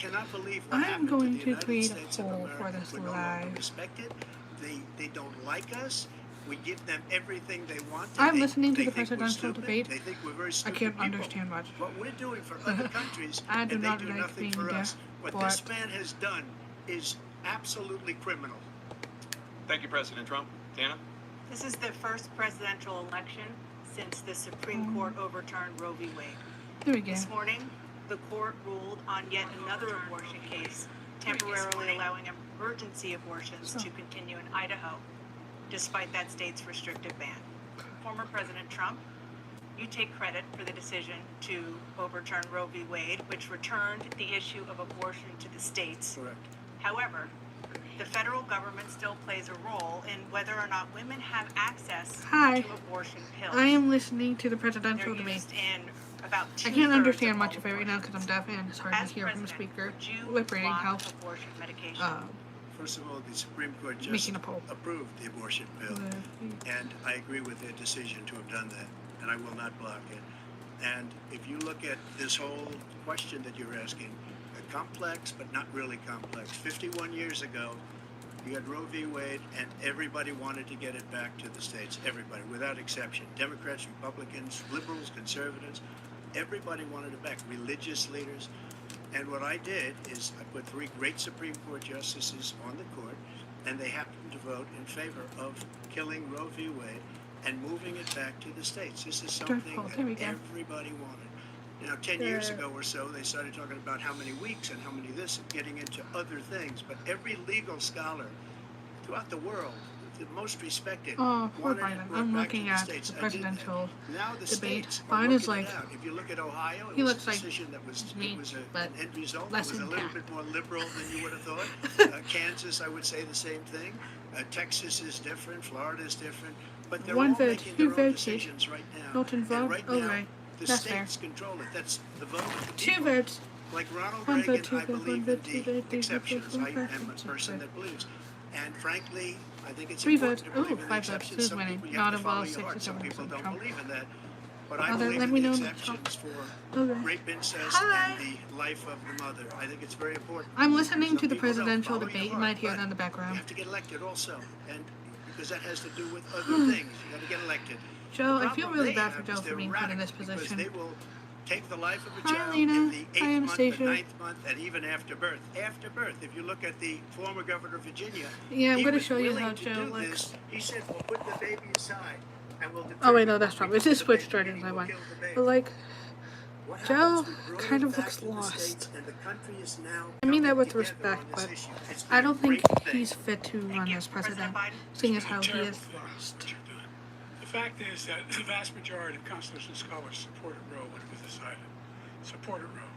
cannot believe what I'm happened going to to the United create a States of poll America. for this We're no longer live. respected. They don't like us. We give them everything they want. I'm listening to the think we're presidential stupid. debate. They think we're very I stupid can't people. understand much. What we're doing for other countries, I do and they not do like nothing being for deaf, us. What but this man has done is absolutely criminal. Thank you, President Trump. Dana? This is the first presidential election since the Supreme Court overturned Roe v. Wade. there we go. This morning, the court ruled on yet another abortion case, temporarily allowing emergency abortions to continue in Idaho, despite that state's restrictive ban. Former President Trump, you take credit for the decision to overturn Roe v. Wade, which returned the issue of abortion to the states. Correct. However, the federal government still plays a role in whether or not women have access Hi. to abortion pills. I am listening to the They're presidential debate. used in about I can't 2/3 understand of much all of it right now because I'm abortions. deaf and it's hard to As hear from the president, speaker. would you Lip reading block helps. abortion medication? First of all, the Supreme Court just Making a poll. approved the abortion bill, and I agree with their decision to have done that, and I will not block it. And if you look at this whole question that you're asking, complex but not really complex. 51 years ago, you had Roe v. Wade, and everybody wanted to get it back to the states. Everybody, without exception. Democrats, Republicans, liberals, conservatives, everybody wanted it back. Religious leaders. And what I did is I put 3 great Supreme Court justices on the court, and they happened to vote in favor of killing Roe v. Wade and moving it back to the states. This is something that everybody wanted. 10 years ago or so, they started talking about how many weeks and how many this, and getting into other things. But every legal scholar throughout the world, the most respected, Oh, poor wanted it Biden. brought I'm back to looking the at states. the I did that. presidential Now the debate. states are Biden is working like, it out. If you look at Ohio, it he was looks a like decision that was, me, it was but an end result. less It was a little intact. bit more liberal than you would have thought. Kansas, I would say the same thing. Texas is different. Florida is different. But they're One all vote, making who their own voted? decisions right now. Milton And vote? right Oh, now, right. the That's fair. states control it. That's the vote of the 2 people. votes. Like Ronald One Reagan, vote, 2 I votes, 1 believe vote, 2 in votes, the 3 votes, exceptions. 4 I am a votes, person 6 that believes. And frankly, I think it's 3 important votes. to believe Ooh, in the 5 votes. exceptions. Who's Some winning? people you Not have to follow involved, your 6 heart. to Some 7 people don't Trump. believe in that. But I Other- believe let in me the know the exceptions for Okay. rape, incest, Hi. and the life of the mother. I think it's very important. I'm listening Some to the people don't presidential follow your debate. You heart, might hear it but in the You background. have to get elected also, and because that has to do with other things. You got to get elected. Joe, The I feel problem really they bad for have Joe is for they're being put in this radical because position. They will take the life of a Hi, child Lena. in the 8th Hi, month, the Anastasia. 9th month, and even after birth. After birth, if you look at the former governor of Virginia, Yeah, I'm he going to was show you willing how to Joe do looks. this. He said, "We'll put the baby aside, and we'll." Oh, wait, no, determine that's what Trump. we It's do just with the switched baby, right as I meaning went. we'll kill the baby. But, like, What Joe happens, we brought kind it of back looks to the lost. States, and the country is now I mean that coming with together respect, on this but issue. It's I been a don't think great thing. he's fit to run you, as president, President Biden. seeing as It's been how a he terrible is thing, lost. what you've done. The fact is that the vast majority of constitutional scholars supported Roe when it was decided. Supported Roe.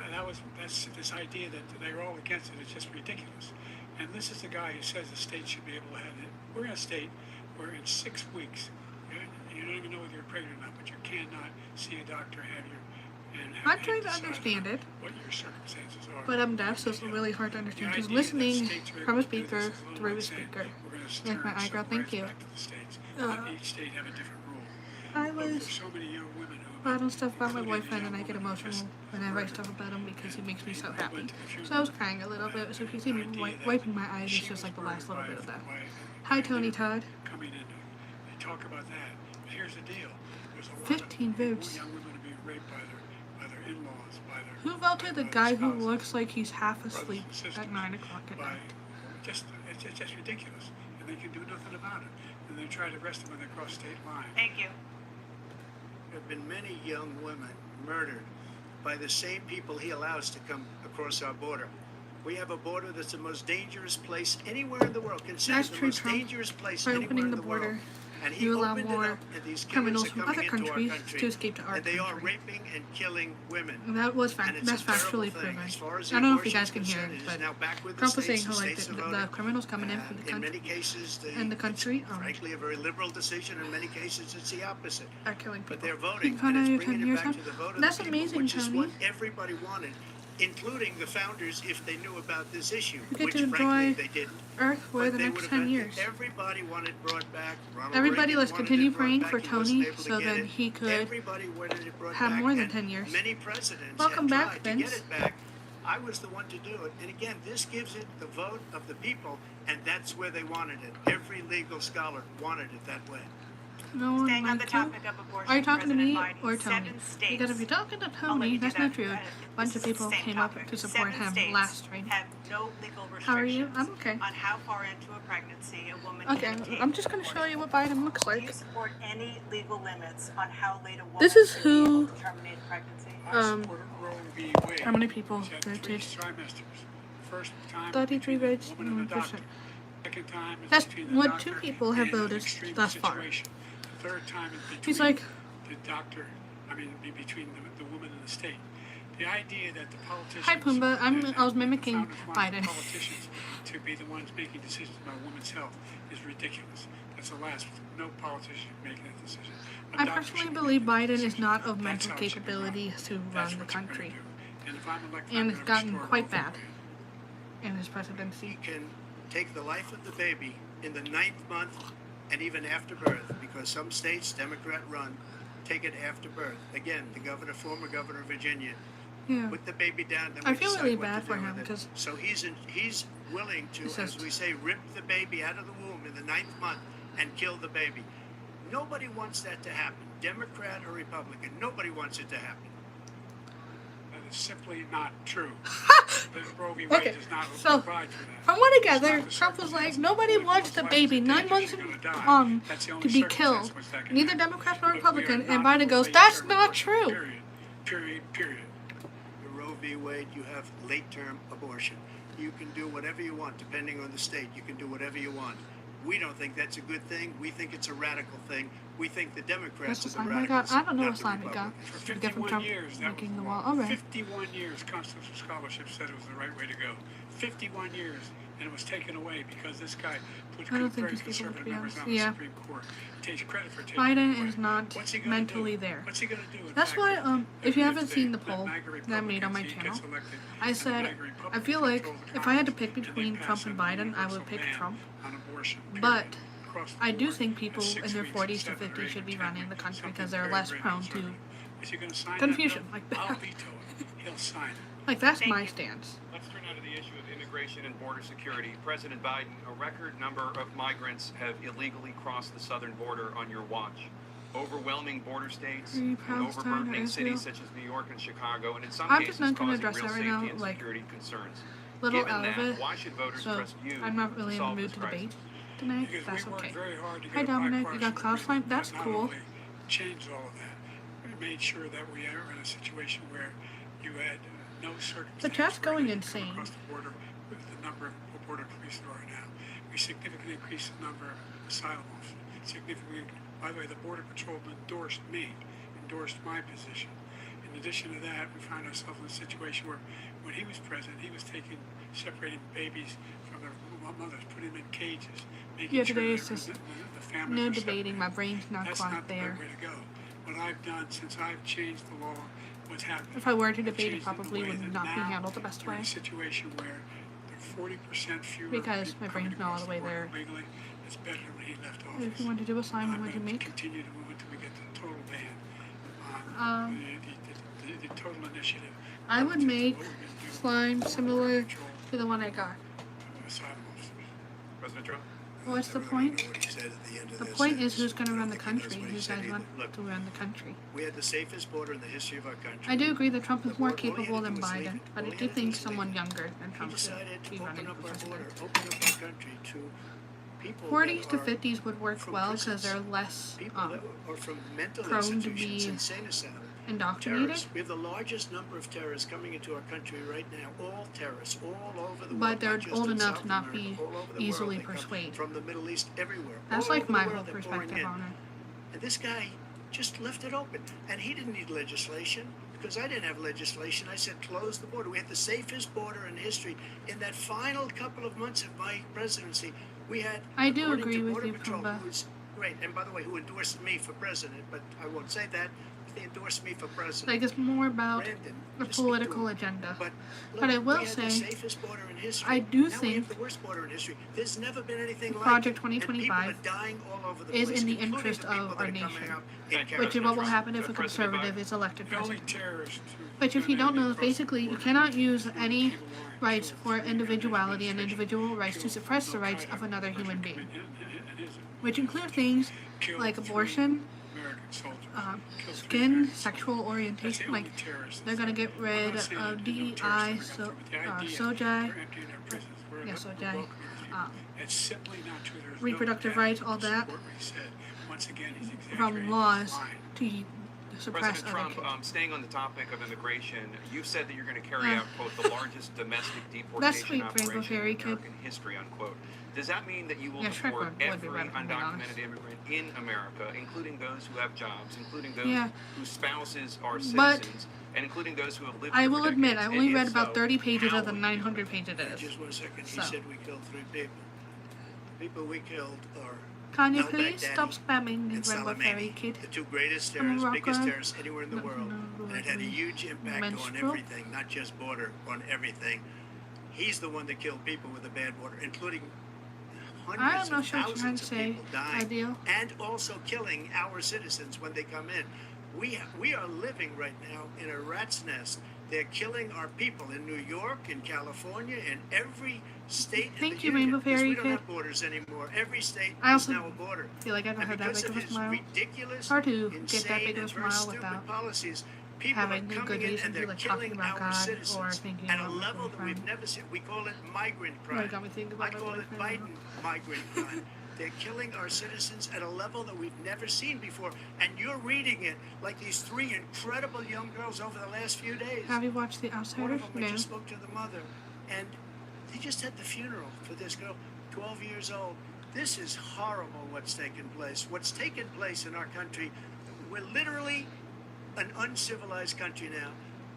And that's this idea that they're all against it. It's just ridiculous. And this is the guy who says the state should be able to have it. We're in a state where in 6 weeks, you don't even know whether you're pregnant or not, but you cannot see a doctor, have your I'm trying to understand it, what your circumstances are. but I'm deaf, so it's really hard to understand. Because listening from a speaker through a speaker. Like my eyebrow, thank you. Each state have a different rule. I But there's was so many young women who bottom stuff about my boyfriend, and I get emotional when I write stuff about him because he makes me so happy. So I was crying a little bit. So if you see me wiping my eyes, it's just like the last little bit of that. Hi, Tony Todd. Coming in, they talk about that. But here's the deal: there's a lot 15 of votes. young women are being raped by their in-laws, by their Who voted the by guy their who spouses, looks like he's half brothers asleep and sisters, at 9 o'clock at by night? it's just ridiculous, and they can do nothing about it. And they try to arrest them when they cross state lines. Thank you. There have been many young women murdered by the same people he allows to come across our border. We have a border that's the most dangerous place anywhere in the world. Consider That's the true, most Trump. dangerous place By anywhere opening in the the border, world. And he you allow opened more it up, and these criminals killers are from coming other into our countries country, to escape to our and they are country. raping and killing women. And that was And it's that's a terrible factually thing. proven. As far as I don't know if you abortion's guys can hear concerned, it, it but is now back with the Trump was saying states. how like States the have voted. criminals coming in from the In many country cases, and the country frankly, a very liberal decision. In many cases, it's the opposite. are killing people. But they're voting, You found and out it's your 10 bringing it years back now? to the vote of That's the people, amazing, which is Tony. what everybody wanted, including the founders, if they knew about this issue, You get which to frankly enjoy they didn't. Earth for But the they next would have 10 been- years. Everybody wanted brought back. Ronald Everybody, Reagan let's wanted continue it brought praying back. for He wasn't Tony able to so get that it. he could Everybody wanted it brought have back, more than and 10 years. Many presidents Welcome had back, tried to get Vince. it back. I was the one to do it. And again, this gives it the vote of the people, and that's where they wanted it. Every legal scholar wanted it that way. No one Staying on the liked you. topic of abortion, Are you talking to President me Biden, or Tony? 7 states, Because if you're talking to I'll let Tony, you do that's that. not true. A This bunch is of the people same came up topic. to support 7 him states last training. have no legal How are you? restrictions I'm okay. on how far into a pregnancy a woman Okay, can take I'm just going to show you what Biden looks Do you like. support any legal limits on how late a woman This is should be able who, to terminate a pregnancy? I support Roe v. Wade. how many people Which had 3 voted? trimesters. First time 33 between votes, the woman and the 1%. doctor. Second time is That's between the what doctor 2 people have and an voted extreme thus far. situation. The third time is between He's like, the doctor, between the woman and the state. The idea that the politicians... hi Pumbaa, I was mimicking the founders want Biden. the politicians to be the ones making decisions about women's health is ridiculous. That's the last. No politician making that decision. A I doctor personally should be believe making that Biden is decision. not of That's mental how it should be run. capabilities to That's run the what you're gonna country. do. And if I'm elected, And I'm it's gonna gotten restore quite Roe v. bad Wade. in his He presidency. can take the life of the baby in the 9th month and even after birth, because some states, Democrat run, take it after birth. Again, the former governor of Virginia, Yeah. put the baby down. Then I we feel decide really what to bad for do him, with it. 'cause So he's willing to, it's as just- we say, rip the baby out of the womb in the 9th month and kill the baby. Nobody wants that to happen, Democrat or Republican. Nobody wants it to happen. That is simply not true. The Roe v. Wade Okay, does not so provide for that. from what I gather, It's not the Trump was like, circumstance. nobody Only wants the one's baby life 9 is months dangerous, you're gonna die. on That's the only to be circumstance killed. in which that can Neither happen. Democrat nor But we are Republican. And not Biden for goes, late that's term not abortion, true. Period. The Roe v. Wade, you have late-term abortion. You can do whatever you want, depending on the state. You can do whatever you want. We don't think that's a good thing. We think it's a radical thing. We think the Democrats That's are the the sign I got. radicals, I don't know not what the sign we got. Republicans. For Did we get from 51 Trump years, that was making the the wall? law. All right. 51 years, constitutional scholarship said it was the right way to go. 51 years, and it was taken away because this guy put I don't think very he's capable, conservative to be members honest. on the Yeah. Supreme Court. He takes credit for taking it Biden away. is not What's he gonna mentally do? there. What's he going to do? In That's fact, why, if you haven't they seen the let poll MAGA that I made on my Republicans, he channel, gets elected, I and said, MAGA I Republicans feel like control the if I had to Congress, pick and they between pass Trump and a Biden, I universal would pick ban Trump. on abortion, But period, across the I do board. think people And 6 in their weeks, 40s to 7 or 50s 8 should or be 10 running the weeks, country something because they're very, less very prone to conservative. Is he going to sign confusion that like bill? I'll that. veto it. He'll sign it. Like, that's Thank my you. stance. Let's turn now to the issue of immigration and border security. President Biden, a record number of migrants have illegally crossed the southern border on your watch. Overwhelming border states Are you and Palestine or overburdening Israel? cities such as New York and Chicago, and in some I'm cases just not gonna causing address real that right safety now, and like, security concerns. Little Given out of that, it. why should voters So, trust you I'm not really to in the solve mood this to crisis? debate tonight. Because That's we worked okay. very hard to Hi, get a Dominic. You bipartisan got Klaus agreement line? That's that not cool. only changed all of that, but it made sure that we are in a situation where you had no circumstance. The chat's where going they could come insane. across the border with the number of border police there are now. We significantly increased the number of asylum officers. Significantly, by the way, the Border Patrol endorsed my position. In addition to that, we found ourselves in a situation where, when he was president, he was separating babies from their mothers, putting them in cages, making Yeah, sure today that is just the families no were debating. separated. My brain's not That's quite not the there. right way to go. What I've done since I've changed the law, what's happened. If I were to I've debate, it changed in a probably way would that not be now handled the best we're in way. a situation where there are 40% fewer Because people my brain's coming not all across the way border there. legally. It's better than when he left office. If you want to do a sign, I'm would you going to make? continue to move until we get the total ban on the total initiative. I would relative to make what we're gonna do slime with similar control to the one I got. of asylum officers. President Trump? What's the I really point? don't know what he said at the end of The this point is sentence. who's going to I don't run the think he knows country. what he You said guys either. want Look, to run the country. we had the safest border in the history of our country. I do agree that Trump is The more board- all he had capable to than do was leave Biden, it. but I All he do had to do think was someone leave it. younger than He Trump should decided to be running open up for our border, president. open up our country to people 40s that to are 50s would work from well because prisons. they're less people that are from mental prone to institutions, be insane asylums. indoctrinated. Terrorists. We have the largest number of terrorists coming into our country right now. All terrorists, all over the world. But they're not just old in enough South to not America, be all over the easily world. They come persuaded. from the Middle East, everywhere. That's all like over my the whole world, they're pouring perspective in. on it. And this guy just left it open. And he didn't need legislation because I didn't have legislation. I said close the border. We had the safest border in history. In that final couple of months of my presidency, we had, I do according agree to with Border you, Patrol, Pumbaa. who was great, and by the way, who endorsed me for president, but I won't say that. they endorse me for president. Like, it's more about Brandon, a just speak to political him. agenda. But But I look, will we had the say, safest border in history. I do now we think have the worst border in history. There's never been anything like Project it. 2025 and people are dying all over the is place, in the including interest the people of that our are coming nation, out Thank you, in which is what will President happen if a Trump. President conservative Biden. is elected The only president. terrorist Which, if you don't know, basically you cannot use any rights for for individuality and individual rights to suppress the rights of another human being, which include things like abortion, skin, sexual orientation. Like, they're gonna get rid of DEI, SOGI, it's simply not true. There's reproductive no rights, all that, support what he said. Once again, he's from exaggerating laws his line. to suppress President other Trump, kids. staying on the topic of immigration, you've said that you're going to carry out, quote, the largest domestic That's deportation sweet, Rainbow operation Fairy in Kid. American history, unquote. Does that mean that you will Yeah, Shrek deport would be every right, to be honest. undocumented immigrant in America, including those who have jobs, including those Yeah. whose spouses are But citizens, and including those who have lived I here will for admit, I decades? only And read if about so, 30 pages how of the will you 900 pages it is. Just 1 second. He So. said we killed 3 people. People we killed are Kanye, Al please Baghdadi stop spamming and Rainbow Fairy Soleimani, Kid. the 2 greatest I'm a terrorists, rock biggest star. terrorists anywhere in the world. And it had a huge impact on Menstrual. everything, not just border, on everything. He's the one that killed people with a bad border, including I'm hundreds not of sure what you're trying thousands to of say, people dying, Ideal. and also killing our citizens when they come in. We are living right now in a rat's nest. They're killing our people in New York, in California, in every state in Thank the you, union. Rainbow Because Fairy we don't Kid. have borders anymore. Every state I is also now a border. feel like I don't And have that because big of of a his smile. ridiculous, It's hard to insane, get that big of a and very smile stupid without policies, people having are a coming good in reason and to, they're like, talking killing about our God citizens or thinking at a about level my that we've friend. never seen. We call it migrant Really crime. got me thinking I about my call it boyfriend. Biden migrant crime. They're killing our citizens at a level that we've never seen before. And you're reading it like these 3 incredible young girls over the last few days. Have you watched The One Outsiders? of them, No. I just spoke to the mother, and they just had the funeral for this girl, 12 years old. This is horrible what's taken place. What's taken place in our country, we're literally an uncivilized country now.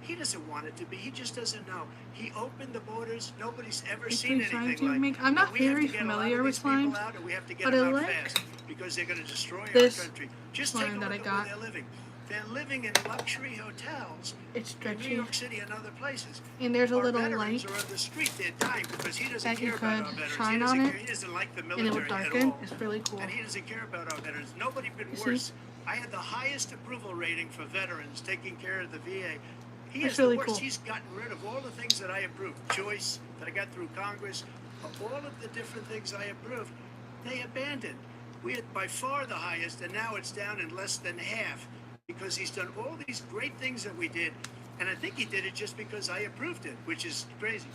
He doesn't want it to be. He just doesn't know. He opened the borders. Nobody's ever It's seen pretty trying anything to like. make- I'm not And we have very to get a lot familiar of with these people slimes, out, and we have to get but them I out like fast because they're going to destroy this our country. Just slime take a that look I at got. where they're living. They're living in luxury hotels It's in New stretchy. York City and other places. And there's a Our little veterans light are on the street. They're dying because he doesn't that you care about our could veterans. shine He doesn't on care. it, He doesn't like the and it military would at darken. all. It's really cool. And he doesn't care about our veterans. Nobody been You see? worse. I had the highest approval rating for veterans taking care of the VA. He That's is really the worst. cool. He's gotten rid of all the things that I approved. Choice that I got through Congress, all of the different things I approved, they abandoned. We had by far the highest, and now it's down in less than half because he's done all these great things that we did. And I think he did it just because I approved it, which is crazy.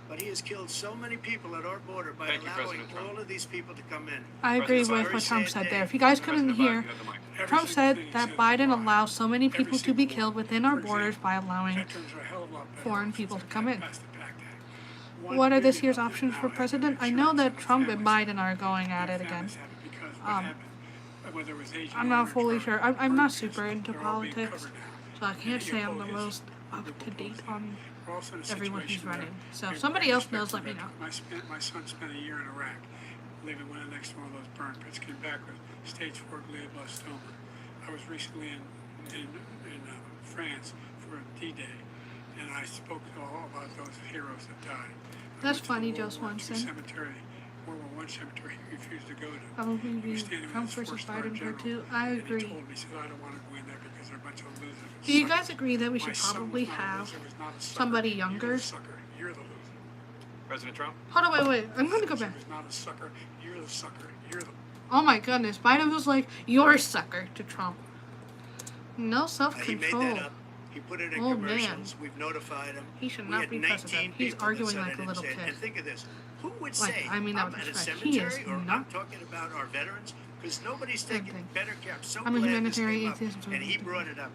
But he has killed so many people at our border by Thank you, allowing President Trump. all of these people to come in. I agree President with Biden. what Trump Very said sad there. day. If you guys couldn't President Biden, hear, you have the mic. Every Trump single said thing he that says is Biden wrong. allows so many Every people to be single killed one. within our For borders example, by allowing veterans are a hell of a lot better foreign off people since to come they in. passed the PACT Act. What are this 1 year's billion options now for have president? I insurance know and that the Trump and families- Biden are going at their it again. families have it because what Um, happened, whether it was Agent I'm not Orange fully or sure. I'm not Burgess, super into they're all being politics, covered now. so I can't And say I'm the Ebola is most what up we're to date proposing. on We're also in a everyone who's situation where running. So if there's somebody great else respect knows, for let me know. veterans. My son spent a year in Iraq, living next to one of those burn pits, came back with stage 4 glioblastoma. I was recently in France for D-Day, and I spoke all about those heroes that died. I That's went to the funny, World Joe War II Swanson. Cemetery, World War I cemetery, he refused to go to. Probably He be was standing with Trump his versus four-star Biden general, part 2. I and agree. he told me, he said, I don't want to go in there because they're a bunch of losers. Do you suckers." guys agree that we My should son probably was not a have loser, was not a sucker. somebody You're younger? the sucker. You're the loser. President Trump? Hold on, wait. I'm gonna go He back. was not a sucker. You're the sucker. You're the. Oh my goodness, Biden was like, "You're a sucker" to Trump. No He made self-control. that up. He put it in Oh, commercials. We've notified him. He should We not had be 19 president. He's people that arguing said like I a didn't little say it. kid. And think of this. Who would Like, say I mean, that I'm was at a respect. He is cemetery or I'm not- talking about our veterans? Because nobody's Same taking thing. better care. I'm so I'm a glad humanitarian this came atheist, up, and he so- brought it up.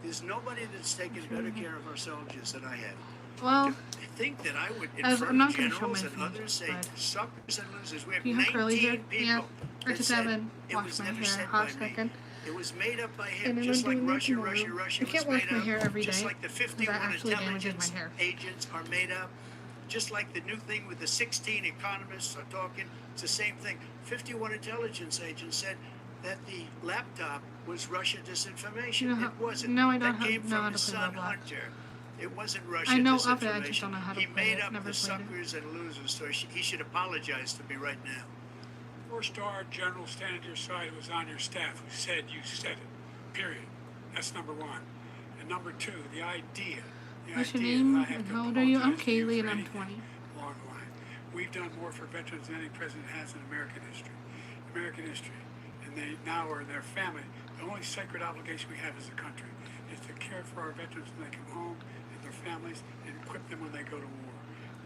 There's nobody that's taken better care of our soldiers than I have. Well, To think that I would As- infer I'm not gonna show generals my and feet, others say but- suckers and losers. We have do you have curly hair? 19 people Yeah. I that just said haven't it washed was my never hair. said Hot by me. second. It was made up by And him, then just I'm like doing that Russia tomorrow. was I can't wash made my up. hair every Just day, like the because 51 that actually damages intelligence my hair. agents are made up. Just like the new thing with the 16 economists are talking, it's the same thing. 51 intelligence agents said that the laptop was Russia disinformation. You know how- It wasn't. no, I don't That came know how from to his play son Roblox. Hunter. It wasn't Russia I know disinformation. of it, I just don't know how to he play made it. up Never the played it. suckers and losers, so he should apologize to me right now. Four-star general standing at your side who was on your staff who said you said it. Period. That's number one. And number two, the idea. What's your idea that name I have and to how old are you? I'm apologize to you Kaylee for and I'm anything 20. along the line. We've done more for veterans than any president has in American history. American history. And they now are their family. The only sacred obligation we have as a country is to care for our veterans when they come home and their families and equip them when they go to war.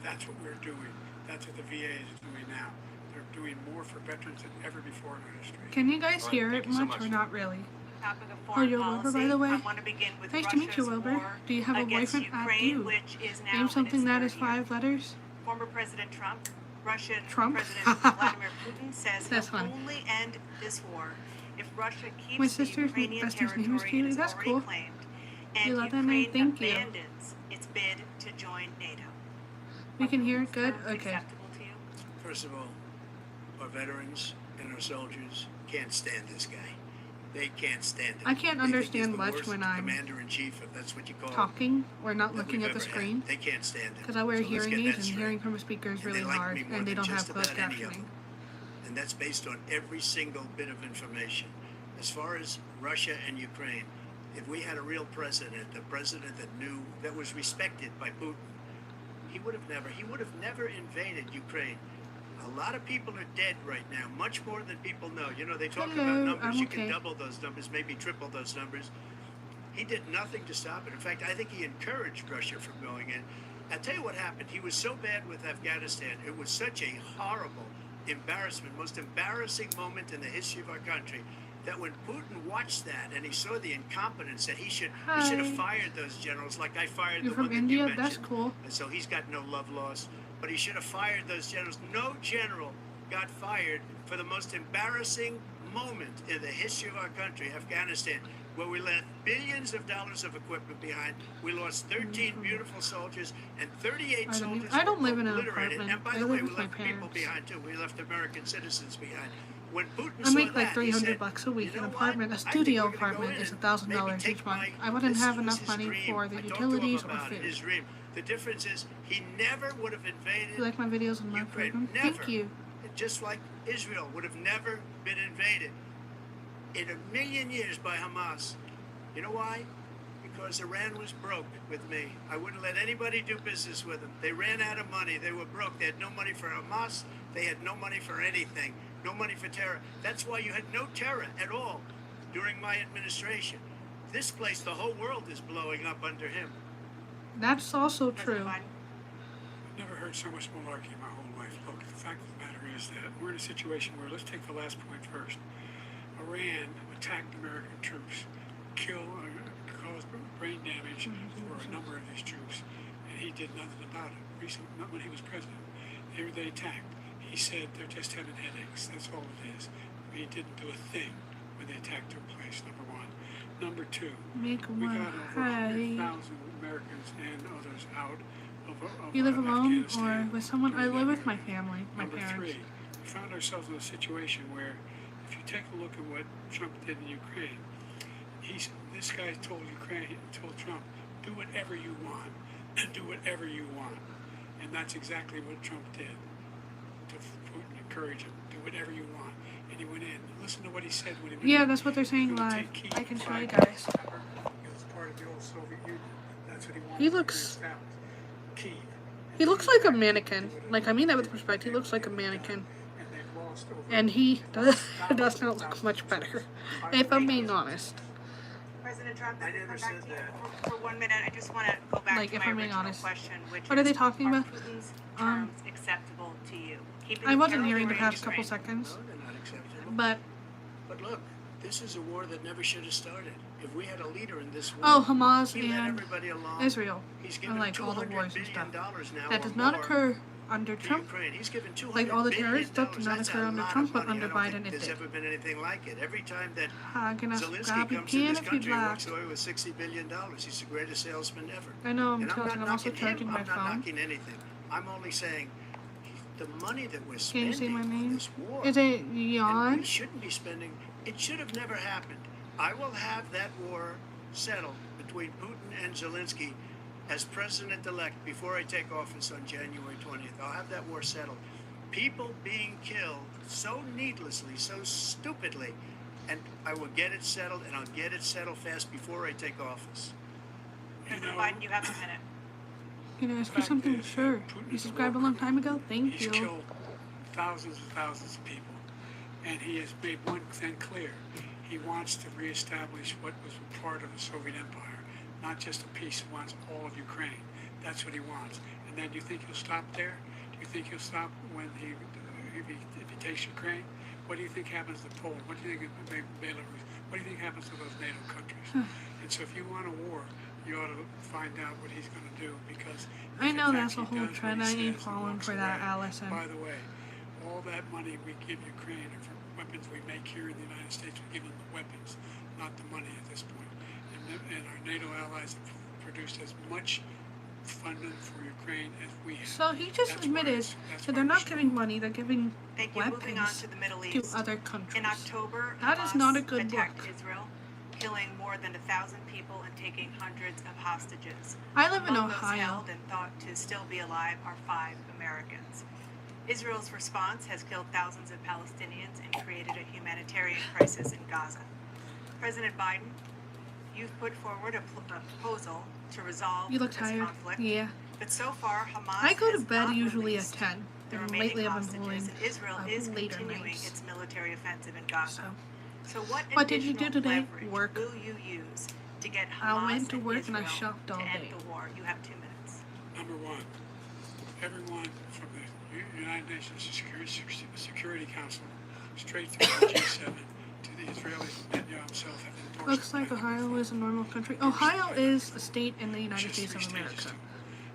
That's what we're doing. That's what the VA is doing now. They're doing more for veterans than ever before in our history. Can you guys All right, hear thank it you so much or much. not really? Topic of Oh, foreign you're Wilbur, policy. by the way? I want to begin with Nice to meet you, Russia's Wilbur. war Do you have a against boyfriend? I Ukraine, do. which is now Name in something its that third is year. 5 letters. Former President Trump, Russian Trump? President Vladimir Putin says That's he'll fun. only end this war if Russia keeps My the sister's Ukrainian bestie's name is territory it Kaylee. has That's already cool. claimed, You and love that name? Ukraine Thank you. abandons its bid to join NATO. We can hear it Are good? terms Okay. acceptable to you? First of all, our veterans and our soldiers can't stand this guy. They can't stand it. I can't They think understand he's the much worst when I'm commander-in-chief, if that's what you call him, Talking or not that looking we've at the ever had. screen. They can't stand it. Because I wear So let's hearing get aids that and straight. hearing from a speaker is And they really like hard me more and they than don't have just closed about any of captioning. them. And that's based on every single bit of information. As far as Russia and Ukraine, if we had a real president, the president that knew, that was respected by Putin, he would have never invaded Ukraine. A lot of people are dead right now, much more than people know. You know, they talk Hello, about numbers, I'm you okay. can double those numbers, maybe triple those numbers. He did nothing to stop it. In fact, I think he encouraged Russia from going in. I'll tell you what happened. He was so bad with Afghanistan. It was such a horrible embarrassment, most embarrassing moment in the history of our country, that when Putin watched that and he saw the incompetence, that he should have Hi. fired those generals like I fired You're the from one that India? you That's mentioned. cool. And so he's got no love lost. But he should have fired those generals. No general got fired for the most embarrassing moment in the history of our country, Afghanistan, where we left billions of dollars of equipment behind. We lost 13 beautiful soldiers and 38 soldiers. I don't were live in an obliterated. apartment. And by I the live way, we with my left people parents. behind too. We left American citizens behind. When Putin I saw make like that, he $300 said, bucks a week. "You know An what? apartment, a I think studio we're gonna go apartment in is and $1,000 maybe take each month. my-" I wouldn't This have was enough his money dream. for the I talked to him utilities or about it, food. his dream. The difference is he never would have invaded You like my videos on my Ukraine. program? Never. Thank you. Just like Israel would have never been invaded in a million years by Hamas. You know why? Because Iran was broke with me. I wouldn't let anybody do business with them. They ran out of money. They were broke. They had no money for Hamas. They had no money for anything. No money for terror. That's why you had no terror at all during my administration. This place, the whole world is blowing up under him. That's also President true. Biden? I've never heard so much malarkey in my whole life. Look, the fact of the matter is that we're in a situation where, let's take the last point first. Iran attacked American troops, caused brain damage for a number of these troops, and he did nothing about it. Recently, not when he was president. They attacked. He said they're just having headaches. That's all it is. He didn't do a thing when the attack took place, number one. Number two, Make we one. got over Hi. 100,000 Americans and others out of You live alone or Afghanistan with someone? I during live that with my period. family, my Number parents. three, we found ourselves in a situation where, if you take a look at what Trump did in Ukraine, this guy told Trump, do whatever you want, and do whatever you want, and that's exactly what Trump did. To Putin, encourage him, do whatever you want, and he went in. Listen to what he said when he went Yeah, in. that's what they're saying He would live. take Kyiv I can show you 5 guys. years, remember? It was part of the old Soviet Union. That's what he wanted. He to looks- reestablish. Kyiv. He looks like a mannequin. Like, I mean that with respect. He looks like a mannequin. And they've lost over And he does not look much better, if I'm being honest. President Trump, I if we never come back said to you that. for 1 minute, I just want to go back Like, to if my I'm being original honest. question, which What are they is, talking are about? Putin's terms acceptable to you? Keeping I wasn't hearing the territory in past couple Ukraine. seconds, No, they're not acceptable. but But look, this is a war that never should have started. If we had a leader in this war, oh, Hamas he let and everybody along. Israel, He's and given like all the $200 wars and billion stuff. now That or does not more occur under to Trump. Ukraine. He's given $200 Like, all the billion. terrorist stuff did not That's occur a under lot Trump, of but money. under I don't Biden think it there's did. ever been anything like it. Every time that Hagen Zelensky Gabi comes to this can if you'd country, he like. walks away with $60 billion. He's the greatest salesman ever. I know I'm And tilting. I'm also knocking charging him. my I'm not phone. knocking anything. I'm only saying the money that we're Can you spending see my on name? this war. Is it And we Yawn? shouldn't be spending It should have never happened. I will have that war settled between Putin and Zelensky as president-elect before I take office on January 20th. I'll have that war settled. People being killed so needlessly, so stupidly, and I will get it settled, and I'll get it settled fast before I take office. President Biden, you have a minute. Can I ask you something? Sure. You subscribed a long time ago? Thank He's you. killed thousands and thousands of people, and he has made one thing clear. He wants to reestablish what was part of the Soviet Empire, not just a piece. He wants all of Ukraine. That's what he wants. And then do you think he'll stop there? Do you think he'll stop when if he takes Ukraine? What do you think happens to Poland? What do you think of Belarus? What do you think happens to those NATO countries? And so if you want a war, you ought to find out what he's going to do, because I know in that's fact a he whole does what trend. he I ain't says and falling walks for that, away. Allison. By the way, all that money we give Ukraine are for weapons we make here in the United States. We give them the weapons, not the money at this point. And our NATO allies have produced as much funding for Ukraine as we have. So he just That's admitted that's that why they're we're not strong. giving money, they're giving Thank you. Moving on weapons to the Middle to East. other countries. In October, That is Hamas not a good attacked look. Israel, killing more than 1,000 people and taking hundreds of hostages. I live in Among those Ohio. held and thought to still be alive are 5 Americans. Israel's response has killed thousands of Palestinians and created a humanitarian crisis in Gaza. President Biden, you've put forward a proposal to resolve You look this tired. conflict, Yeah. but so far Hamas I go to has bed not usually at released 10. the And remaining lately I've been hostages, pulling and Israel is later continuing nights. its military offensive in Gaza. So, So what did you do additional today? leverage Work. will you use to get I Hamas went to and work and I Israel shopped all to end day. the war? You have 2 minutes. Number one, everyone from the United Nations Security Council, straight through the G7 to the Israelis, Netanyahu himself, have endorsed looks the like plan. Ohio is a normal country. Ohio is a state in the United Just States 3 of stages America. to it.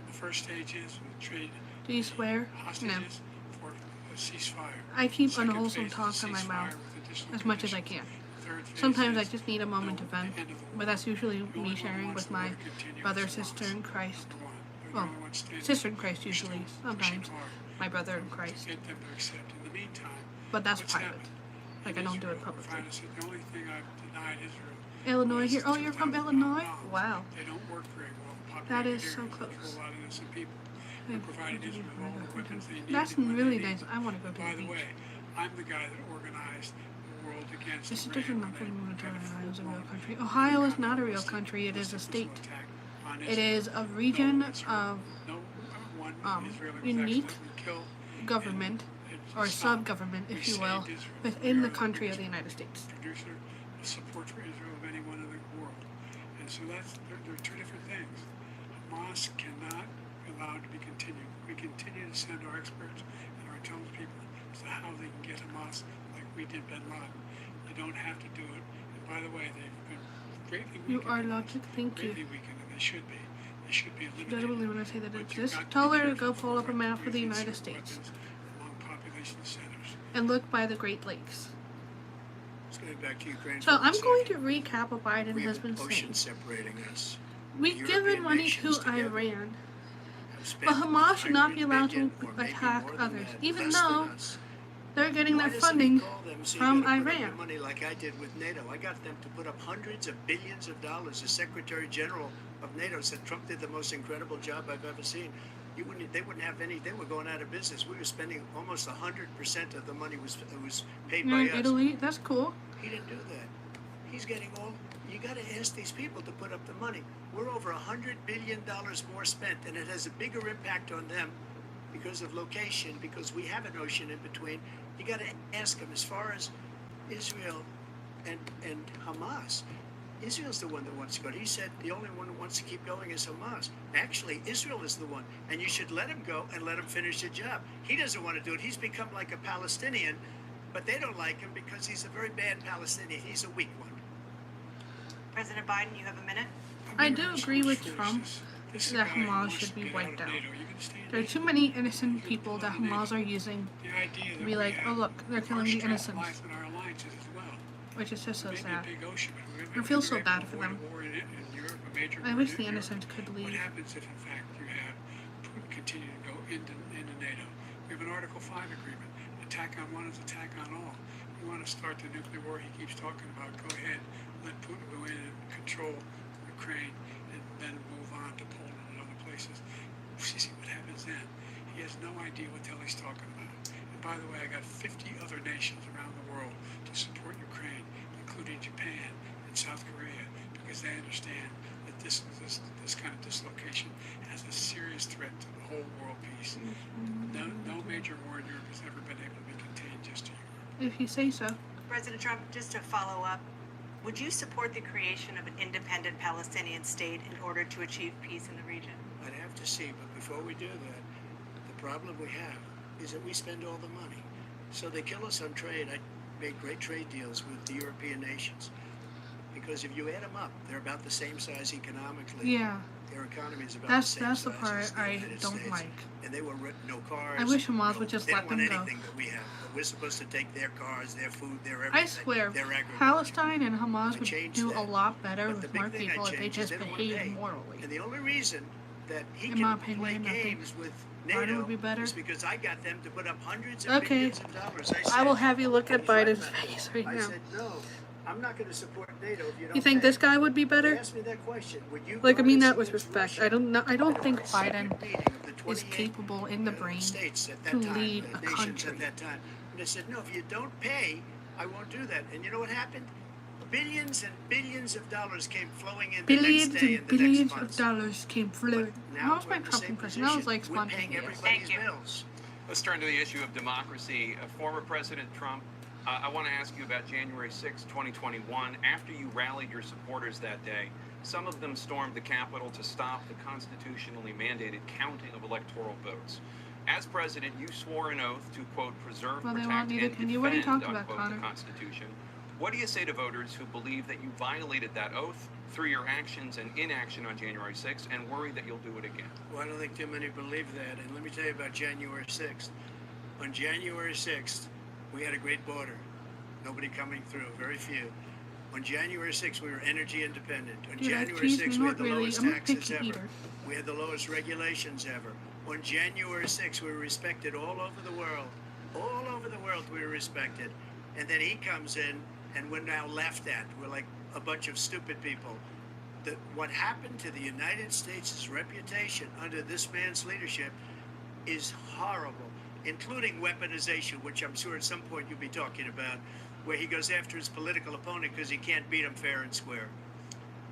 The first stage is trade Do you swear? No. hostages for a ceasefire. I keep Second unwholesome phase is talk in my ceasefire mouth with additional as much as I conditions. can. Third phase Sometimes I is just need a moment to the vent, end of the war. but that's usually The only me one sharing wants with the my war to continue brother, is sister Hamas. in Christ. Number one. They're the Well, only ones standing sister in up. Christ We're still usually, pushing sometimes hard my brother in to Christ. get them to accept. In the meantime, But that's what's private. happened? Like, In I don't do it Israel, publicly. Finally said the only thing I've denied Israel Illinois was here. Oh, the you're from 2,000 Illinois? bombs. Wow. They don't work very well. in That populated is so areas. They close. kill a lot of innocent people. We provided Israel with all the weapons they need. That's when they really need nice. them. I want to go to By the the beach. way, I'm the guy that organized the world against This Iran doesn't when look they like tried to Ohio is a real full-blown country. Ohio is not a real country. It is a state. attack on It Israel. is a region No Israel- of no one Israeli was unique accidentally killed, government, and or stopped. sub-government, We if you saved will, Israel. within We the are country of biggest the United States. Producer of support for Israel of anyone in the world, and so they're 2 different things. Hamas cannot be allowed to be continued. We continue to send our experts and our intelligence people to how they can get Hamas like we did Bin Laden. You don't have to do it. And by the way, they've been greatly weakened. You are logic. Thank Greatly you. weakened, and they should be. They should be She eliminated. doesn't believe when I say that it But you've exists. got to Tell be her to careful go pull up a map of the using United certain States weapons among population centers. and look by the Great Lakes. Let's get back to Ukraine. So for a I'm going second. to recap what Biden We has have been an ocean saying. separating us. We've European given money nations to together Iran, have spent but Hamas should not be 100 allowed to billion, or maybe attack more than others, that, even less than though us. they're getting Why their doesn't he funding call them, say, from you gotta put up Iran. your money like I did with NATO. I got them to put up hundreds of billions of dollars. The Secretary General of NATO said Trump did the most incredible job I've ever seen. They wouldn't have any. They were going out of business. We were spending almost 100% of the money was paid You're by in us. Italy. That's cool. He didn't do that. He's getting all. You got to ask these people to put up the money. We're over $100 billion more spent, and it has a bigger impact on them because of location, because we have an ocean in between. You got to ask them. As far as Israel and Hamas, Israel's the one that wants to go. He said the only one who wants to keep going is Hamas. Actually, Israel is the one, and you should let him go and let him finish the job. He doesn't want to do it. He's become like a Palestinian, but they don't like him because he's a very bad Palestinian. He's a weak one. President Biden, you have a minute. I do agree with Trump that Hamas should be wiped out. There are too many innocent people that Hamas are using to be like, oh look, they're killing the innocents, which is just so sad. I feel so bad for them. I wish the innocents could What leave. happens if, in fact, you have Putin continue to go into NATO? We have an Article 5 agreement. Attack on one is attack on all. you want to start the nuclear war he keeps talking about, go ahead, let Putin go in and control Ukraine, and then move on to Poland and other places. See what happens then. He has no idea what the hell he's talking about. And by the way, I got 50 other nations around the world to support Ukraine, including Japan and South Korea, because they understand that this kind of dislocation has a serious threat to the whole world peace. No major war in Europe has ever been able to be contained just to Europe. If you say so. President Trump, just to follow up, would you support the creation of an independent Palestinian state in order to achieve peace in the region? I'd have to see, but before we do that, the problem we have is that we spend all the money. So they kill us on trade. I made great trade deals with the European nations. Because if you add them up, they're about the same size economically. Yeah. Their economy is about That's the same the size part as the I United don't States. like. And they were no cars. I wish Hamas would just they let don't them want go. anything that we have. But we're supposed to take their cars, their food, their everything. I swear, their agriculture. Palestine and Hamas I would changed do that. a lot better But the with big more thing I people if they changed is just they don't want to pay. behaved morally. And the only reason that he In my can play opinion, I think games with Biden NATO would be better. is because I got them to put up hundreds of Okay. millions of dollars. I will have you look when at he's right Biden's about it, face right I now. said, no, I'm not going to support NATO if you don't You think pay. this guy would be They better? asked me that question. Would you Like, I guard mean us that with against respect. Russia? I don't think At a secret Biden meeting of the is 28 capable in the brain states at that to time, lead the a nations country. at that time. And they said, no, if you don't pay, I won't do that. And you know what happened? Billions and billions of dollars came flowing in the Billions next day and and the billions next of months. dollars came flowing. Now How was we're my in the cup same impression? That was position. like We're paying spontaneous. everybody's Thank you. bills. Let's turn to the issue of democracy. Former President Trump, I want to ask you about January 6, 2021. After you rallied your supporters that day, some of them stormed the Capitol to stop the constitutionally mandated counting of electoral votes. As president, you swore an oath to, quote, preserve, Well, they protect, want me to- and can you- what are you defend, talking about, unquote, the Connor? Constitution. What do you say to voters who believe that you violated that oath through your actions and inaction on January 6th and worry that you'll do it again? Well, I don't think too many believe that. And let me tell you about January 6th. On January 6th, we had a great border. Nobody coming through, very few. On January 6th, we were energy independent. On Dude, January excuse 6th, me, we not had the really. lowest I'm a taxes picky ever. eater. We had the lowest regulations ever. On January 6th, we were respected all over the world. All over the world, we were respected. And then he comes in, and we're now laughed at. We're like a bunch of stupid people. What happened to the United States' reputation under this man's leadership is horrible, including weaponization, which I'm sure at some point you'll be talking about, where he goes after his political opponent because he can't beat him fair and square.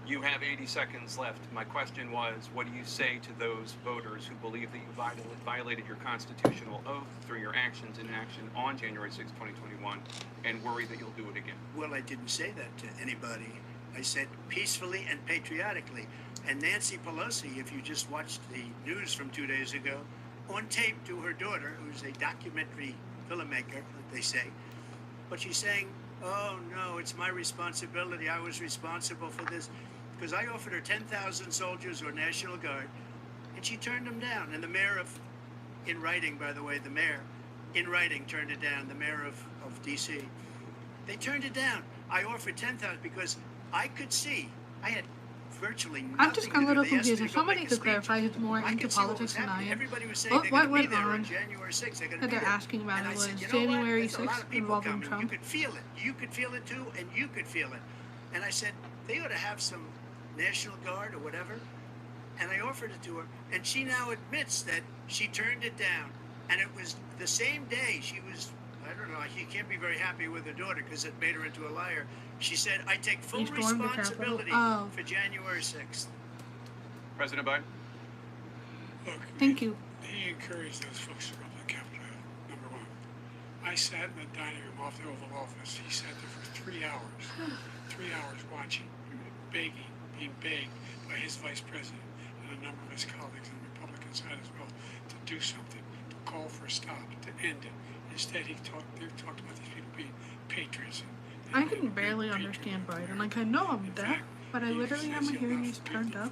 You have 80 seconds left. My question was, what do you say to those voters who believe that you violated your constitutional oath through your actions and inaction on January 6, 2021, and worry that you'll do it again? Well, I didn't say that to anybody. I said peacefully and patriotically. And Nancy Pelosi, if you just watched the news from 2 days ago, on tape to her daughter, who's a documentary filmmaker, they say, but she's saying, oh no, it's my responsibility. I was responsible for this. Because I offered her 10,000 soldiers or National Guard, and she turned them down. And the mayor in writing, by the way, the mayor, in writing, turned it down, the mayor of D.C. They turned it down. I offered 10,000 because I could see, I had virtually nothing I'm just a little to do. They asked me confused. If to go somebody make a could speech. clarify who's more I into could see what politics was than I happening. am. Everybody was saying What they're going to went be there on on January 6th. They're going to that be they're there. asking about And I it said, was you know what? January There's a lot 6th of people involving coming. Trump. You could feel it. You could feel it too, and you could feel it. And I said, they ought to have some National Guard or whatever. And I offered it to her, and she now admits that she turned it down. And it was the same day she was, I don't know, she can't be very happy with her daughter because it made her into a liar. She said, I take full He stormed the Capitol. responsibility Oh. for January 6th. President Biden? Look, Thank you. he encouraged those folks to go to the Capitol, number one. I sat in the dining room off the Oval Office. He sat there for 3 hours, 3 hours watching, begging, being begged by his vice president and a number of his colleagues on the Republican side as well to do something, to call for a stop, to end it. Instead, they talked about these people being patriots. I can barely understand Biden. Like, I know I'm deaf, but I literally have my hearing aids turned up.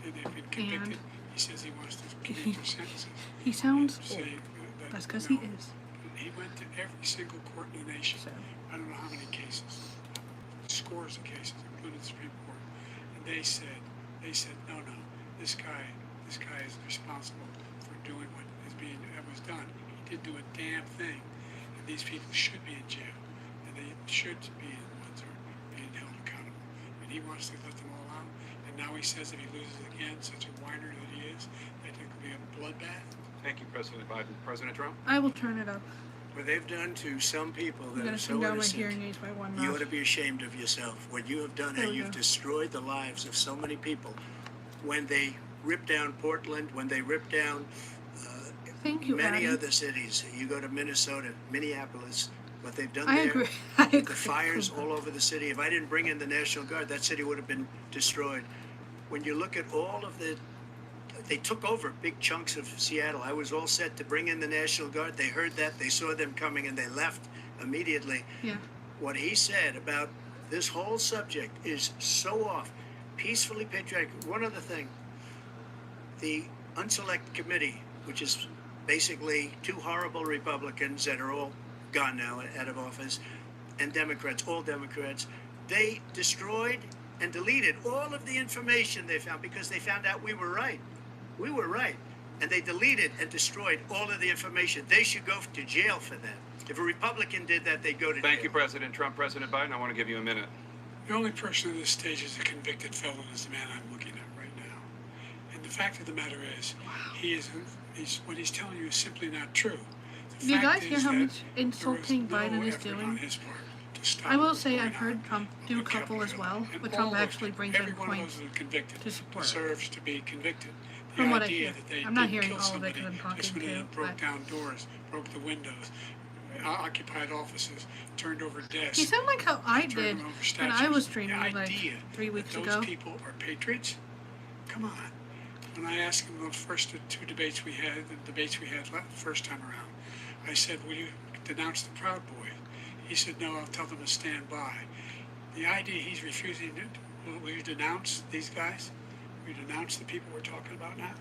And they've been convicted. He says he wants to keep their sentences. He sounds old. Saying that, That's because you he know, is. He went to every single court in the nation. So. I don't know how many cases, scores of cases, including the Supreme Court. And they said, no, this guy is responsible for doing what was done. He didn't do a damn thing. And these people should be in jail, and they should be the ones who are being held accountable. And he wants to let them all out. And now he says if he loses again, such a whiner that he is, that it could be a bloodbath. Thank you, President Biden. President Trump? I will turn it up. What they've done to some people I'm that gonna are so turn down my innocent, hearing aids by one you ought notch. to be ashamed of yourself. What you have done, There and we you've go. destroyed the lives of so many people. When they ripped down Portland, when they ripped down Thank you, many Adam. other cities, you go to Minnesota, Minneapolis, what they've done I there, agree. I agree. the fires all over the city. If I didn't bring in the National Guard, that city would have been destroyed. When you look at all of they took over big chunks of Seattle. I was all set to bring in the National Guard. They heard that, they saw them coming, and they left immediately. Yeah. What he said about this whole subject is so off. Peacefully patriotic. One other thing, the Unselect Committee, which is basically two horrible Republicans that are all gone now, out of office, and Democrats, all Democrats, they destroyed and deleted all of the information they found because they found out we were right. We were right. And they deleted and destroyed all of the information. They should go to jail for that. If a Republican did that, they'd go to jail. Thank you, President Trump. President Biden, I want to give you a minute. The only person on this stage is a convicted felon is the man I'm looking at right now. And the fact of the matter is, what he's telling you is simply not true. The Do you fact guys hear is how that much there insulting was no Biden is effort on doing? his part to stop I will say going I've heard on Trump of do the a couple Capitol as Hill. well, And but all Trump those actually people, brings in every one of points those that are convicted to support. deserves to be convicted. The From what I idea hear. that they I'm not didn't hearing kill all of it somebody 'cause I'm talking just went in to, and broke but- down doors, broke the windows, occupied offices, turned over desks. You sound like how I turned did over when statues. I was The streaming like idea 3 weeks that ago. those people are patriots? Come on. When I asked him the first two debates we had, the first time around, I said, will you denounce the Proud Boys? He said, no, I'll tell them to stand by. The idea he's refusing to, will you denounce these guys? Will you denounce the people we're talking about now?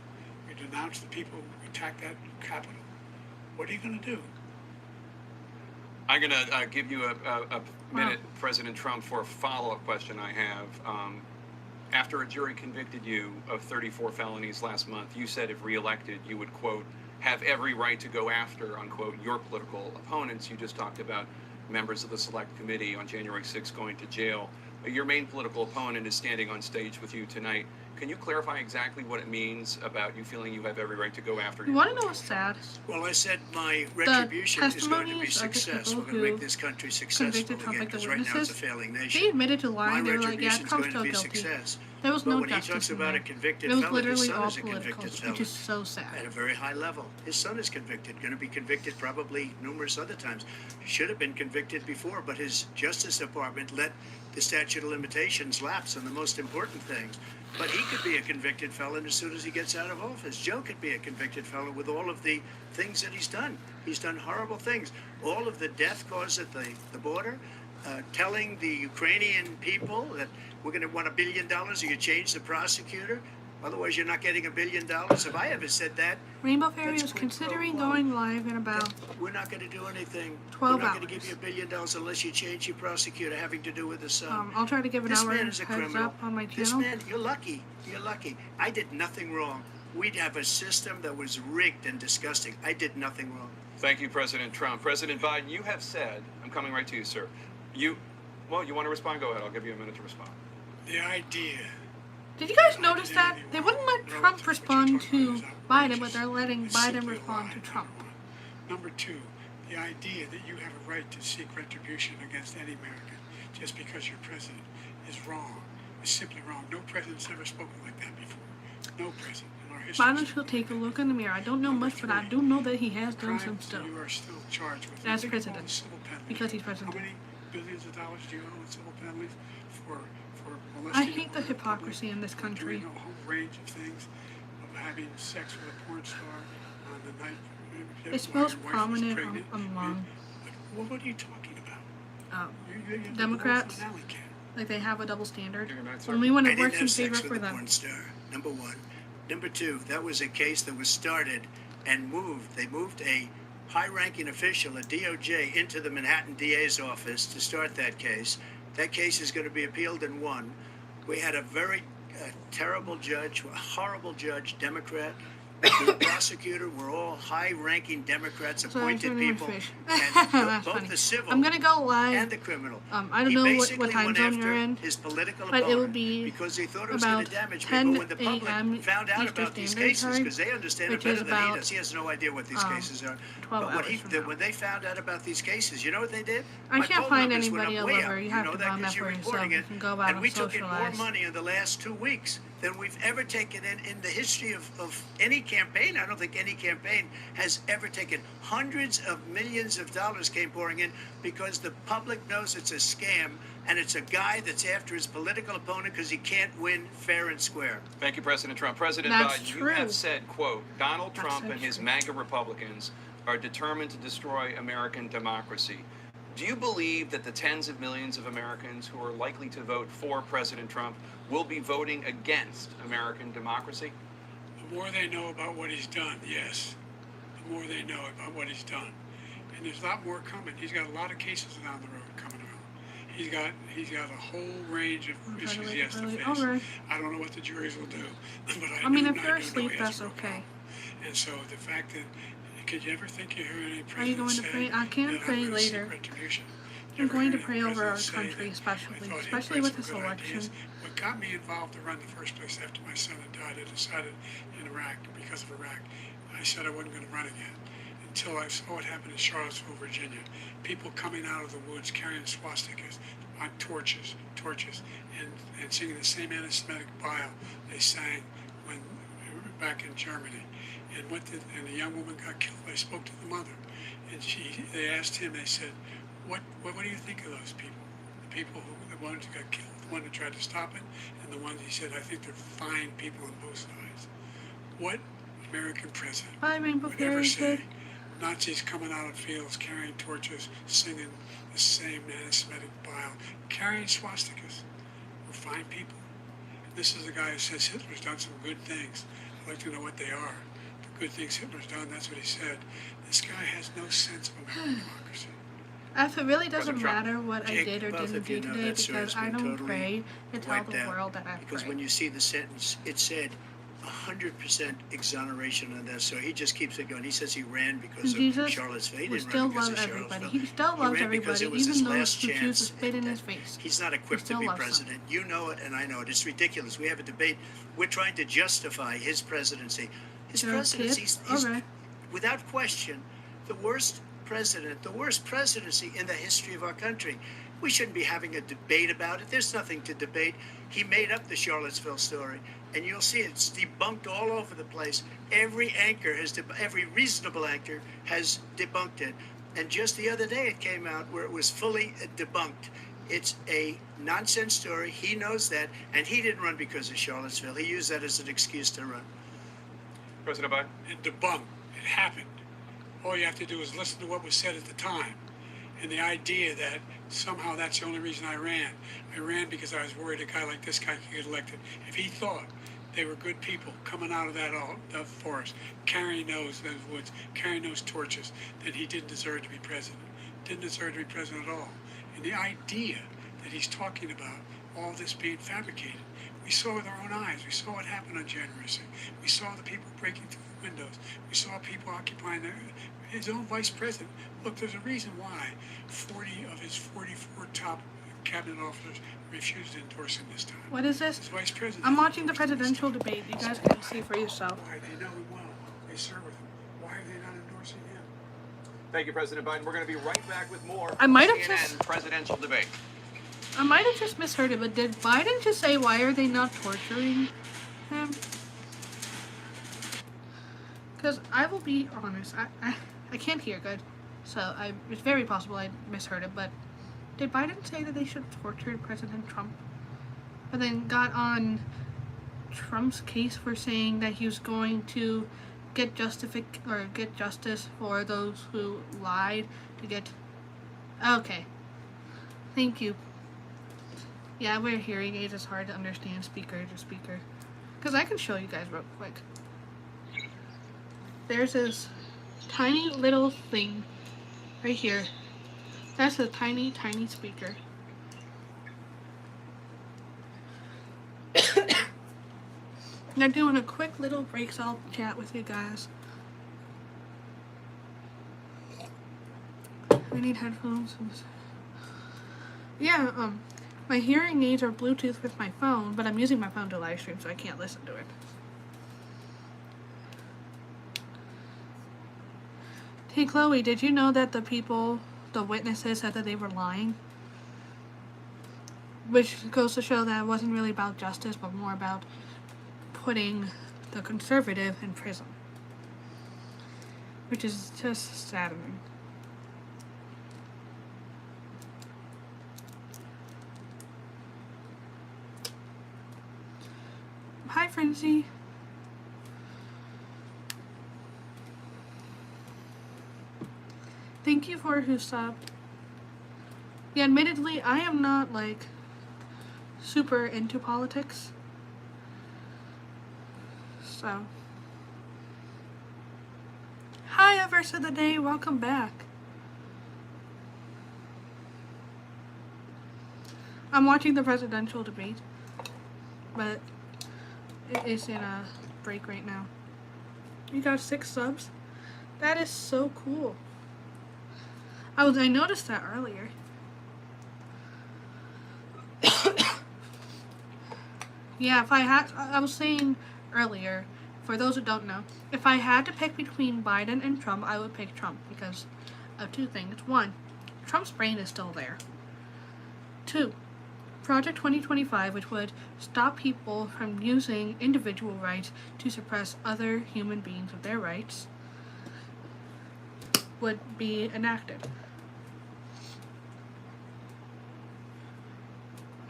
Will you denounce the people who attacked that Capitol? What are you going to do? I'm going to give you a minute, President Trump, for a follow-up question I have. After a jury convicted you of 34 felonies last month, you said if reelected, you would, quote, have every right to go after, unquote, your political opponents. You just talked about members of the Select Committee on January 6th going to jail. Your main political opponent is standing on stage with you tonight. Can you clarify exactly what it means about you feeling you have every right to go after You your want to know political what's sad? opponents? Well, I said my retribution is going to be testimonies of the success. people We're going to who make this country successful convicted Trump, again, like the because right now it's a witnesses, failing They nation. admitted to My lying. They were like, yeah, retribution is Trump's going to still be guilty. success. There was But no when he justice talks in about there. a convicted It was felon, his literally son all is a political, convicted which felon is so sad. at a very high level. His son is convicted, going to be convicted probably numerous other times. Should have been convicted before, but his Justice Department let the statute of limitations lapse on the most important things. But he could be a convicted felon as soon as he gets out of office. Joe could be a convicted felon with all of the things that he's done. He's done horrible things. All of the death caused at the border, telling the Ukrainian people that we're going to want $1 billion or you change the prosecutor. Otherwise, you're not getting $1 billion. If I ever said that, Rainbow Fairy That's is quid pro considering quo. going live in about we're not going to do anything. 12 we're not going to give hours. you $1 billion unless you change your prosecutor having to do with the son. I'll try to give an This hour man heads is a criminal. up on my This channel. man, you're lucky. You're lucky. I did nothing wrong. We'd have a system that was rigged and disgusting. I did nothing wrong. Thank you, President Trump. President Biden, you have said, I'm coming right to you, sir. You want to respond? Go ahead. I'll give you a minute to respond. The idea. Did you guys notice that? They wouldn't let Trump respond to Biden, but they're letting Biden respond to Trump. Number two, the idea that you have a right to seek retribution against any American just because you're president is wrong. It's simply wrong. No president's ever spoken like that before. No president in our history. Biden should take a look in the mirror. I don't know much, but I do know that he has done some Crimes stuff. you are still charged with. As Think of all president. the civil penalties. Because he's president. How many billions of dollars do you owe in civil penalties for I molesting hate the a public, hypocrisy in this for country. doing a whole range of things, of having sex with a porn star on the night. It's while most your wife was prominent pregnant. among Well, what are you talking about? You're the Democrats. wolf in an alley cat. Like they have a double standard. Give me a minute, sir. Only when I it didn't works in have favor sex for with a them. porn star, number one. Number two, that was a case that was started and moved. They moved a high-ranking official, a DOJ, into the Manhattan DA's office to start that case. That case is going to be appealed and won. We had a very terrible judge, a horrible judge, Democrat, the prosecutor were all high-ranking Democrats, So I appointed can't even people, fish. and That's both funny. the civil I'm gonna go live. and the criminal. I don't He know what basically time went zone after you're in, his political but it will opponent be because he thought it was going about to damage 10 people. When the public a.m. found out Eastern about these Standard cases, Time, because they understand it which better is than he about, does. He has no idea what these cases are. 12 But hours from now. when they found out about these cases, you know what they did? I My can't poll find numbers went anybody up a way lover. up. You have know to that find that 'cause you're for yourself. reporting You it. can go about And we took in more socialize. money in the last 2 weeks than we've ever taken in the history of any campaign. I don't think any campaign has ever taken. Hundreds of millions of dollars came pouring in because the public knows it's a scam, and it's a guy that's after his political opponent because he can't win fair and square. Thank you, President Trump. President That's Biden, true. you have said, quote, Donald That's Trump so and his true. MAGA Republicans are determined to destroy American democracy. Do you believe that the tens of millions of Americans who are likely to vote for President Trump will be voting against American democracy? The more they know about what he's done, yes. The more they know about what he's done. And there's a lot more coming. He's got a lot of cases down the road coming around. He's got a whole range of I'm trying to issues make he it has to really face. over. I don't know what the juries will do, but I mean, do- if you're do know asleep, he has that's a real okay. problem. And so the fact that, could you ever think you heard any Are you president going to say, pray? I can that pray I'm gonna seek later. retribution? I'm Never going to heard pray any over our president say country, that. especially, I thought he had especially with some this good election. ideas. What got me involved to run the first place after my son had died, I decided in Iraq, because of Iraq, I said I wasn't going to run again until I saw what happened in Charlottesville, Virginia. People coming out of the woods carrying swastikas on torches, and singing the same anti-Semitic bile they sang when back in Germany. And the young woman got killed. I spoke to the mother, and they asked him. They said, "What do you think of those people? The people the ones who got killed, the one who tried to stop it, and the ones," he said, "I think they're fine people on both sides." What American president Bye, Rainbow would ever Fairy say Kid. Nazis coming out of fields carrying torches, singing the same anti-Semitic bile, carrying swastikas were fine people? This is a guy who says Hitler's done some good things. I'd like to know what they are. The good things Hitler's done, that's what he said. This guy has no sense of American democracy. If it really doesn't President Trump. matter what I Jake, did or both didn't of you do know today, that story has because I been don't totally pray to tell wiped the out. world that I Because pray. when you see the sentence, it said 100% exoneration on this. So he just keeps it going. He says he ran because of Jesus Charlottesville. He would didn't still run because love of everybody. Charlottesville. He still He loves ran because everybody, it was his even those last who choose to chance. spit in his face. He's not equipped to still be loves them. president. You know it, and I know it. It's ridiculous. We have a debate. We're trying to justify his presidency. His You're a presidency, kid? he's Okay. without question, the worst president, the worst presidency in the history of our country. We shouldn't be having a debate about it. There's nothing to debate. He made up the Charlottesville story, and you'll see it's debunked all over the place. Every reasonable anchor has debunked it. And just the other day, it came out where it was fully debunked. It's a nonsense story. He knows that, and he didn't run because of Charlottesville. He used that as an excuse to run. President Biden? And debunked. It happened. All you have to do is listen to what was said at the time. And the idea that somehow that's the only reason I ran. I ran because I was worried a guy like this guy could get elected. If he thought they were good people coming out of that forest, carrying those woods, carrying those torches, then he didn't deserve to be president. Didn't deserve to be president at all. And the idea that he's talking about all this being fabricated, we saw with our own eyes. We saw what happened on January 6th. We saw the people breaking through the windows. We saw people occupying his own vice president. Look, there's a reason why 40 of his 44 top cabinet officers refused to endorse him this time. What is His this? vice president. I'm watching the endorsed him this presidential time. debate. You guys can see for yourself. Why? They know him well. They serve with him. Why are they not endorsing him? Thank you, President Biden. We're going to be right back with more I might have CNN just- presidential debate. I might have just misheard it, but did Biden just say, why are they not torturing him? Because I will be honest, I can't hear good, so it's very possible I misheard it, but did Biden say that they should torture President Trump? But then got on Trump's case for saying that he was going to get justice for those who lied to get... Okay. Thank you. Yeah, we're hearing aids. It's hard to understand speaker to speaker. Because I can show you guys real quick. There's this tiny little thing right here. That's a tiny, tiny speaker. They're doing a quick little break, so I'll chat with you guys. I need headphones. Yeah, my hearing aids are Bluetooth with my phone, but I'm using my phone to live stream, so I can't listen to it. Hey Chloe, did you know that the witnesses said that they were lying? Which goes to show that it wasn't really about justice, but more about putting the conservative in prison. Which is just saddening. Hi, Frenzy. Thank you for who subbed. Yeah, admittedly, I am not, like, super into politics. So. Hi, Everest of the Day. Welcome back. I'm watching the presidential debate, but it is in a break right now. You got 6 subs? That is so cool. I noticed that earlier. Yeah, if I was saying earlier, for those who don't know, if I had to pick between Biden and Trump, I would pick Trump because of 2 things. 1, Trump's brain is still there. 2, Project 2025, which would stop people from using individual rights to suppress other human beings of their rights, would be enacted.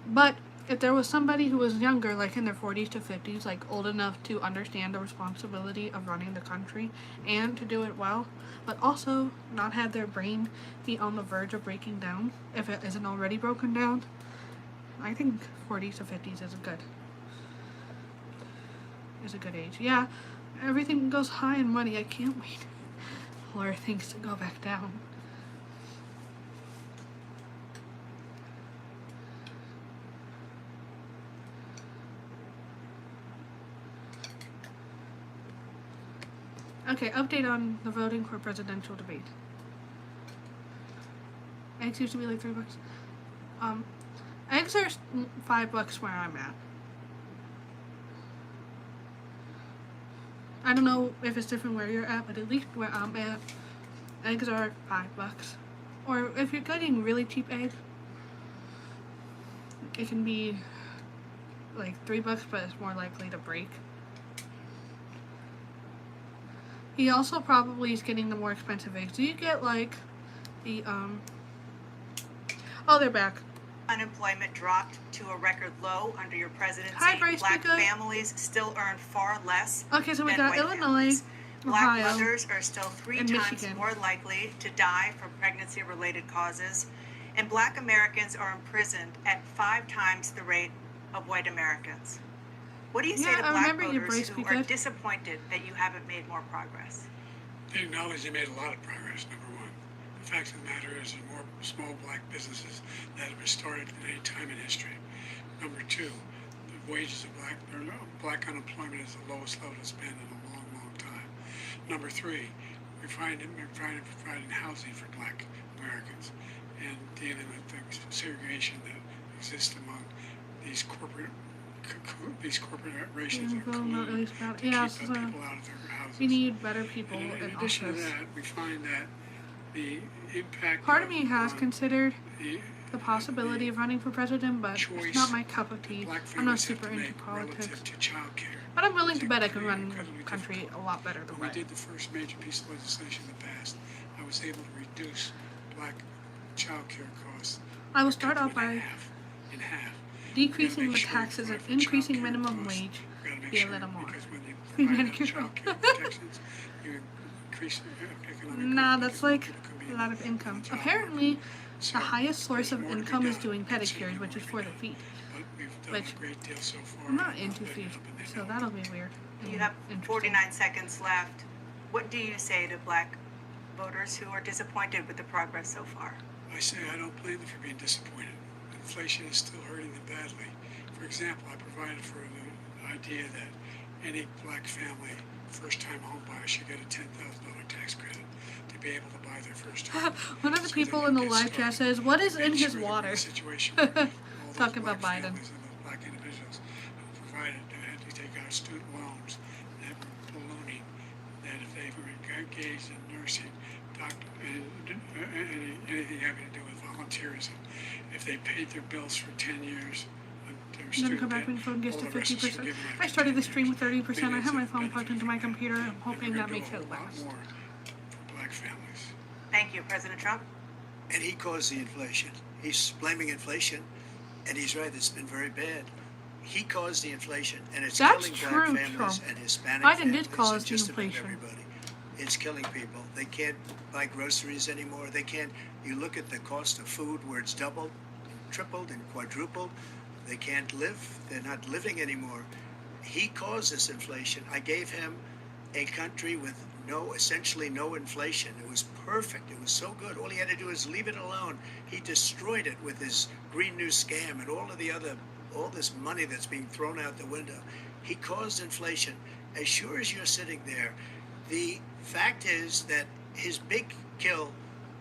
But if there was somebody who was younger, like in their 40s to 50s, like old enough to understand the responsibility of running the country and to do it well, but also not have their brain be on the verge of breaking down, if it isn't already broken down, I think 40s to 50s is a good age. Yeah, everything goes high in money. I can't wait for things to go back down. Okay, update on the voting for presidential debate. Eggs used to be like $3. Eggs are $5 where I'm at. I don't know if it's different where you're at, but at least where I'm at, eggs are $5. Or if you're getting really cheap eggs, it can be like $3, but it's more likely to break. He also probably is getting the more expensive eggs. Do you get like the oh, they're back. Unemployment dropped to a record low under your presidency. Hi, Bryce, Black families still earn far less. Okay, so we than got white Illinois, families. Black Ohio, mothers are still 3 and times Michigan. more likely to die from pregnancy-related causes, and Black Americans are imprisoned at 5 times the rate of white Americans. What do you say Yeah, to I Black remember you, voters Bryce, who are disappointed that you haven't made more progress? They acknowledge they made a lot of progress, number one. The fact of the matter is there are more small Black businesses that have been started than any time in history. Number 2, the wages of Black unemployment is the lowest level it's been in a long, long time. Number 3, we're providing housing for Black Americans and dealing with the segregation that exists among these corporate races that collude to keep people out of their houses. We need better people in in addition office. to that, we find that the impact Part of me has considered the possibility of running for president, but it's not my cup of tea. Black I'm not families super have to into make politics. relative to child care. But I'm willing is to bet I can run incredibly the country difficult. a lot better than When we that. did the first major piece of legislation in the past, I was able to reduce Black child care costs. I will start off by in half. decreasing the taxes and increasing minimum wage be a little more. Because when you Free provide Medicare. child care protections, you increase economic Nah, growth that's because like people can be a lot of in income. the job Apparently, market. So the highest source there's of more to be income is done, doing pedicures, considerably which is more for to the be feet. But we've done Which a great deal so far. I'm not and into letting feet, them and they so know. that'll be weird. You have Interesting. 49 seconds left. What do you say to Black voters who are disappointed with the progress so far? I say I don't blame them for being disappointed. Inflation is still hurting them badly. For example, I provided for the idea that any black family, first-time home buyer should get a $10,000 tax credit to be able to buy their first home. One of the So people they in can the get live chat started. says, "What is in Make his sure that we're in water?" a situation where all those Talking about black Biden. families and those black individuals who provided had to take out student loans that were ballooning, that if they were engaged in nursing, doctor, anything having to do with volunteerism, if they paid their bills for 10 years, their Then student come back debt, when phone gets all to the rest is 50%. forgiven I after started 10 the stream years. with 30%. I have my Millions phone of plugged into my computer. I'm And hoping we're that gonna makes do a it lot last. more for black families. Thank you, President Trump. And he caused the inflation. He's blaming inflation, and he's right, it's been very bad. He caused the inflation, and it's That's killing true, black families Trump. and Hispanic Biden families did cause and the just about inflation. everybody. It's killing people. They can't buy groceries anymore. They can't. You look at the cost of food where it's doubled, tripled, and quadrupled. They can't live. They're not living anymore. He caused this inflation. I gave him a country with essentially no inflation. It was perfect. It was so good. All he had to do is leave it alone. He destroyed it with his Green New scam and all this money that's being thrown out the window. He caused inflation. As sure as you're sitting there, the fact is that his big kill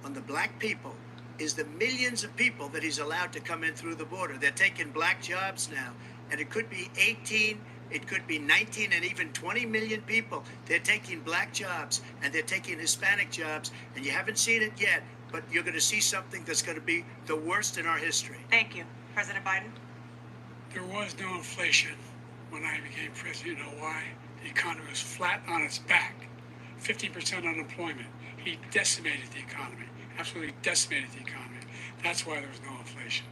on the black people is the millions of people that he's allowed to come in through the border. They're taking black jobs now, and it could be 18, it could be 19, and even 20 million people. They're taking black jobs, and they're taking Hispanic jobs, and you haven't seen it yet, but you're going to see something that's going to be the worst in our history. Thank you. President Biden? There was no inflation when I became president. You know why? The economy was flat on its back. 15% unemployment. He decimated the economy. Absolutely decimated the economy. That's why there was no inflation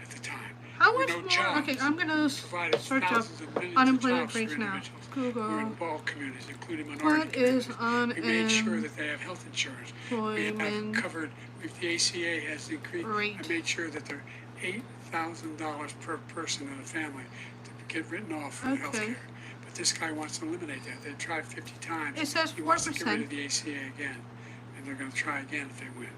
at the time. How There were much no more? jobs. Okay, I'm gonna Provided search up thousands of millions unemployment of jobs rates for now. individuals who are in Google. all communities, including minority What is communities. We made sure that they have health insurance. We have unemployment covered, if the ACA has increased, rate? I made sure that they're $8,000 per person in a family to get written off for health Okay. care. But this guy wants to eliminate that. They've tried 50 times. It says He wants to get rid 4%. of the ACA again, and they're going to try again if they win.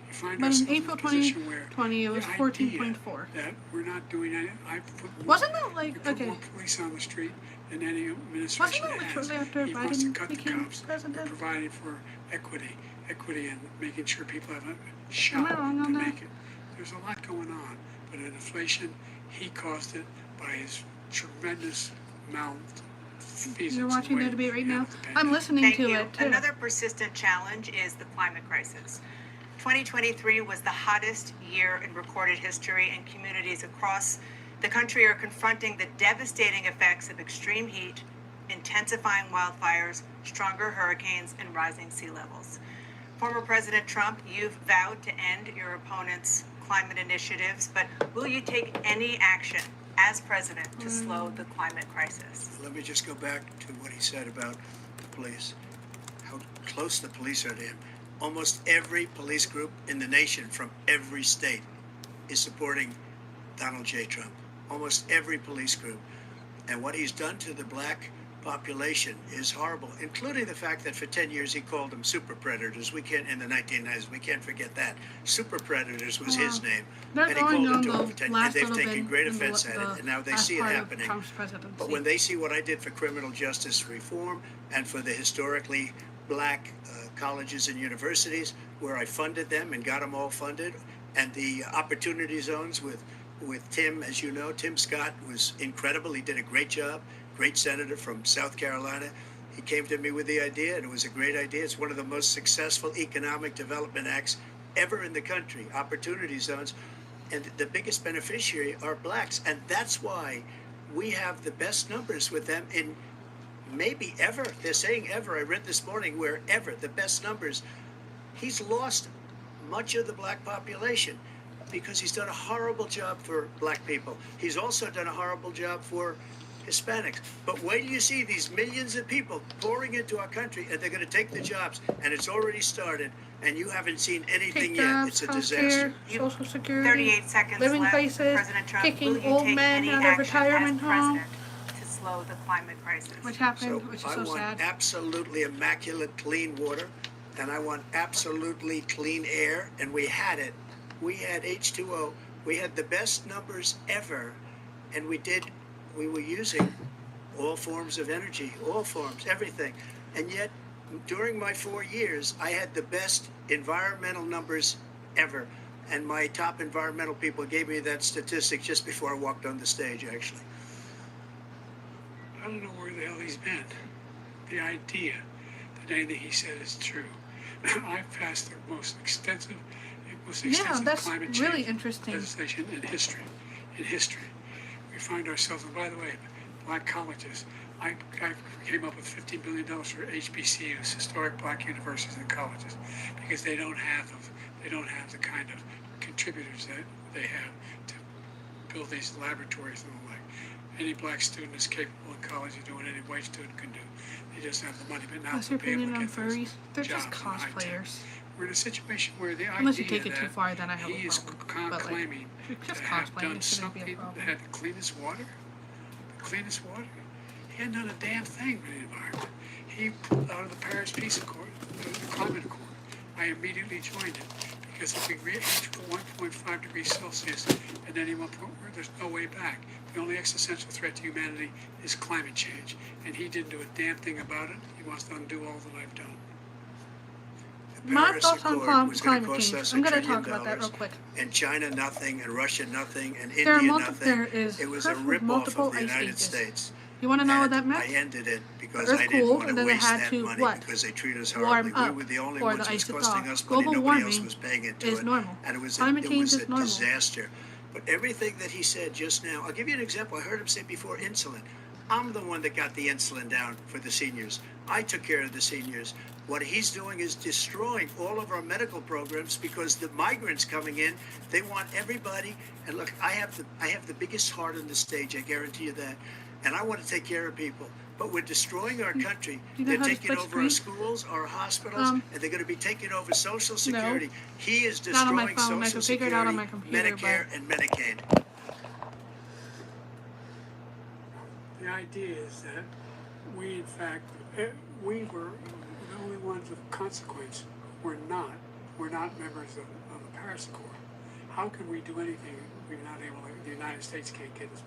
You find But in ourselves April in a position where 2020, it was the idea 14.4. that we're not doing any. I put more, Wasn't that like we put okay? more police on the street than any administration Wasn't that like has. shortly after He wants to Biden cut the became cops. We're president? providing for equity, and making sure people have a shot wrong on to that? make it. There's a lot going on, but in inflation, he caused it by his tremendous malfeasance. You're watching way the debate right he now. handled the I'm pandemic. listening Thank to you. it too. Another persistent challenge is the climate crisis. 2023 was the hottest year in recorded history, and communities across the country are confronting the devastating effects of extreme heat, intensifying wildfires, stronger hurricanes, and rising sea levels. Former President Trump, you've vowed to end your opponent's climate initiatives, but will you take any action as president to slow the climate crisis? Let me just go back to what he said about the police, how close the police are to him. Almost every police group in the nation from every state is supporting Donald J. Trump. Almost every police group. And what he's done to the black population is horrible, including the fact that for 10 years he called them super predators. We can't, in the 1990s, we can't forget that. Super predators was his name. They're And he going called on it to the them for 10 and last they've little taken bit great in offense at it, and now they last see it part of happening. Trump's presidency. But when they see what I did for criminal justice reform and for the historically black colleges and universities, where I funded them and got them all funded, and the opportunity zones with Tim, as you know, Tim Scott was incredible. He did a great job, great senator from South Carolina. He came to me with the idea, and it was a great idea. It's one of the most successful economic development acts ever in the country, opportunity zones. And the biggest beneficiary are blacks. And that's why we have the best numbers with them in maybe ever. They're saying ever. I read this morning where ever, the best numbers. He's lost much of the black population because he's done a horrible job for black people. He's also done a horrible job for Hispanics. But wait till you see these millions of people pouring into our country, and they're going to take the jobs, and it's already started, and you haven't seen anything Take yet. jobs, It's a healthcare, disaster. Social security, 38 seconds living left. places, President Trump, kicking will you old take men any out of action retirement as home, president to slow the climate crisis? which happened, So which is I so want sad. absolutely immaculate clean water, and I want absolutely clean air, and we had it. We had H2O. We had the best numbers ever, and we were using all forms of energy, all forms, everything. And yet, during my 4 years, I had the best environmental numbers ever. And my top environmental people gave me that statistic just before I walked on the stage, actually. I don't know where the hell he's been. The idea that anything he said is true. I've passed the most extensive that's climate change really interesting. legislation in history. In history, we find ourselves. And by the way, black colleges. I came up with $15 billion for HBCUs, historic black universities and colleges, because they don't have the kind of contributors that they have to build these laboratories and the like. Any black student is capable in college of doing any white student can do. They just have the money, but not What's to your be able opinion to on get those furries? They're just jobs in high tech. cosplayers. We're in a situation where the Unless you idea take it that too far, then I have he a is problem. But, like, claiming if you're just to have cosplaying, done it shouldn't be a something problem. that had the cleanest water. The cleanest water. He hadn't done a damn thing for the environment. He pulled out of the Paris Peace Accord, the Climate Accord. I immediately joined it because if we reach 1.5 degrees Celsius at any one point, there's no way back. The only existential threat to humanity is climate change, and he didn't do a damn thing about it. He wants to undo all that I've done. The My Paris thoughts on Accord was gonna climate cost change. us I'm $1 going to trillion, talk about that real quick. and China nothing, and Russia nothing, and There are India multiple. nothing. There is It was a Earth with rip-off multiple of the ice United ages. States. You want to know what And that meant? I ended it because Earth I didn't cooled, want to and then they waste had that to, money what? because they treat us Warm horribly. up, We were the only or ones the who was ice to costing thaw. us money. Global Nobody else warming was paying into is it. normal. And it was Climate a change is normal. disaster. But everything that he said just now, I'll give you an example. I heard him say before insulin. I'm the one that got the insulin down for the seniors. I took care of the seniors. What he's doing is destroying all of our medical programs because the migrants coming in, they want everybody. And look, I have the biggest heart on the stage. I guarantee you that. And I want to take care of people. But we're destroying our country. Do you know They're how to taking split over our screen? schools, our hospitals, and they're going to be taking over Social Security. He is Not on my destroying phone. I Social can figure it out on Security, my computer, Medicare, but- and Medicaid. The idea is that we, in fact, we were the only ones of consequence. We're not members of the Paris Accord. How can we do anything if we're not able to, the United States can't get us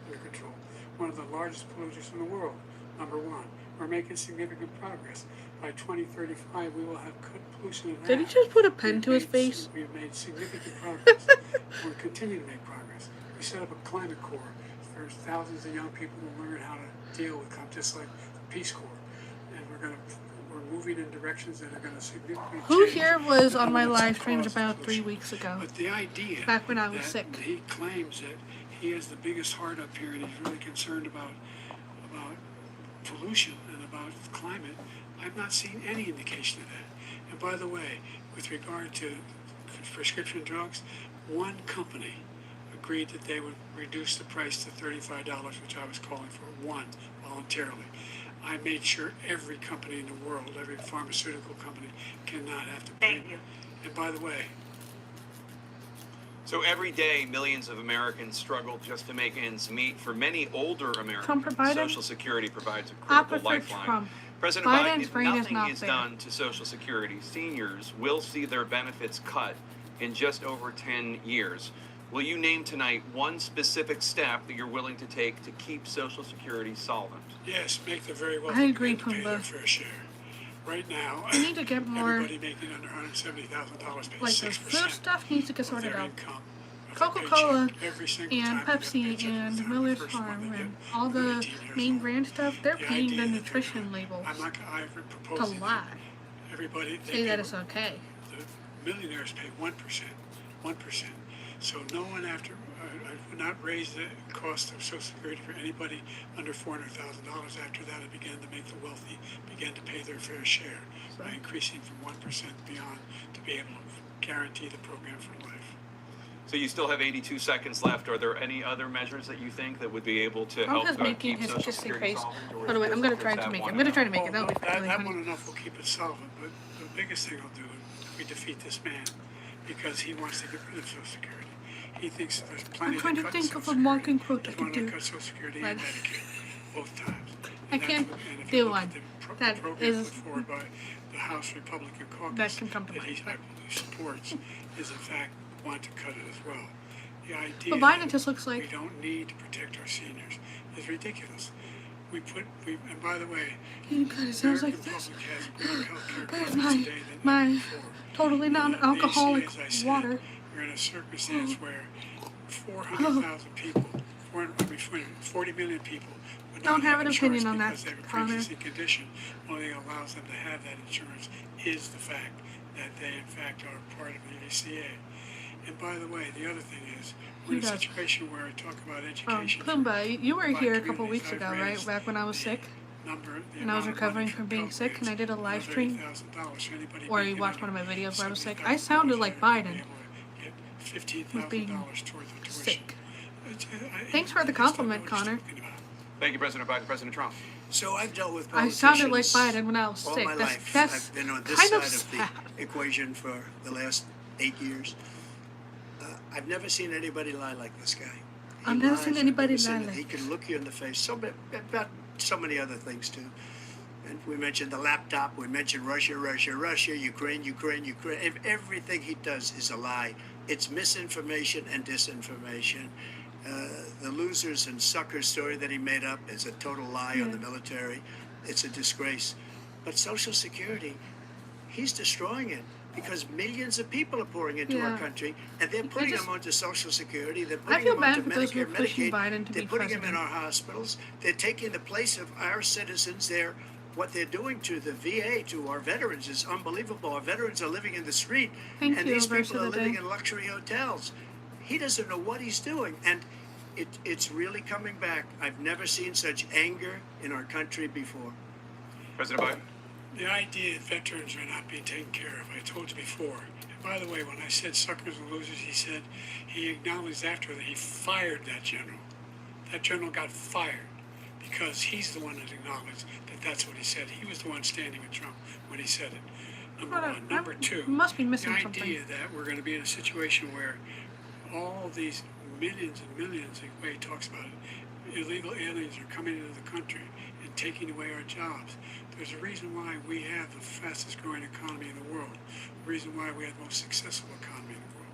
under control? One of the largest polluters in the world, number one. We're making significant progress. By 2035, we will have cut pollution in half. Did he just put a pen to his face? We've made significant progress. We're continuing to make progress. We set up a climate corps. There's thousands of young people who learn how to deal with climate, just like the Peace Corps. And we're moving in directions that are going to significantly Who change here was on my elements live of streams cause about pollution. 3 weeks ago? But the idea Back when I was that sick. he claims that he has the biggest heart up here and he's really concerned about pollution and about climate, I've not seen any indication of that. And by the way, with regard to prescription drugs, one company agreed that they would reduce the price to $35, which I was calling for, one, voluntarily. I made sure every company in the world, every pharmaceutical company, cannot have to pay. Thank you. And by the way, So every day, millions of Americans struggle just to make ends meet. For many older Americans, Trump or Biden? Social Security provides a I critical prefer lifeline. Trump. President Biden's Biden, brain if is nothing not is there. done to Social Security, seniors will see their benefits cut in just over 10 years. Will you name tonight one specific step that you're willing to take to keep Social Security solvent? yes, make the very wealthy I agree, begin to pay their Pumbaa. fair share. Right now, We need to get more, everybody making under $170,000 pays like, the 6% food stuff needs to get of sorted their out. income. Of their Coca-Cola paycheck every single and time they get a Pepsi paycheck and from Miller's the first one Farm they and get all when they're the 18 years main old. brand stuff, they're The paying idea the that nutrition labels I'm proposing to lie. everybody Say that it's okay. the millionaires pay 1%. So no one I would not raise the cost of Social Security for anybody under $400,000. After that, I began to make the wealthy begin to pay their fair share by increasing from 1% beyond to be able to guarantee the program for life. So you still have 82 seconds left. Are there any other measures that you think that would be able to Trump help is making keep his Social kissing Security face. solvent? Or By the way, is I'm gonna this- try is to that make it. one I'm gonna try to enough? make it. That'll be really that funny. one enough will keep it solvent, but the biggest thing I'll do if we defeat this man, because he wants to get rid of Social Security. He thinks that there's plenty I'm trying to cut think Social of a mocking Security. quote I He's could wanting to do. cut Social Security Like- and Medicare both times. I And can't that's what- and if do you look one at the that program is- put forward by the House Republican caucus that can come to that mind. he, I believe, supports is in fact want to cut it as well. The idea But Biden that just looks we like don't need to protect our seniors is ridiculous. and by the way, You kind of sounds like American this. public has better healthcare Guys, coverage my today than my ever before. totally non-alcoholic The ACA, as I said, water. we're in a circumstance where 400,000 people, 40 million people would Don't not have an insurance opinion on that, because they have a Connor. pre-existing condition. Only thing allows them to have that insurance is the fact that they in fact are part of the ACA. And by the way, the other thing is, we're in a He does. situation where I talk about education. Pumbaa, you were Black here a couple communities. weeks ago, I've right? raised Back when I was the sick, number, the and I was amount of recovering money from being for sick, and I did a live stream. $8,000 for anybody Or you making watched one under of my videos where I was sick. $70,000 I sounded like Biden. to be able to get Was being $15,000 towards the tuition. sick. I Thanks for the just don't know compliment, what he's Connor. talking about. Thank you, President Biden. President Trump. So I've dealt with I politicians sounded like Biden when I was all sick. my life. That's I've been on this kind side of of sad. the equation for the last 8 years. I've never seen anybody lie like this guy. He I've never lies. seen anybody I've never lie seen it. like He can look you in the face. About so many other things too. And we mentioned the laptop. We mentioned Russia, Ukraine. Everything he does is a lie. It's misinformation and disinformation. The losers and suckers story that he made up is a total lie on the military. It's a disgrace. But Social Security, he's destroying it because millions of people are pouring into our Yeah. country, and they're putting just- them onto Social Security. They're I putting feel them bad onto for those who are Medicare, pushing Medicaid. Biden to They're be putting them in president. our hospitals. They're taking the place of our citizens. What they're doing to the VA, to our veterans, is unbelievable. Our veterans are living in the street, Thank and you, these verse people of are the living day. in luxury hotels. He doesn't know what he's doing, and it's really coming back. I've never seen such anger in our country before. President Biden. The idea that veterans are not being taken care of, I told you before. And by the way, when I said suckers and losers, he acknowledged after that he fired that general. That general got fired because he's the one that acknowledged that that's what he said. He was the one standing with Trump when he said it. Number Well, one. Number two, you must be missing the something. idea that we're going to be in a situation where all these millions and millions, the way he talks about it, illegal aliens are coming into the country and taking away our jobs. There's a reason why we have the fastest growing economy in the world. The reason why we have the most successful economy in the world.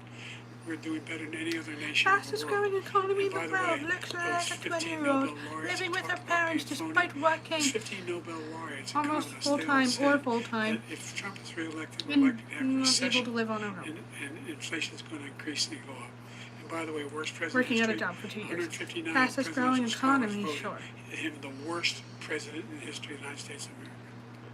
We're doing better than any other nation Fastest in the world. growing economy in And the by world. way, Looks those like a 15 20-year-old Nobel laureats living who with her talk about parents being despite phony, working 15 Nobel laureats, almost economists, they all full-time said or full-time that if Trump is reelected, we're and likely to have a not able recession, to live on our own. and inflation is going to increasingly go up. And by the way, worst president Working in at a history, job for 2 years. 159 Fastest growing presidential scholars economy, voted sure. him the worst president in the history of the United States of America.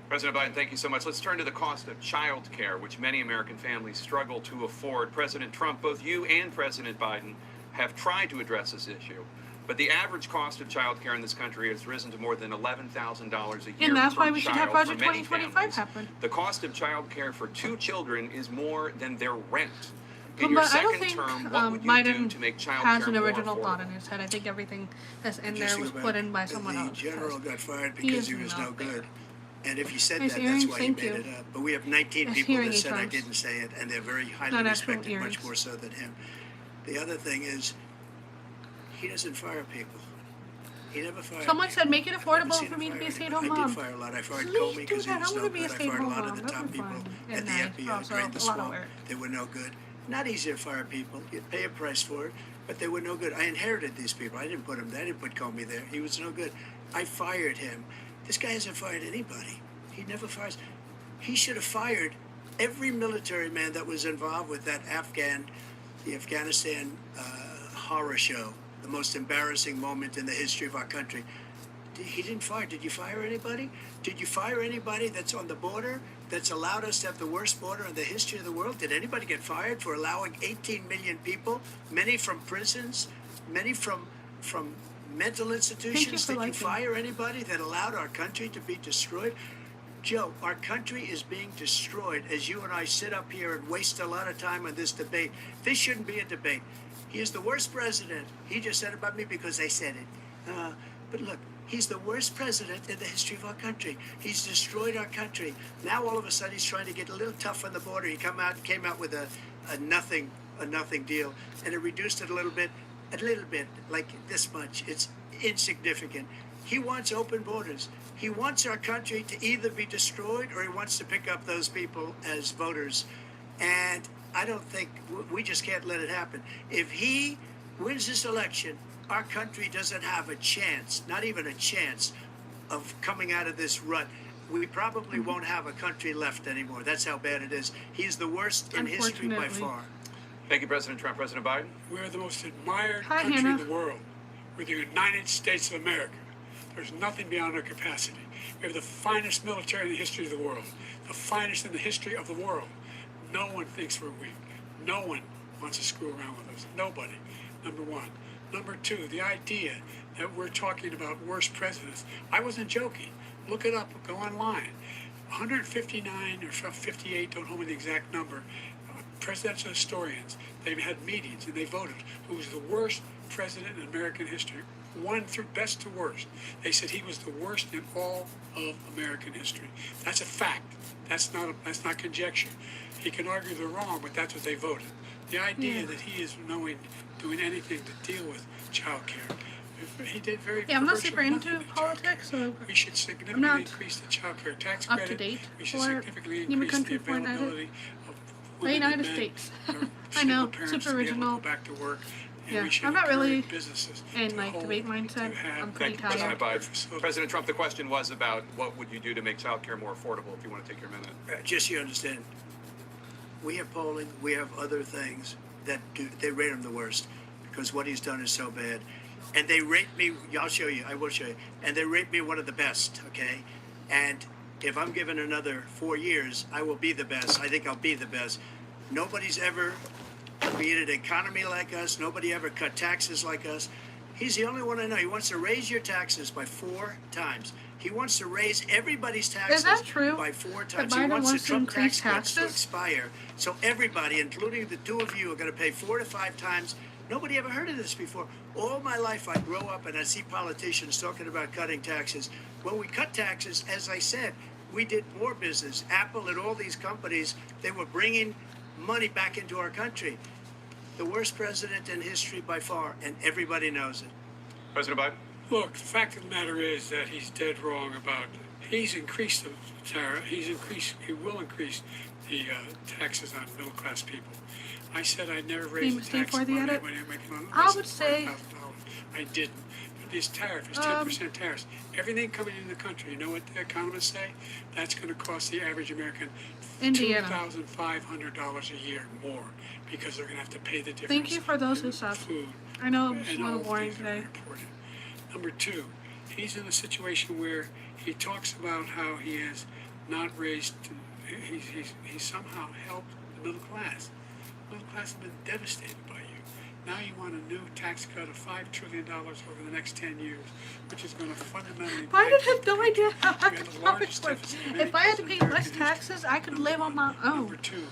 President Biden, thank you so much. Let's turn to the cost of child care, which many American families struggle to afford. President Trump, both you and President Biden have tried to address this issue, but the average cost of child care in this country has risen to more than $11,000 a year. And that's per why we should have child Budget for many 2025 families. happen. The cost of child care for 2 children is more than their rent. In your But I don't second think term, what would you do Biden to make child has care an more original thought in affordable? his head. I think everything that's in Just there was think put about in by someone else. The general because got fired he because is he was no not there. good. And if he said Nice that, earrings, that's why he thank made you. it up. But we have 19 Nice people hearing that aid said I drums. didn't say it, and they're very highly Not actual respected, much earrings. more so than him. The other thing is, he doesn't fire people. He never fired Someone people. said, make it I've never affordable seen for him me to fire be a anybody. stay-at-home I mom. did fire a lot. I fired Please Comey do because he that. I was wanna no be a good. I fired a stay-at-home lot of mom. the That'd top be people fun. at And the nice. FBI, Also, drained the a lot of swamp. work. They were no good. Not easy to fire people. You pay a price for it, but they were no good. I inherited these people. I didn't put them there. I didn't put Comey there. He was no good. I fired him. This guy hasn't fired anybody. He never fires. He should have fired every military man that was involved with the Afghanistan horror show, the most embarrassing moment in the history of our country. He didn't fire. Did you fire anybody? Did you fire anybody that's on the border that's allowed us to have the worst border in the history of the world? Did anybody get fired for allowing 18 million people, many from prisons, many from mental institutions? for Did you liking. fire anybody that allowed our country to be destroyed? Joe, our country is being destroyed as you and I sit up here and waste a lot of time on this debate. This shouldn't be a debate. He is the worst president. He just said about me because they said it. But look, he's the worst president in the history of our country. He's destroyed our country. Now all of a sudden he's trying to get a little tough on the border. He came out with a nothing deal, and it reduced it a little bit, like this much. It's insignificant. He wants open borders. He wants our country to either be destroyed or he wants to pick up those people as voters. And I don't think we just can't let it happen. If he wins this election, our country doesn't have a chance, not even a chance, of coming out of this rut. We probably won't have a country left anymore. That's how bad it is. He's the worst in history by Unfortunately. far. Thank you, President Trump. President Biden? We're the most admired Hi, country Hannah. in the world. We're the United States of America. There's nothing beyond our capacity. We have the finest military in the history of the world, the finest in the history of the world. No one thinks we're weak. No one wants to screw around with us. Nobody. Number one. Number two, the idea that we're talking about worse presidents. I wasn't joking. Look it up. Go online. 159 or 58, don't hold me the exact number, presidential historians, they've had meetings and they voted who was the worst president in American history, one through best to worst. They said he was the worst in all of American history. That's a fact. That's not conjecture. He can argue they're wrong, but that's what they voted. The idea that he is doing anything to deal with child care. He did I'm not virtually super nothing into to politics, so we should significantly not increase the child care tax up to credit. date We should for significantly human increase the country for neither. availability of The women and United men States. or I know, single parents super to be able to original. go back to work. And Yeah, we should I'm not really encourage businesses in, to like, hold- debate mindset. to have I'm pretty Thank you, President tired. Biden. President Trump, the question was about what would you do to make child care more affordable, if you want to take your minute. Just so you understand, we have polling, we have other things that they rate him the worst because what he's done is so bad. And they rate me, I'll show you, I will show you, and they rate me one of the best, okay? And if I'm given another 4 years, I will be the best. I think I'll be the best. Nobody's ever created an economy like us. Nobody ever cut taxes like us. He's the only one I know. He wants to raise your taxes by 4 times. He wants to raise everybody's taxes that true? by 4 That times. He Biden wants the wants to Trump increase tax cuts to taxes? expire. So everybody, including the two of you, are going to pay 4 to 5 times. Nobody ever heard of this before. All my life, I grow up and I see politicians talking about cutting taxes. When we cut taxes, as I said, we did more business. Apple and all these companies, they were bringing money back into our country. The worst president in history by far, and everybody knows it. President Biden? Look, the fact of the matter is that he's dead wrong about. He's increased the tariff. He will increase the taxes on middle class people. I said I'd never raise the Stay tax for on the edit. anybody making less I than would say- $4,000. I didn't. But this tariff is 10% tariffs. Everything coming into the country, you know what the economists say? That's going to cost the average American Indiana. $2,500 a year more because they're going to have to pay the difference. Thank you for those in who subbed. food. I know it's a And little all boring things that are today. important. Number two, he's in a situation where he talks about how he has not raised, he's somehow helped the middle class. The middle class has been devastated by you. Now you want a new tax cut of $5 trillion over the next 10 years, which is going to fundamentally. Biden had no idea how We have the economics largest works. deficit in If I had to pay American less history. taxes, I could live on my Number own. two,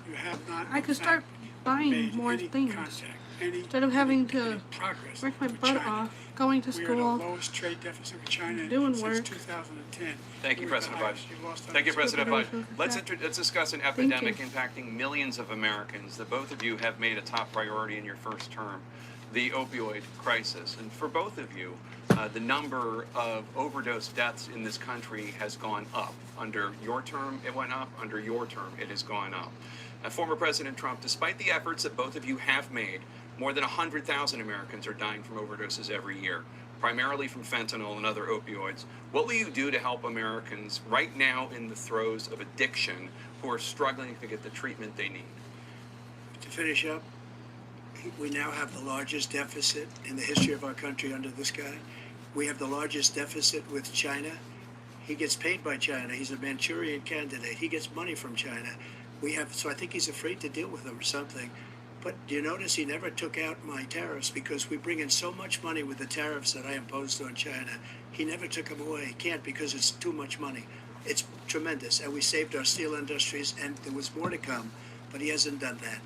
you have not. I could in start fact, buying made more any things contact, any- instead of having to any progress work my with butt China. off, going to We are the school. lowest trade deficit with China Doing since work. 2010. Thank you, We're the President highest. Biden. You've lost Thank you, on- President Super Biden. duper. Let's discuss an you. epidemic impacting millions of Americans that both of you have made a top priority in your first term, the opioid crisis. And for both of you, the number of overdose deaths in this country has gone up. Under your term, it went up. Under your term, it has gone up. Former President Trump, despite the efforts that both of you have made, more than 100,000 Americans are dying from overdoses every year, primarily from fentanyl and other opioids. What will you do to help Americans right now in the throes of addiction who are struggling to get the treatment they need? To finish up, we now have the largest deficit in the history of our country under this guy. We have the largest deficit with China. He gets paid by China. He's a Manchurian candidate. He gets money from China. So I think he's afraid to deal with them or something. But do you notice he never took out my tariffs because we bring in so much money with the tariffs that I imposed on China. He never took them away. He can't because it's too much money. It's tremendous. And we saved our steel industries and there was more to come, but he hasn't done that.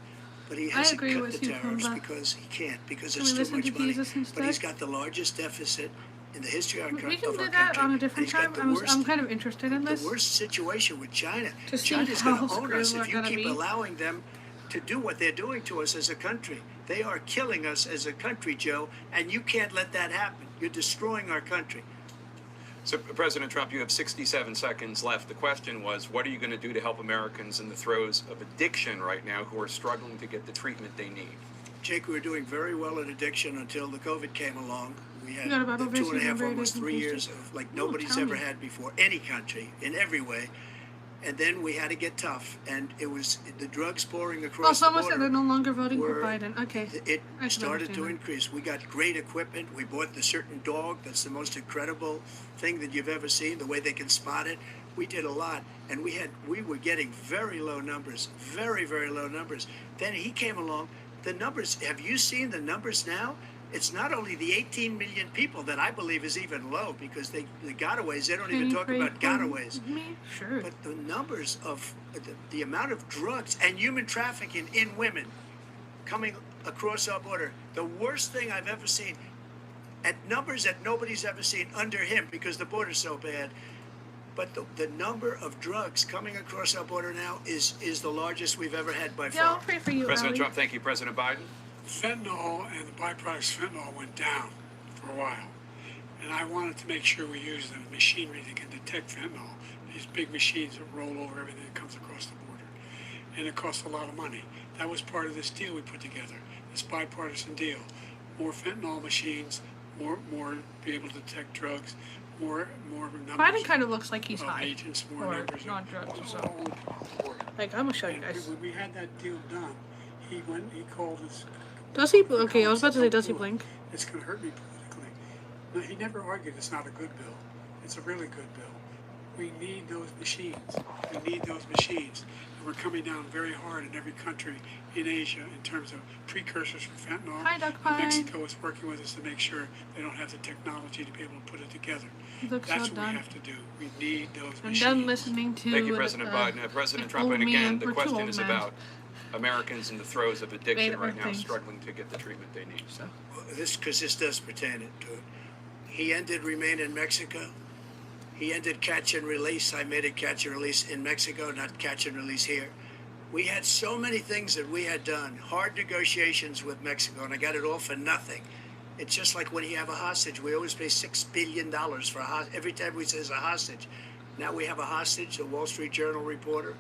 But he hasn't agree cut with the you, tariffs Kumba. because he can't, because Can it's we too listen much to money. Jesus But he's instead? got the largest deficit in the history of our We can country. do that on a different And he's got time. the worst- I'm kind of interested in this. the worst situation with China. To see China's how going to own us screwed if we're you gonna keep be. allowing them to do what they're doing to us as a country. They are killing us as a country, Joe, and you can't let that happen. You're destroying our country. So, President Trump, you have 67 seconds left. The question was, what are you going to do to help Americans in the throes of addiction right now who are struggling to get the treatment they need? Jake, we were doing very well in addiction until the COVID came along. We had got about the over 2.5, remember almost it 3 and years posted. of like Oh, nobody's tell ever me. had before, any country, in every way. And then we had to get tough, and it was the drugs pouring Oh, across the someone said they're border. no longer voting for were- Biden. Okay. It I can started to understand that. increase. We got great equipment. We bought the certain dog that's the most incredible thing that you've ever seen, the way they can spot it. We did a lot, and we were getting very low numbers, very, very low numbers. Then he came along. The numbers, have you seen the numbers now? It's not only the 18 million people that I believe is even low, because the gotaways, they don't Can even you talk pray about for gotaways. me? Sure. But the numbers of the amount of drugs and human trafficking in women coming across our border, the worst thing I've ever seen, at numbers that nobody's ever seen under him because the border's so bad. But the number of drugs coming across our border now is the largest we've ever had by Yeah, I'll far. pray for you, President Allie. Trump, thank you. President Biden? Fentanyl and the byproducts of fentanyl went down for a while. And I wanted to make sure we use the machinery that can detect fentanyl. These big machines that roll over everything that comes across the border. And it costs a lot of money. That was part of this deal we put together, this bipartisan deal. More fentanyl machines, more be able to detect drugs, more numbers. Biden kind of looks like he's of high. agents, more Or numbers. not drugs or all something. over the border. Like, I'm gonna show you And guys. when we had that deal done, he called us. Does he? Okay, I was about to say, does he blink? It's going to hurt me politically. No, he never argued it's not a good bill. It's a really good bill. We need those machines. We need those machines. And we're coming down very hard in every country in Asia in terms of precursors for fentanyl. Hi, Duck And Pine. Mexico is working with us to make sure they don't have the technology to be able to put it together. He looks That's so what done. we have to do. We need those I'm machines. done listening to. Thank you, President Biden. President an Trump, old and again, man the or two question old is men. about Americans in the throes of addiction Made right up now, things. struggling to get the treatment they need. So, Because this does pertain to it. He ended remain in Mexico. He ended catch and release. I made it catch and release in Mexico, not catch and release here. We had so many things that we had done, hard negotiations with Mexico, and I got it all for nothing. It's just like when you have a hostage. We always pay $6 billion for a hostage. Every time we say a hostage. Now we have a hostage, a Wall Street Journal reporter.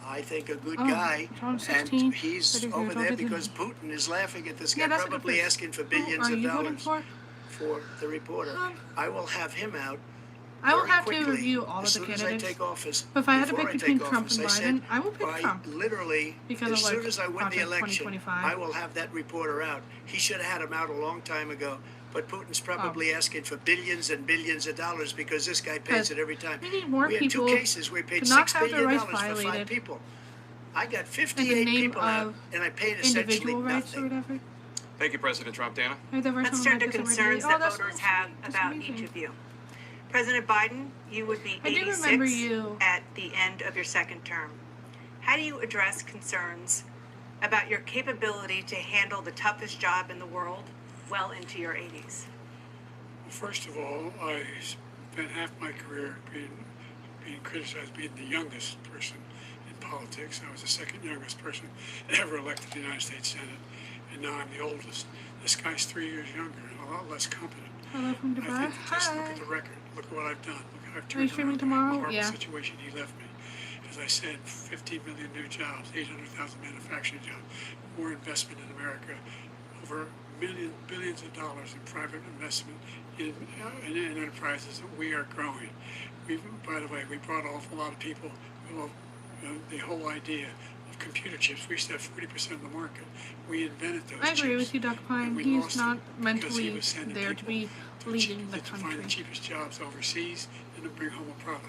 I think a good Oh, guy, John 16, and he's 33, over there 33. because Putin is laughing at this Yeah, guy, that's a good probably place. asking for who billions are of you voting dollars for? for the reporter. I I will have him out. will very have quickly, to review all of as the soon as candidates. I take office. But if I had to Before pick I between take Trump office, and I said, Biden, I will pick by Trump. literally, Because as of, soon like, as I win the Project election, 2025. I will have that reporter out. He should have had him out a long time ago. But Putin's probably asking for billions and billions of dollars because this guy pays it every time. we need more we had people two cases where we paid to not $6 have their billion rights for 5 violated people. I got in 58 the name people out, of and I paid essentially individual rights or nothing. whatever. Thank you, President Trump. Dana? Let's turn to concerns that voters have about each you. of you. President Biden, you would be I do remember 86 you. at the end of your second term. How do you address concerns about your capability to handle the toughest job in the world well into your 80s? First of all, I spent half my career being criticized being the youngest person in politics. I was the second youngest person ever elected to the United States Senate, and now I'm the oldest. This guy's 3 years younger and a lot less competent. Hello from I Dubai. think just look Hi. at the record. Look at what I've done. Look at I've Are you turned streaming around tomorrow? the horrible Yeah. situation he left me. As I said, 15 million new jobs, 800,000 manufacturing jobs, more investment in America, over billions of dollars in private investment in enterprises that we are growing. By the way, we brought off a lot of people. Well, the whole idea of computer chips. We used to have 40% of the market. We invented those I agree chips, with you, Duck Pine. and we He's lost not it because he mentally was sending there to people be leading the to find the country. cheapest jobs overseas and to bring home a product.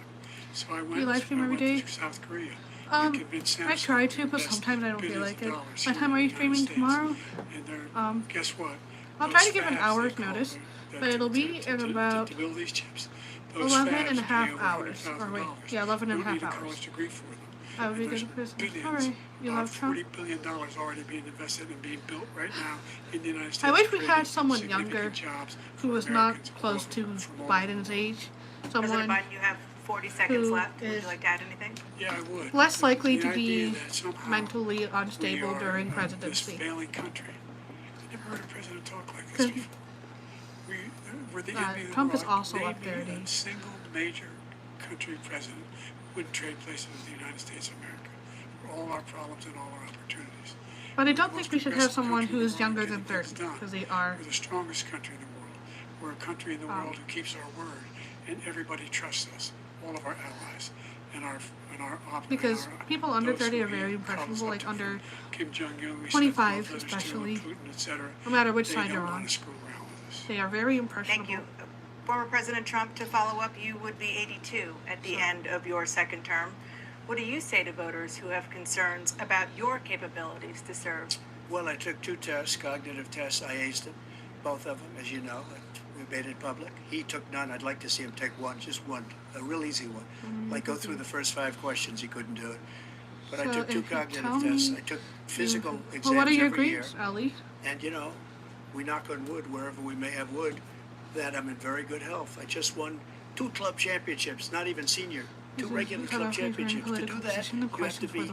So I went, You live stream every day? to South Korea. Um, and convinced I Samsung try to to, but invest sometimes I don't feel billions like of it. dollars By the here time, in are you the streaming United States. tomorrow? And they're, guess what? I'll Those try to give an fabs, hour's they call notice, them, but it'll be in about to build these chips. Those 11 fabs and a pay half over hours. $100,000. Or wait, yeah, 11 and a You don't half need a hours. college degree for them. I would be And good there's at business. billions, Alright, you about love Trump? $40 billion already being invested and being built right now in the United States. I wish we creating had someone significant younger jobs who for was not Americans all close over- to from all over the Biden's world. age. President Someone Biden, you have 40 seconds who left. Would is you like to add anything? Yeah, I would. less likely The to idea be that somehow mentally we unstable are, during this presidency. failing country. I never heard a president talk like this Good. before. We're the envy of the Trump is world. also Name up there, me a dude. single major country president who wouldn't trade places with the United States of America for all our problems and all our opportunities. But I don't think we should have progressive someone country who in is the world younger than getting things 30, done. because they are. We're the strongest country in the world. We're a country in the world who keeps our word, and everybody trusts us. All of our allies and our Because people under those 30 who are very he calls impressionable, up like to under Kim Jong-un, we 25 sent both letters to especially, Putin, etc. no matter which They side don't you're want on. to screw around with us. They are very impressionable. Thank you. Former President Trump, to follow up, you would be 82 at the end of your second term. What do you say to voters who have concerns about your capabilities to serve? Well, I took 2 tests, cognitive tests. I aced them, both of them, as you know. We made it public. He took none. I'd like to see him take one, just one, a real easy one. Like go through the first 5 questions. He couldn't do it. But I So took 2 if you cognitive tell tests. me I took physical exams Well, what are your every year. grades, Ellie? And you know, we knock on wood wherever we may have wood, that I'm in very good health. I just won 2 club championships, not even senior, 2 regular club championships. To do that, you have to be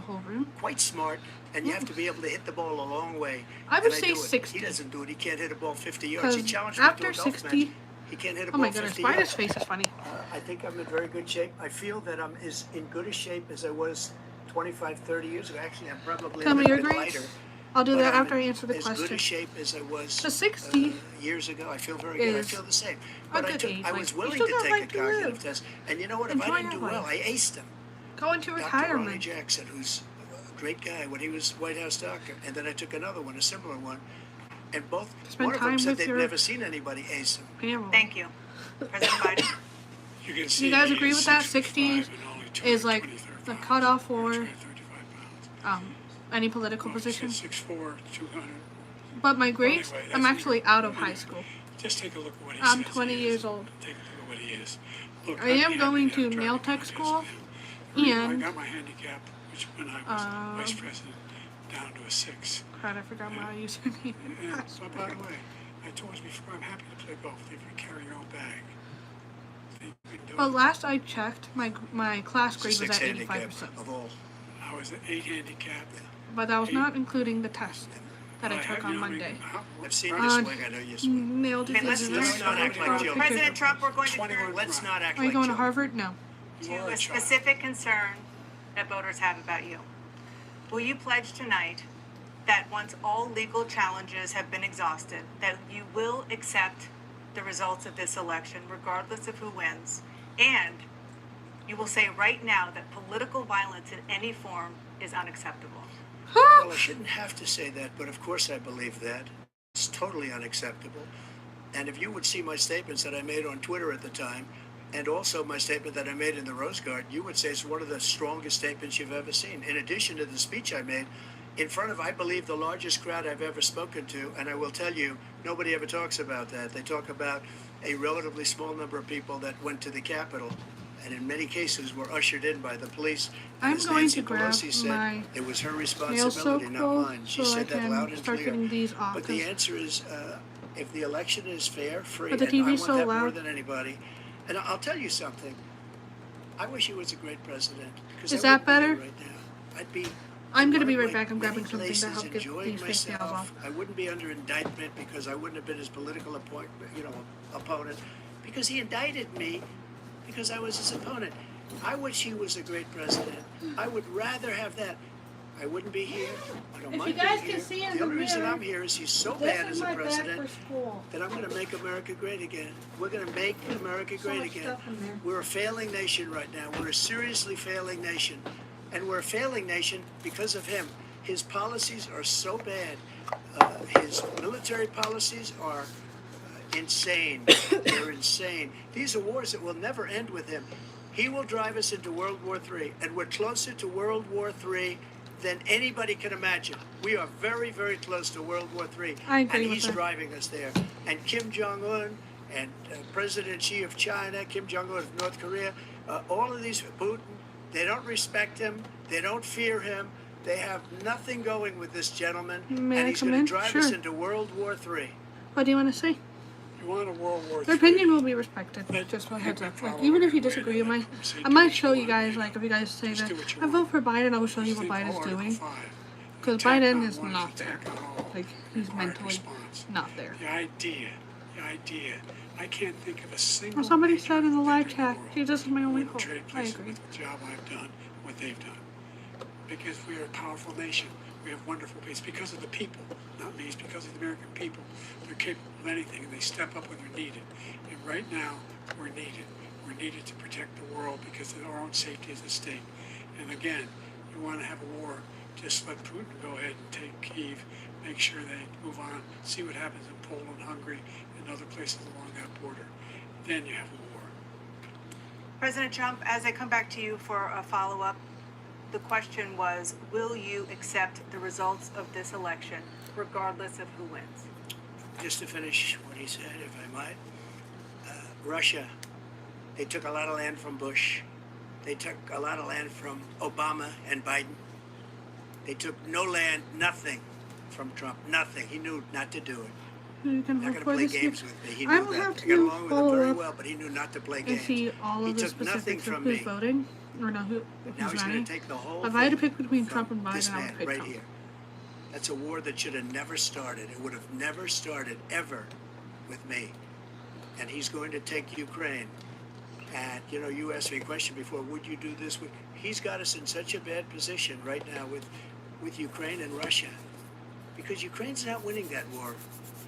quite smart, and you have to be able to hit the ball a long way. I would And say do it. 60. He doesn't do it. He can't hit a ball 50 yards. He Because challenged me to after a golf 60, match. He can't hit a oh ball my goodness, 50 Biden's yards. face is funny. I think I'm in very good shape. I feel that I'm as in good a shape as I was 25, 30 years ago. Actually, I'm probably Tell a me little your bit grades. lighter. I'll do But that I'm after I in answer the as good question. a shape as I was The 60 years ago. I feel very good. I is feel the same. a But good age. I Like, was you willing still to got take life a to cognitive live. test. And you know what? If Enjoy I didn't your do well, life. I aced them. Go into Dr. Ronnie retirement. Jackson, who's a great guy when he was White House doctor. And then I took another one, a similar one. And both, Spend one of them time said with they'd your never seen anybody ace them. Family. Thank you. President Biden? You can Do see you guys he agree is with that? 6'5" 60 and only is like 220 the pounds, cutoff or for 235 pounds. any political Well, he said position. 6'4", 200. But my grades, Anyway, I'm that's actually even- out of high anyway, school. Just take a look at what he I'm says 20 he years is. old. Take a look at what he is. Look, I am I'm going handicapped to driving nail tech contest school, now. I and got my handicap, which when I was vice president, down to a 6. God, I forgot my username. And so, by the way, I told you before, I'm happy to play golf if you carry your own bag. You can do But it. last I checked, my class grade was 6 at handicap 85%. of all. I was an 8 handicap. But that was not including the test that I have- took you on know how many- Monday. I've seen you On- swing. I know you swing. Nailed it. Okay, let's not act like children. President Trump, we're going to 21 turn Let's not act Are you like going to children. Harvard? No. You to are a a child. specific concern that voters have about you. Will you pledge tonight that once all legal challenges have been exhausted, that you will accept the results of this election, regardless of who wins, and you will say right now that political violence in any form is unacceptable? Well, I shouldn't have to say that, but of course I believe that. It's totally unacceptable. And if you would see my statements that I made on Twitter at the time, and also my statement that I made in the Rose Garden, you would say it's one of the strongest statements you've ever seen. In addition to the speech I made in front of, I believe, the largest crowd I've ever spoken to, and I will tell you, nobody ever talks about that. They talk about a relatively small number of people that went to the Capitol, and in many cases were ushered in by the police. I'm As going Nancy to grab Pelosi said, my it was her nail responsibility, soap not bowl mine. She so I said that loud can and start clear. getting these off. But the 'cause answer is, if the election is fair, free, But the and I TV's want so that more loud. than anybody. And I'll tell you something. I wish he was a great president. Because Is I that wouldn't be here better? Right now. I'd be. I'm in gonna be one right of back. I'm many grabbing something to places help get enjoying these fake nails myself. off. I wouldn't be under indictment because I wouldn't have been his political opponent. Because he indicted me because I was his opponent. I wish he was a great president. I would rather have that. I wouldn't be here. I don't If mind you guys being can here. see in the the only reason mirror, I'm here is he's so this bad is as a my bag president for school. that I'm going to make America great again. We're going to make America So great much again. stuff in there. We're a failing nation right now. We're a seriously failing nation. And we're a failing nation because of him. His policies are so bad. His military policies are insane. They're insane. These are wars that will never end with him. He will drive us into World War III, and we're closer to World War III than anybody can imagine. We are very, very close to World War III, I agree and with he's that. driving us there. And Kim Jong-un and President Xi of China, Kim Jong-un of North Korea, all of these, Putin, they don't respect him. They don't fear him. They have nothing going with this gentleman, May and I he's come going in? to drive us Sure. into World War III. What do you want to say? You want a World War Their III? opinion will be respected. Let- Just a let heads me up. Like, follow even if you your disagree with way. my, Say I do might what show you want, guys, you like, know. if you guys say Just that do what you I vote want. for Biden, I will show you Just what think, Biden's Article doing. 5, Because attack Biden on is one, not there. attack on all. Like, he's Required mentally response. not there. The idea, I can't think of a single. Well, somebody major said in the live country chat, in the world Jesus is my only who hope. trade I places agree. with the job I've done, what they've done. Because we are a powerful nation. We have wonderful peace because of the people, not me. It's because of the American people. They're capable of anything, and they step up when they're needed. And right now, we're needed. We're needed to protect the world because our own safety is at stake. And again, you want to have a war, just let Putin go ahead and take Kyiv, make sure they move on, see what happens in Poland, Hungary, and other places along that border. Then you have a war. President Trump, as I come back to you for a follow-up, the question was, will you accept the results of this election, regardless of who wins? Just to finish what he said, if I might, Russia, they took a lot of land from Bush. They took a lot of land from Obama and Biden. They took no land, nothing from Trump, nothing. He knew not to do it. You can Not going hope to for play this. games with me. He I knew will that. have I got to along with him follow very up well, but he knew not to play and games. see all He of the took nothing specifics of from who's me. voting, or no, Now who's he's going running. to take the whole If I had to thing pick between from Trump and this Biden, I man would pick right Trump. here. That's a war that should have never started. It would have never started ever with me. And he's going to take Ukraine. And, you know, you asked me a question before, would you do this? He's got us in such a bad position right now with Ukraine and Russia. Because Ukraine's not winning that war.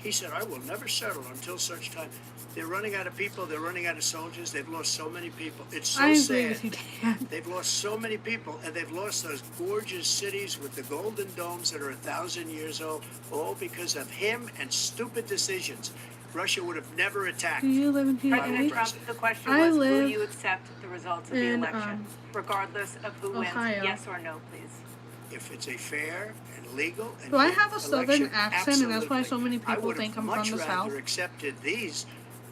He said, I will never settle until such time. They're running out of people. They're running out of soldiers. They've lost so many people. It's so I agree sad. with you, Dan. They've lost so many people, and they've lost those gorgeous cities with the golden domes that are 1,000 years old, all because of him and stupid decisions. Russia would have never attacked. Do you live in President PA? Trump, the question I was, will live you accept the results of the in, election, regardless of who wins? Ohio. Yes or no, please? If it's a fair and legal and Do I good have a southern election, accent, and that's why so absolutely. many I people would think have I'm from much the rather South? accepted these,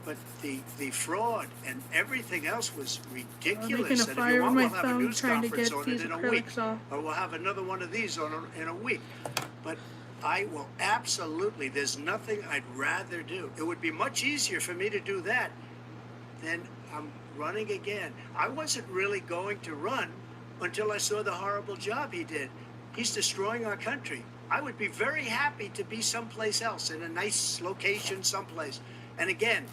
but the fraud and everything else was ridiculous. making a And if you fire want, with my we'll have a phone news trying to conference get on these it in a week, acrylics off. or we'll have another one of these in a week. But I will absolutely. There's nothing I'd rather do. It would be much easier for me to do that than I'm running again. I wasn't really going to run until I saw the horrible job he did. He's destroying our country. I would be very happy to be someplace else, in a nice location someplace. And again,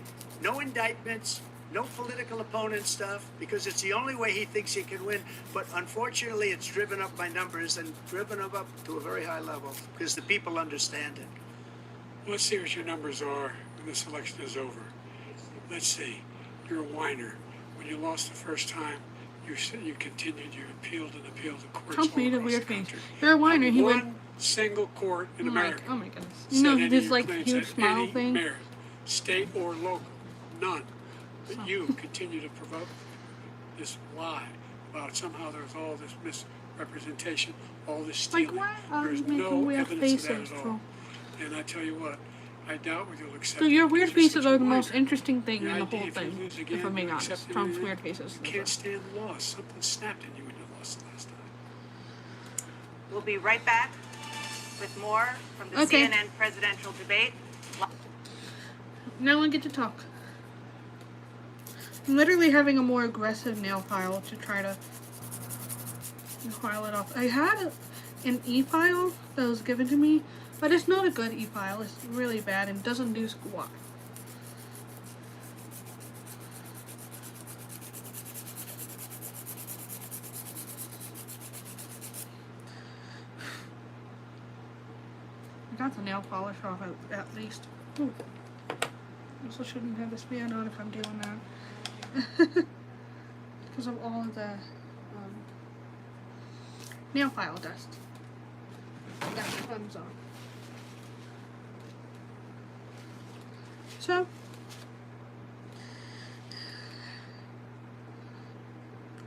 no indictments, no political opponent stuff, because it's the only way he thinks he can win. But unfortunately, it's driven up my numbers and driven them up to a very high level because the people understand it. Let's see what your numbers are when this election is over. Let's see. You're a whiner. When you lost the first time, you continued, you appealed and appealed to courts Trump all made a across weird the face. country. You're a whiner. Not He one went. single court in Oh my, America oh my goodness. said You know, any of this your like claims huge had smile any thing. merit, state or local, none. But you continue to provoke this lie about somehow there's all this misrepresentation, all this stealing. Like, why are There's you making no weird evidence of that faces, at all. Trump? And I tell you what, I doubt whether you'll accept So it your because weird you're faces such are a the most whiner. interesting thing The in the idea whole if you thing, lose again, if I'm being you honest. accept Trump's anything. weird faces. You can't stand loss. Something snapped in you when you lost the last time. We'll be right back with more from the Okay. CNN presidential debate. Now I get to talk. I'm literally having a more aggressive nail file to try to file it off. I had an e-file that was given to me, but it's not a good e-file. It's really bad and doesn't do squat. I got the nail polish off at least. Ooh. Also shouldn't have this fan on if I'm doing that. Because of all of the nail file dust. I got the thumbs on. So,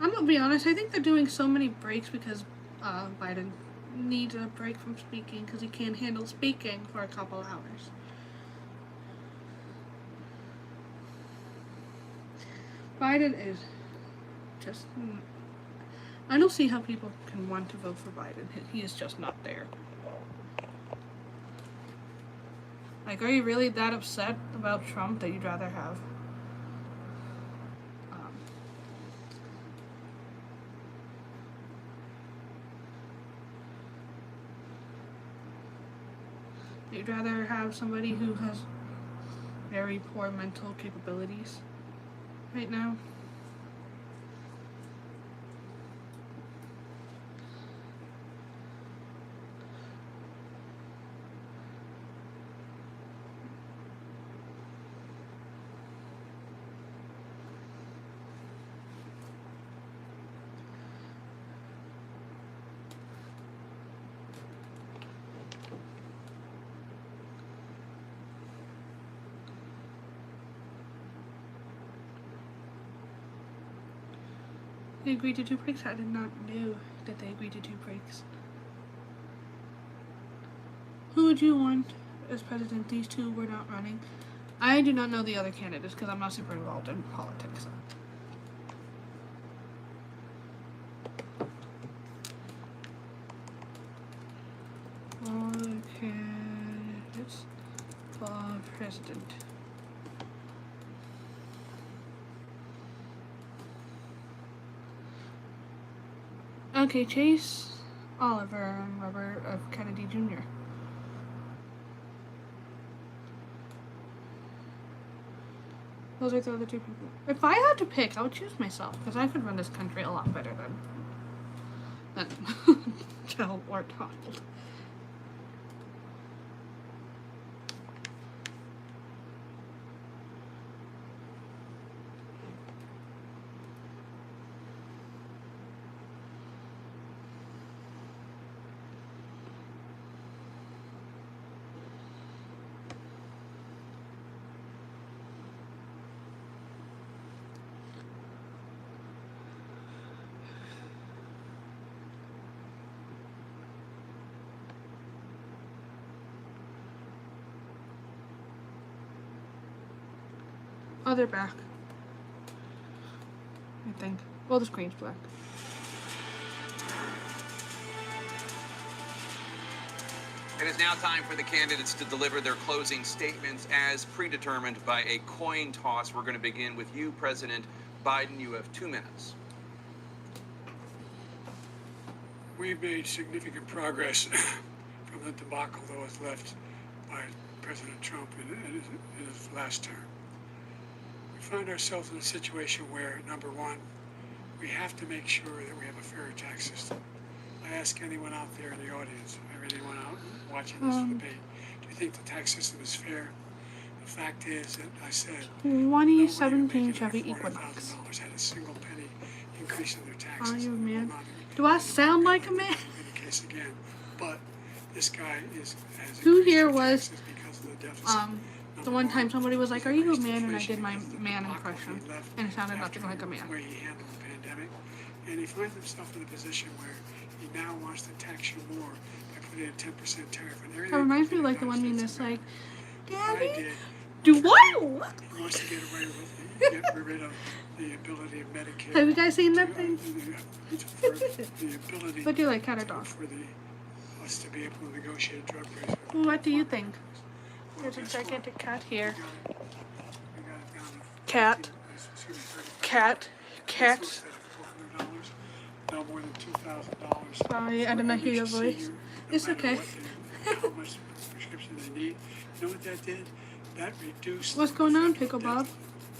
I'm gonna be honest, I think they're doing so many breaks because Biden needs a break from speaking because he can't handle speaking for a couple hours. Biden is just... I don't see how people can want to vote for Biden. He is just not there. Like, are you really that upset about Trump that you'd rather have you'd rather have somebody who has very poor mental capabilities right now? They agreed to 2 breaks? I did not know that they agreed to 2 breaks. Who would you want as president? These two were not running. I do not know the other candidates because I'm not super involved in politics. All the candidates for president. Okay, Chase, Oliver, and Robert F. Kennedy Jr. Those are the other 2 people. If I had to pick, I would choose myself because I could run this country a lot better than Jill or Donald. Oh, they're back. I think. Well, the screen's black. It is now time for the candidates to deliver their closing statements as predetermined by a coin toss. We're going to begin with you, President Biden. You have 2 minutes. We've made significant progress from the debacle that was left by President Trump in his last term. We find ourselves in a situation where, number one, we have to make sure that we have a fair tax system. I ask anyone out there in the audience, or anyone out watching this debate, do you think the tax system is fair? The fact is that I said 2017 Chevy Equinox. $400,000 had a single penny increase in their taxes. Are you a man? Do I sound like a man? The case again, but this guy has Who here was because of the deficit. the one time somebody was like, "Are you a man?" and I did my man impression, and it sounded nothing like a man. Where he handled the pandemic, and he finds himself in a position where he now wants to tax you more by putting a 10% tariff on everything. That reminds me of like the one meme that's like, I "Daddy, did. do what?" He wants to get away with it, get rid of the ability of Medicare. Have you guys seen that thing? The ability What do you like, cat or dog? for us to be able to negotiate drug prices. What do you think? There's a gigantic cat here. We got it down to Cat. Cat. Cat. $400, no more than $2,000. Sorry, I did not hear your voice. It's okay. How much prescription they need. You know what that did? That reduced What's going on, Pickle Bob?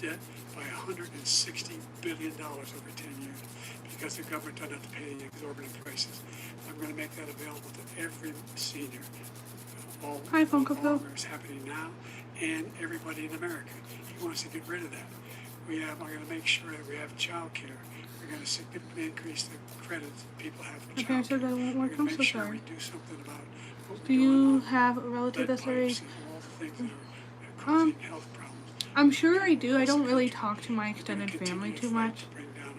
debt by $160 billion over 10 years because the government doesn't have to pay the exorbitant prices. I'm going to make that available to every senior. Hi, Funko Phil. It's happening now, and everybody in America. He wants to get rid of that. I'm going to make sure that we have child care. We're going to significantly increase the credits people have for My child parents care. said I won't work. We're I'm going to so make sure sorry. we do something about what Do we're you doing have a on relative lead that's very... pipes and all the things that are causing health problems. I'm sure I do. I don't really talk to my extended family too much,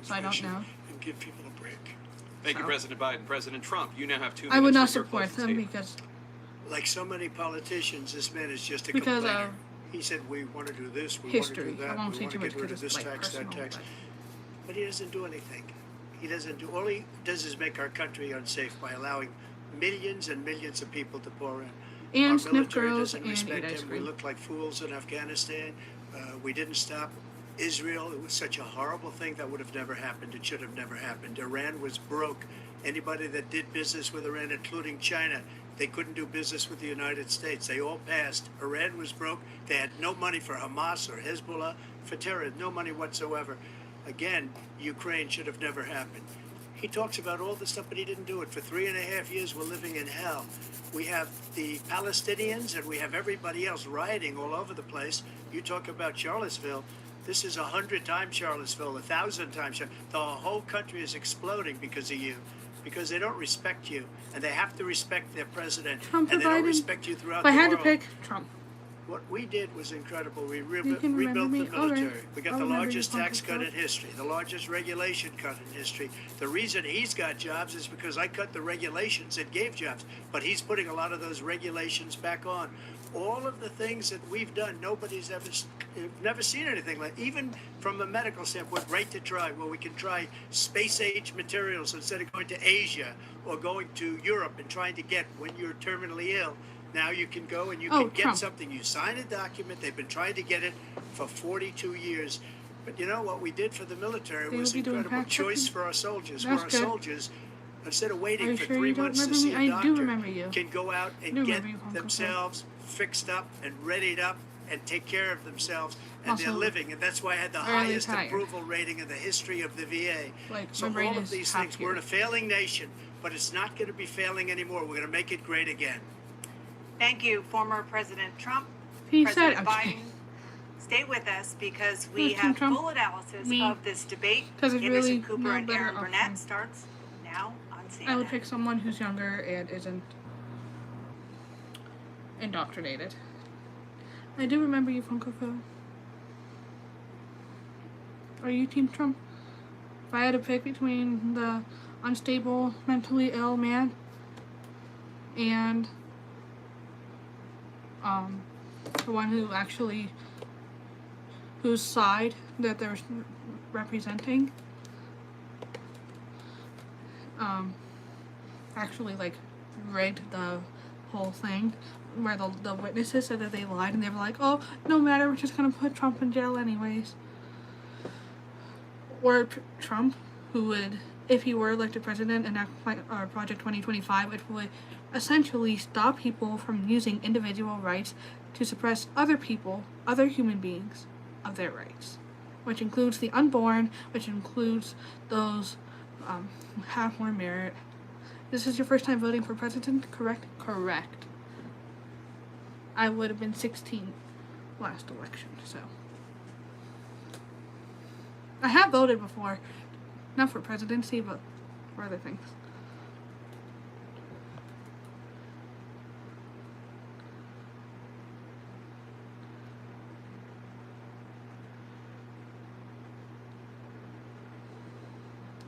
so I don't know. And give people a break. Thank you, President Biden. President Trump, you now have 2 minutes. I would not for your support closing them statement. because Like so many politicians, this man is just a Because complainer. of He said, we want to do this, we history. want to do I that, won't we say want too to much get rid because of it's this like tax, that personal. tax. But he doesn't do anything. He doesn't do, all he does is make our country unsafe by allowing millions and millions of people to pour in. And Our sniff military girls doesn't and respect eat ice him. We cream. look like fools in Afghanistan. We didn't stop Israel. It was such a horrible thing that would have never happened. It should have never happened. Iran was broke. Anybody that did business with Iran, including China, they couldn't do business with the United States. They all passed. Iran was broke. They had no money for Hamas or Hezbollah, for terror, no money whatsoever. Again, Ukraine should have never happened. He talks about all this stuff, but he didn't do it. For 3.5 years, we're living in hell. We have the Palestinians and we have everybody else rioting all over the place. You talk about Charlottesville. This is 100 times Charlottesville, 1,000 times. The whole country is exploding because of you, because they don't respect you, and they have to respect their president, Trump and they don't provided- respect you throughout if I the had world. to pick Trump, What we did was incredible. We You can remember rebuilt me? the military. Alright. We got I'll the remember largest you, tax Uncle cut Phil. in history, the largest regulation cut in history. The reason he's got jobs is because I cut the regulations that gave jobs, but he's putting a lot of those regulations back on. All of the things that we've done, nobody's never seen anything like. Even from a medical standpoint, right to try, where we can try space age materials instead of going to Asia or going to Europe and trying to get when you're terminally ill. Now you can go and you Oh, can get Trump. something. You sign a document. They've been trying to get it for 42 years. But you know what we did for the military They was will be doing incredible fact choice checking? for our soldiers. That's where our good. soldiers, instead of Are waiting you for sure 3 you don't months to remember see me? a I doctor, do remember you. can go out I and do get remember you, Uncle Phil. themselves fixed up and readied up and take care of themselves. And they're Also, living. And that's why I had the early highest tired. approval rating in the history of the VA. Like, So my brain all of is these half things, we're in here. a failing nation, but it's not going to be failing anymore. We're going to make it great again. Thank you, former President Trump. He President said, Biden, okay. stay with us because we Who's Team have Trump? full analysis Me. of this debate. 'Cause it's Anderson really Cooper no and better Aaron option. Burnett starts now on CNN. I would pick someone who's younger and isn't indoctrinated. I do remember you, Funko Phil. Are you Team Trump? If I had to pick between the unstable, mentally ill man and the one whose side that they're representing actually like rigged the whole thing, where the witnesses said that they lied and they were like, oh, no matter, we're just gonna put Trump in jail anyways. Or Trump, who would, if he were elected president, enact Project 2025, it would essentially stop people from using individual rights to suppress other people, other human beings, of their rights, which includes the unborn, which includes those who have more merit. This is your first time voting for president, correct? Correct. I would have been 16 last election, so. I have voted before, not for presidency, but for other things.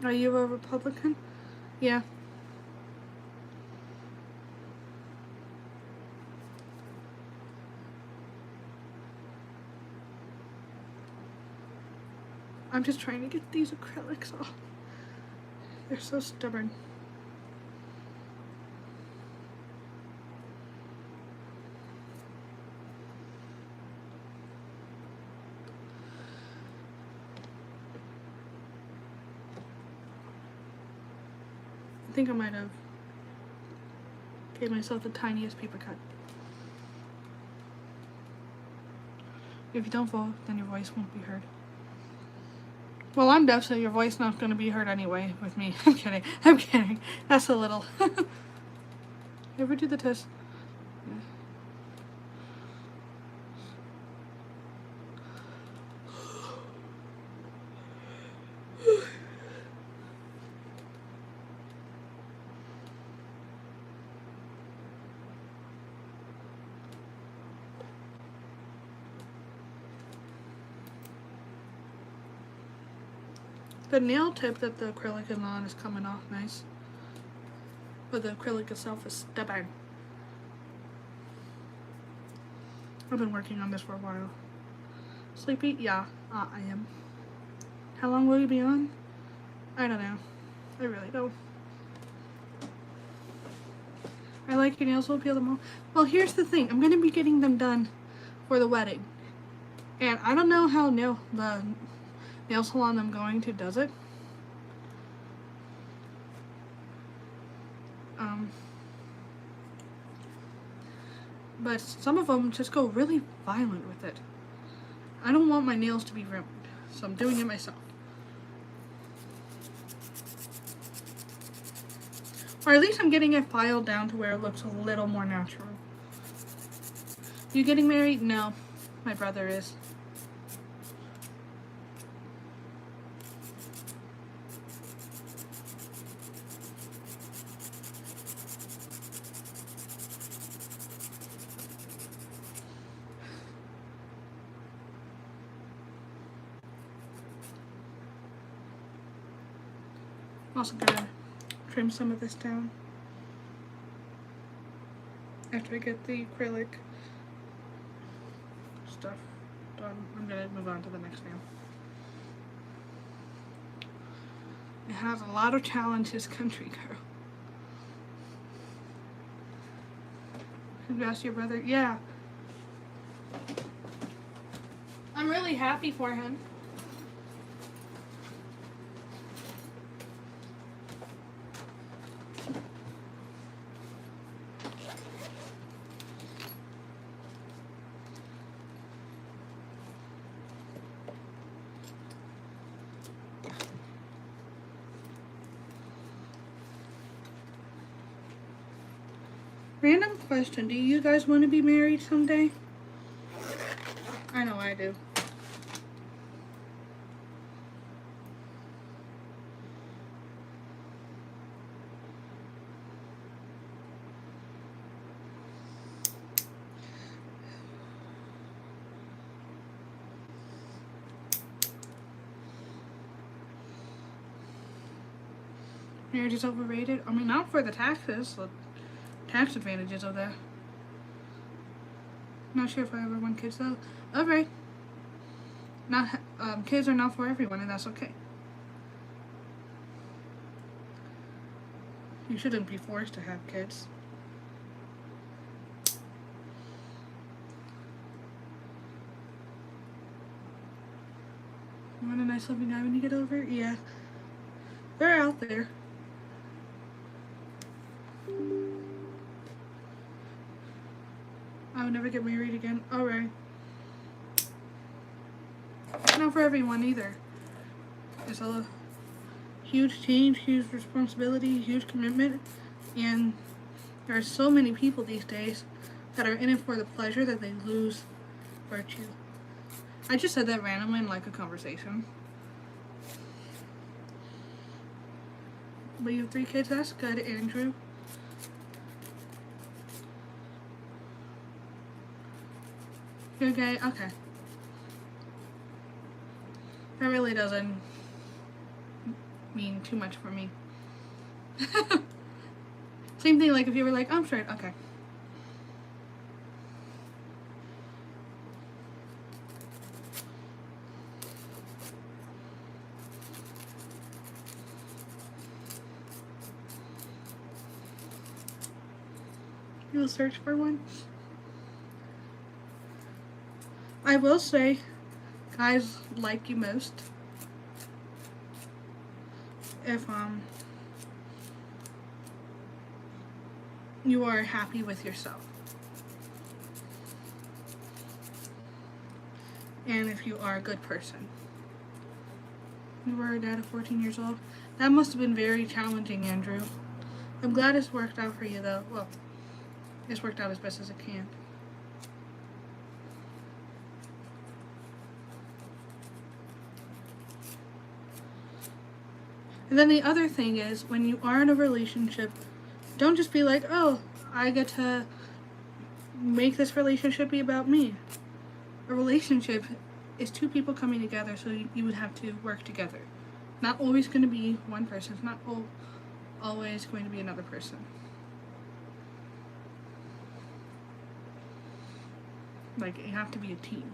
Are you a Republican? Yeah. I'm just trying to get these acrylics off. They're so stubborn. I think I might have gave myself the tiniest paper cut. If you don't vote, then your voice won't be heard. Well, I'm deaf, so your voice not going to be heard anyway with me. I'm kidding. I'm kidding. That's a little. You ever do the test? Yeah. The nail tip that the acrylic is on is coming off nice. But the acrylic itself is stubborn. I've been working on this for a while. Sleepy? Yeah, I am. How long will you be on? I don't know. I really don't. I like your nails, will peel them off. Well, here's the thing. I'm going to be getting them done for the wedding. And I don't know how the nail salon I'm going to does it. But some of them just go really violent with it. I don't want my nails to be ruined, so I'm doing it myself. Or at least I'm getting it filed down to where it looks a little more natural. You getting married? No, my brother is. I'm also gonna trim some of this down after I get the acrylic stuff done. I'm gonna move on to the next nail. It has a lot of challenges, country girl. Congrats to your brother. Yeah. I'm really happy for him. Random question, do you guys want to be married someday? I know I do. Marriage is overrated? I mean, not for the taxes. The tax advantages of that. Not sure if I ever want kids though. Okay. Not kids are not for everyone, and that's okay. You shouldn't be forced to have kids. You want a nice loving guy when you get over? Yeah. They're out there. I would never get married again. Alright. Not for everyone either. It's a huge change, huge responsibility, huge commitment, and there are so many people these days that are in it for the pleasure that they lose virtue. I just said that randomly in like a conversation. But you have 3 kids, that's good, Andrew. You're gay? Okay. That really doesn't mean too much for me. Same thing like if you were like, I'm straight, okay. You'll search for one? I will say, guys like you most if you are happy with yourself. And if you are a good person. You were a dad at 14 years old. That must have been very challenging, Andrew. I'm glad it's worked out for you though. Well, it's worked out as best as it can. And then the other thing is, when you are in a relationship, don't just be like, oh, I get to make this relationship be about me. A relationship is 2 people coming together, so you would have to work together. Not always going to be one person. It's not always going to be another person. Like, you have to be a team.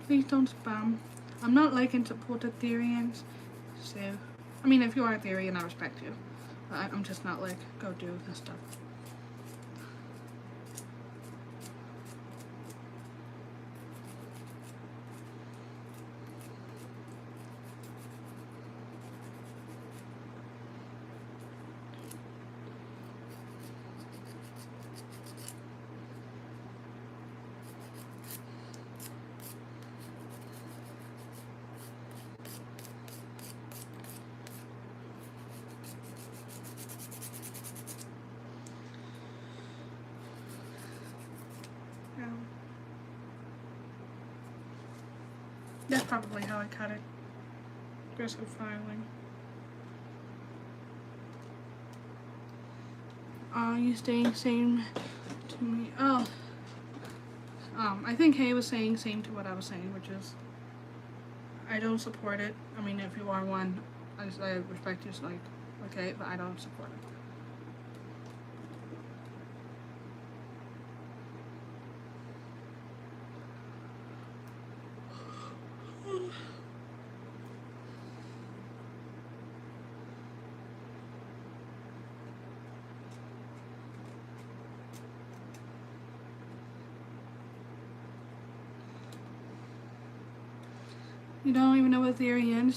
Please don't spam. I'm not like into Portatherians, so I mean, if you are a Therian, I respect you. But I'm just not like go do this stuff. That's probably how I cut it. Aggressive filing. Are you staying same to me? Oh, I think Hay was saying same to what I was saying, which is I don't support it. I mean, if you are one, I respect you. It's like, okay, but I don't support it. You don't even know what the Therian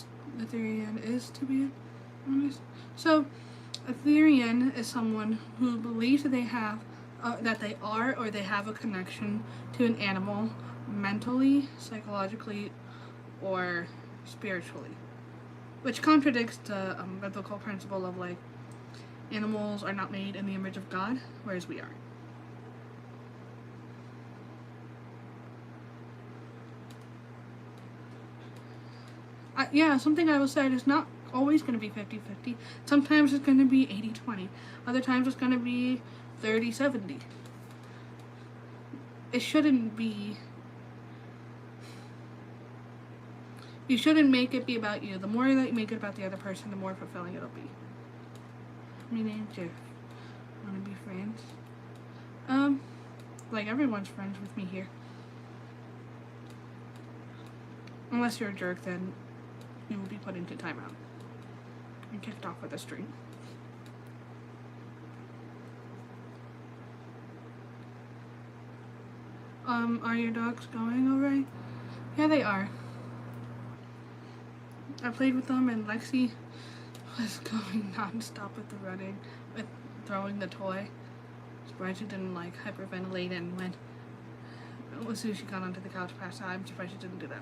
is, to be honest. So, a Therian is someone who believes that they have, that they are or they have a connection to an animal mentally, psychologically, or spiritually. Which contradicts the biblical principle of, like, animals are not made in the image of God, whereas we are. Yeah, something I will say is not always going to be 50-50. Sometimes it's going to be 80-20. Other times it's going to be 30-70. It shouldn't be... You shouldn't make it be about you. The more that you make it about the other person, the more fulfilling it'll be. My name's Jeff. Want to be friends? Like everyone's friends with me here. Unless you're a jerk, then you will be put into timeout and kicked off with a string. Are your dogs going alright? Yeah, they are. I played with them and Lexi was going non-stop with the running, with throwing the toy. Surprised she didn't like hyperventilate and went as soon as she got onto the couch past out. I'm surprised she didn't do that.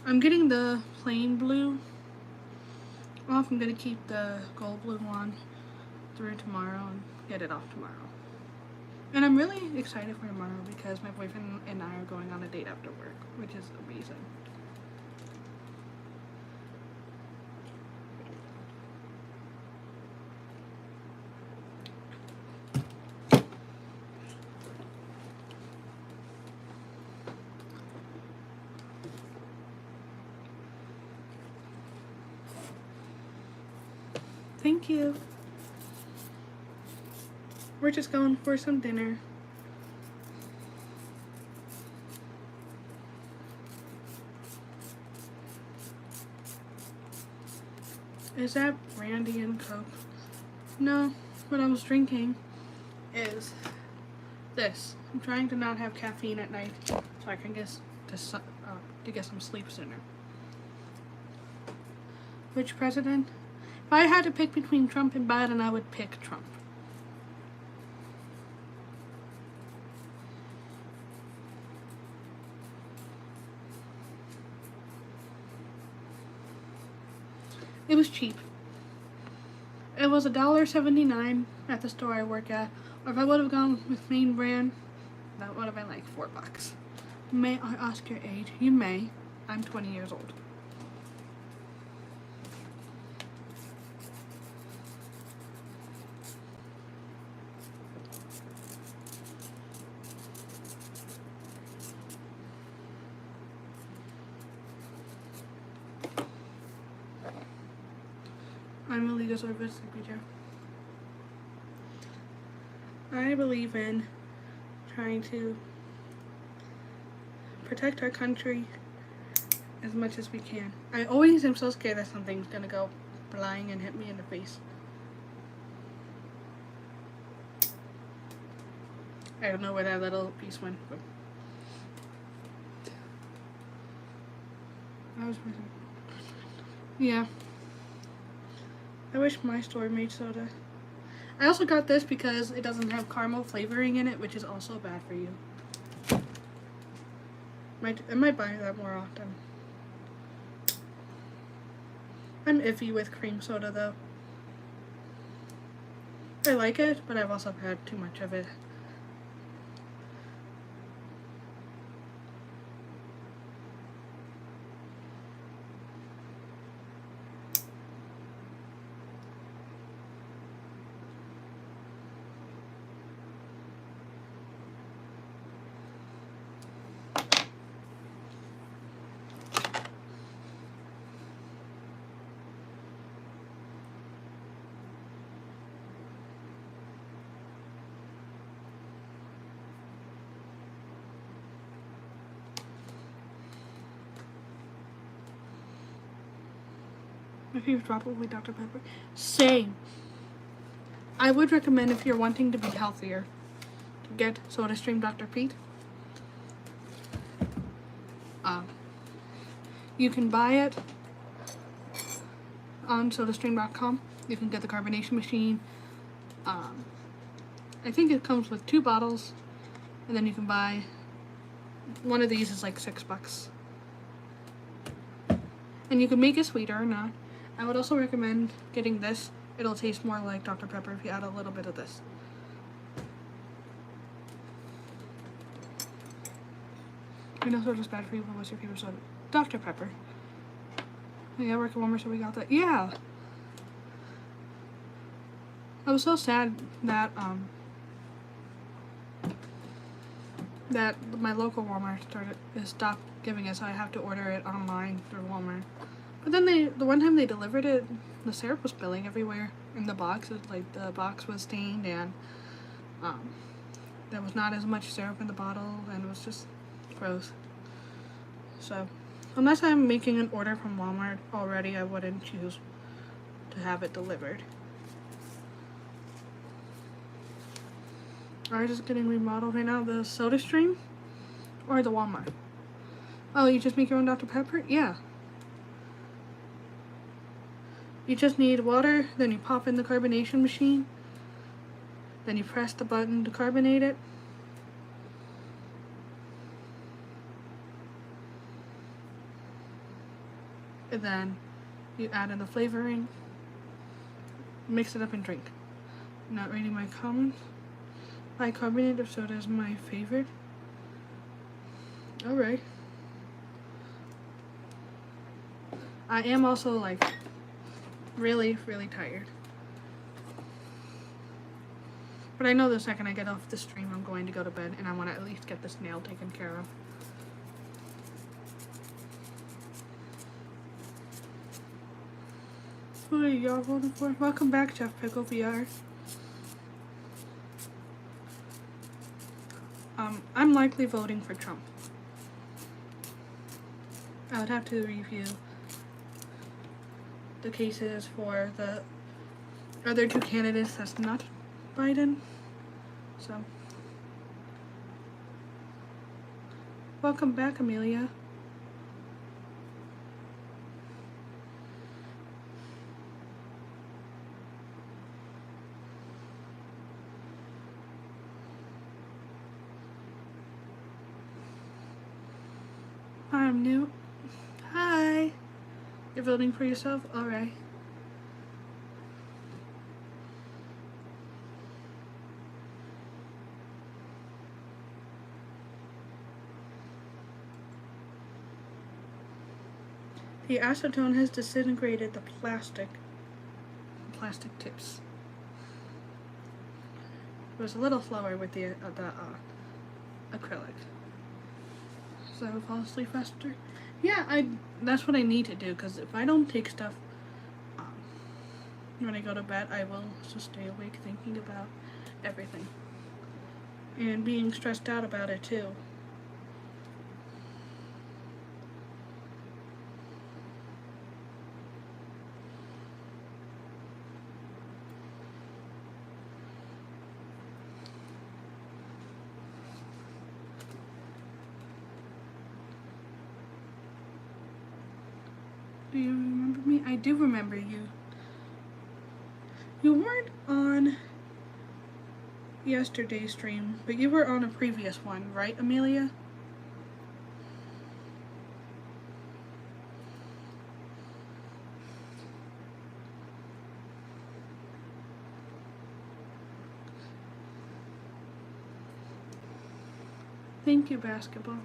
I'm getting the plain blue off. I'm gonna keep the gold blue on through tomorrow and get it off tomorrow. And I'm really excited for tomorrow because my boyfriend and I are going on a date after work, which is amazing. Thank you. We're just going for some dinner. Is that brandy and Coke? No, what I was drinking is this. I'm trying to not have caffeine at night so I can get to get some sleep sooner. Which president? If I had to pick between Trump and Biden, I would pick Trump. It was cheap. It was $1.79 at the store I work at. Or if I would have gone with main brand, that would have been like $4. May I ask your age? You may. I'm 20 years old. I'm a legal service teacher. I believe in trying to protect our country as much as we can. I always am so scared that something's gonna go flying and hit me in the face. I don't know where that little piece went, but yeah. I wish my store made soda. I also got this because it doesn't have caramel flavoring in it, which is also bad for you. I might buy that more often. I'm iffy with cream soda though. I like it, but I've also had too much of it. My favorite probably Dr. Pepper. Same. I would recommend if you're wanting to be healthier, get SodaStream Dr. Pete. You can buy it on SodaStream.com. You can get the carbonation machine. I think it comes with 2 bottles, and then you can buy one of these is like $6. And you can make it sweeter or not. I would also recommend getting this. It'll taste more like Dr. Pepper if you add a little bit of this. I know soda's bad for you, but what's your favorite soda? Dr. Pepper. Yeah, working one more, so we got that. Yeah. I was so sad that that my local Walmart stopped giving it, so I have to order it online through Walmart. But then the one time they delivered it, the syrup was spilling everywhere in the box. The box was stained, and there was not as much syrup in the bottle, and it was just gross. So, unless I'm making an order from Walmart already, I wouldn't choose to have it delivered. Ours is getting remodeled right now. The SodaStream or the Walmart? Oh, you just make your own Dr. Pepper? Yeah. You just need water, then you pop in the carbonation machine, then you press the button to carbonate it. And then you add in the flavoring, mix it up and drink. Not reading my comments. Bicarbonate soda is my favorite. Alright. I am also like really, really tired. But I know the second I get off the stream I'm going to go to bed, and I want to at least get this nail taken care of. What are y'all voting for? Welcome back, Jeff Pickle VR. I'm likely voting for Trump. I would have to review the cases for the other 2 candidates that's not Biden. So, welcome back, Amelia. I'm new. Hi. You're voting for yourself? Alright. The acetone has disintegrated the plastic tips. It was a little slower with the acrylic. So I will fall asleep faster. Yeah, that's what I need to do, because if I don't take stuff when I go to bed, I will just stay awake thinking about everything. And being stressed out about it too. Do you remember me? I do remember you. You weren't on yesterday's stream, but you were on a previous one, right, Amelia? Thank you, basketball.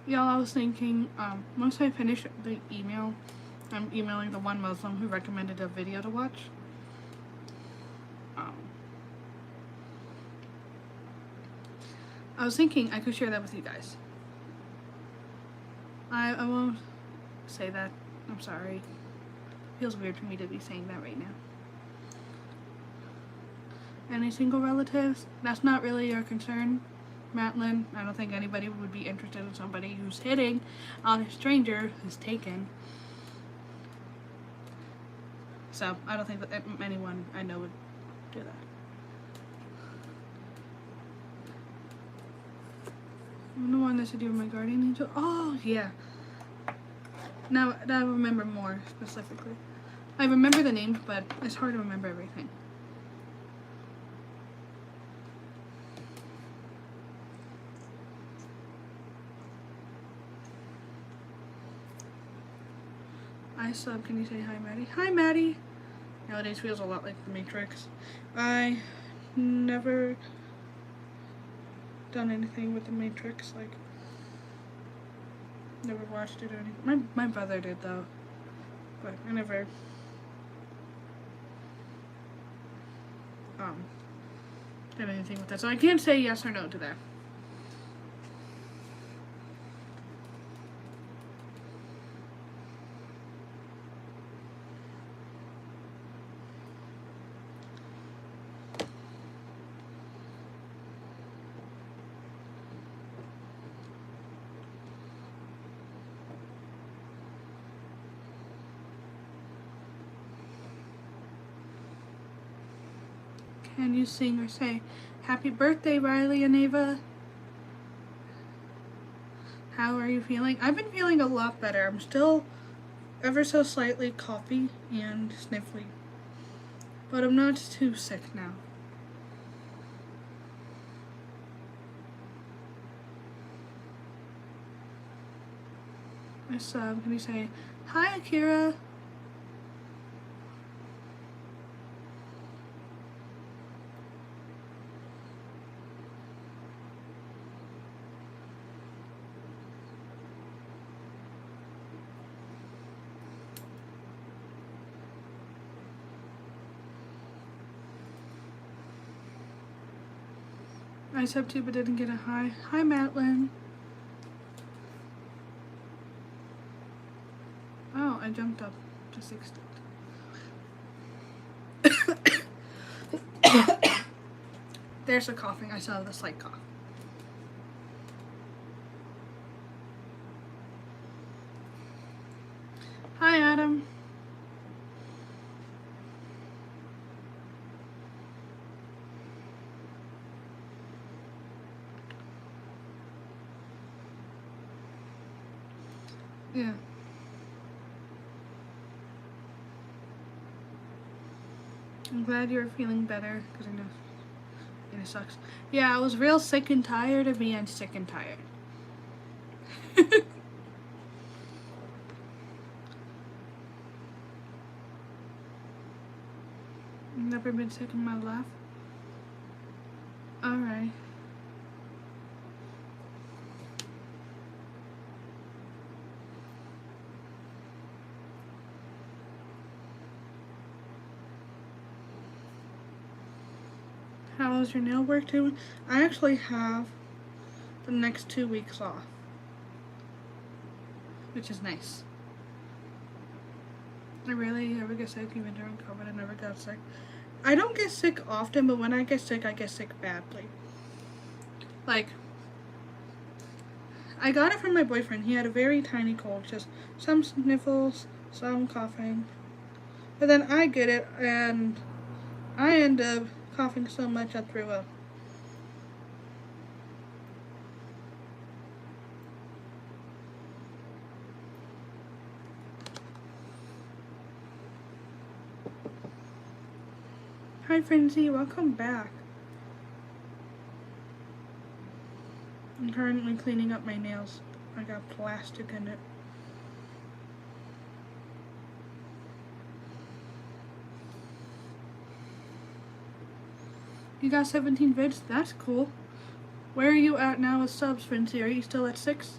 Y'all, I was thinking, once I finish the email, I'm emailing the one Muslim who recommended a video to watch. I was thinking I could share that with you guys. I won't say that. I'm sorry. Feels weird for me to be saying that right now. Any single relatives? That's not really your concern, Matlin. I don't think anybody would be interested in somebody who's hitting on a stranger who's taken. So I don't think that anyone I know would do that. I'm the one that said you were my guardian angel. Oh yeah. Now I remember more specifically. I remember the names, but it's hard to remember everything. I sub. Can you say hi, Maddie? Hi, Maddie. Nowadays feels a lot like the Matrix. I never done anything with the Matrix, like never watched it or anything. My brother did though, but I never did anything with that. So I can't say yes or no to that. Can you sing or say, happy birthday, Riley and Ava? How are you feeling? I've been feeling a lot better. I'm still ever so slightly coughy and sniffly, but I'm not too sick now. My sub, can you say, hi, Akira? I subbed too, but didn't get a hi. Hi, Matlin. Oh, I jumped up to 60. There's the coughing. I saw the slight cough. Hi, Adam. Yeah. I'm glad you're feeling better, because I know it sucks. Yeah, I was real sick and tired of being sick and tired. Never been sick in my life. Alright. How's your nail work doing? I actually have the next 2 weeks off, which is nice. I rarely ever get sick, even during COVID. I never got sick. I don't get sick often, but when I get sick badly. Like, I got it from my boyfriend. He had a very tiny cold, just some sniffles, some coughing. But then I get it, and I end up coughing so much I threw up. Hi, Frenzy, welcome back. I'm currently cleaning up my nails. I got plastic in it. You got 17 vids? That's cool. Where are you at now with subs, Frenzy? Are you still at 6?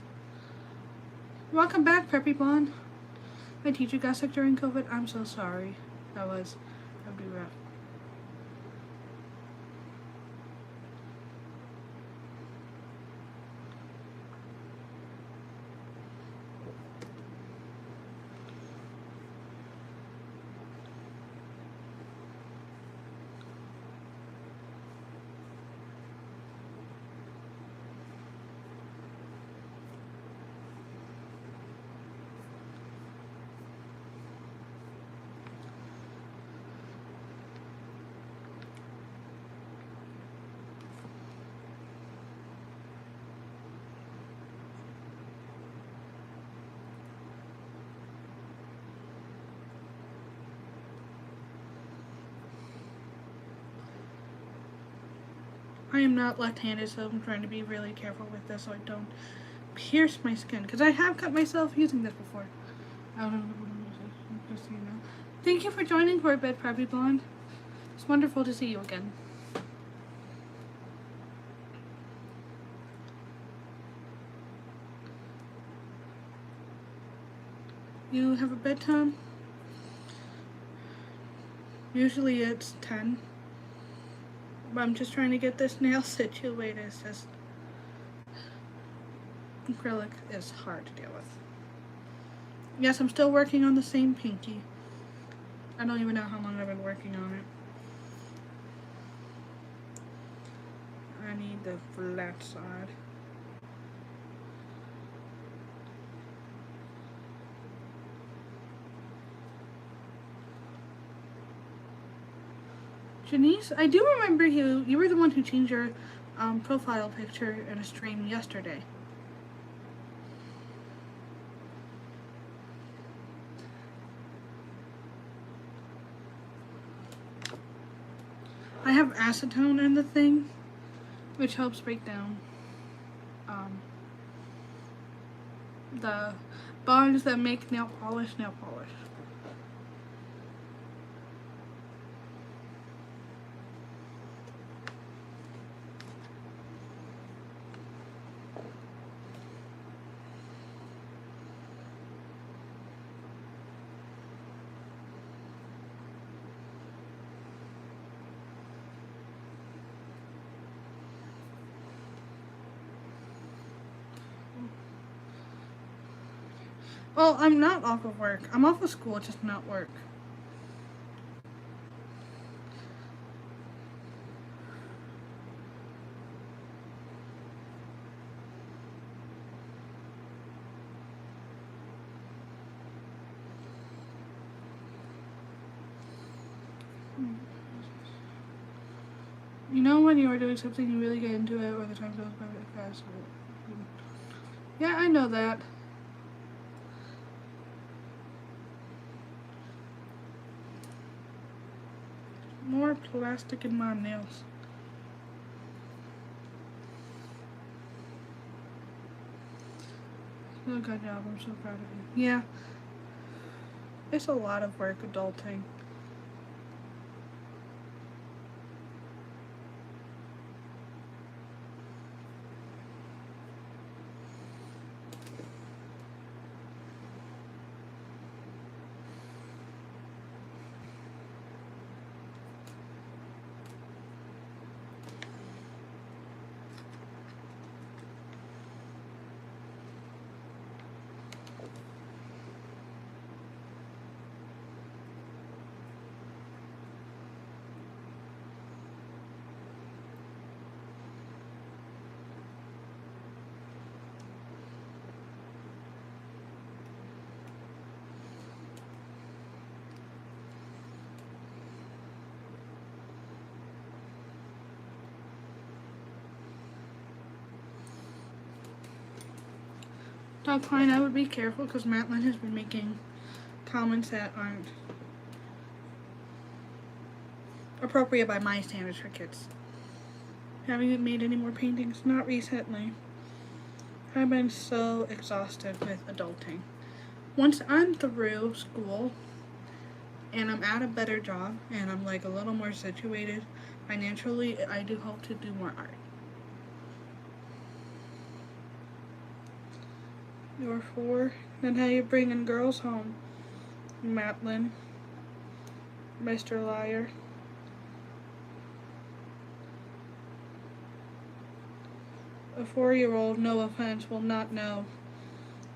Welcome back, Preppy Blonde. My teacher got sick during COVID. I'm so sorry. That'd be rough. I am not left-handed, so I'm trying to be really careful with this so I don't pierce my skin. Because I have cut myself using this before. I don't know what I'm using, just so you know. Thank you for joining for a bit, Preppy Blonde. It's wonderful to see you again. You have a bedtime? Usually it's 10. But I'm just trying to get this nail situated. It's just acrylic is hard to deal with. Yes, I'm still working on the same pinky. I don't even know how long I've been working on it. I need the flat side. Janice, I do remember you. You were the one who changed your profile picture in a stream yesterday. I have acetone in the thing, which helps break down the bonds that make nail polish. Well, I'm not off of work. I'm off of school, just not work. You know when you are doing something, you really get into it, or the time goes by really fast. Yeah, I know that. More plastic in my nails. Oh, good job. I'm so proud of you. Yeah. It's a lot of work adulting. Dog Klein, I would be careful because Madeline has been making comments that aren't appropriate by my standards for kids. Haven't made any more paintings, not recently. I've been so exhausted with adulting. Once I'm through school and I'm at a better job and I'm like a little more situated financially, I do hope to do more art. You're 4. Then how you bringing girls home? Madeline. Mr. Liar. A 4-year-old, no offense, will not know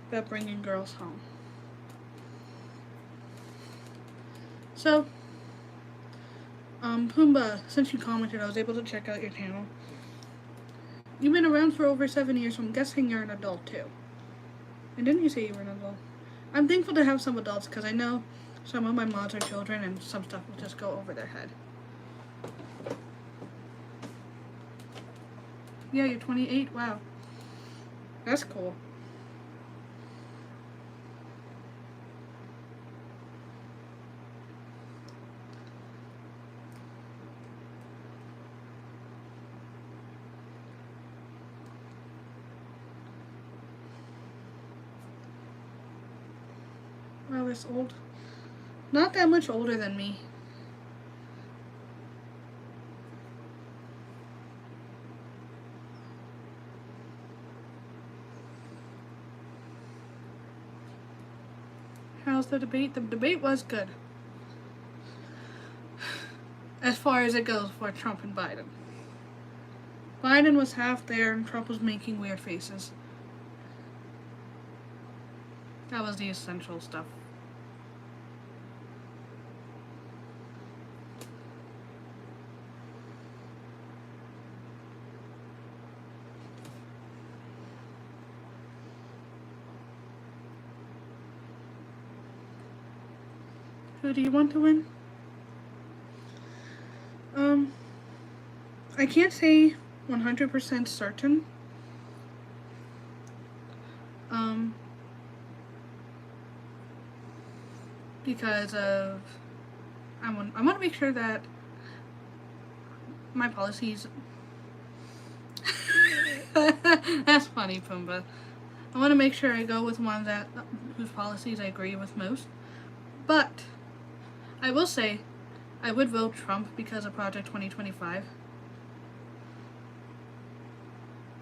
about bringing girls home. So, Pumbaa, since you commented, I was able to check out your channel. You've been around for over 7 years, so I'm guessing you're an adult too. And didn't you say you were an adult? I'm thankful to have some adults because I know some of my mods are children and some stuff will just go over their head. Yeah, you're 28. Wow. That's cool. Wow, it's old. Not that much older than me. How's the debate? The debate was good. As far as it goes for Trump and Biden. Biden was half there and Trump was making weird faces. That was the essential stuff. Who do you want to win? I can't say 100% certain. Because of I want to make sure that my policies that's funny, Pumbaa. I want to make sure I go with one that whose policies I agree with most. But I will say I would vote Trump because of Project 2025.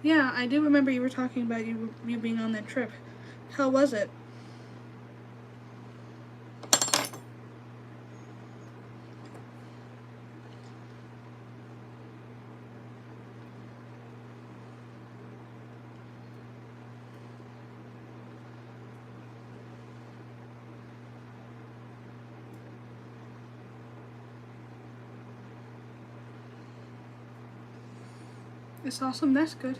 Yeah, I do remember you were talking about you being on that trip. How was it? It's awesome, that's good.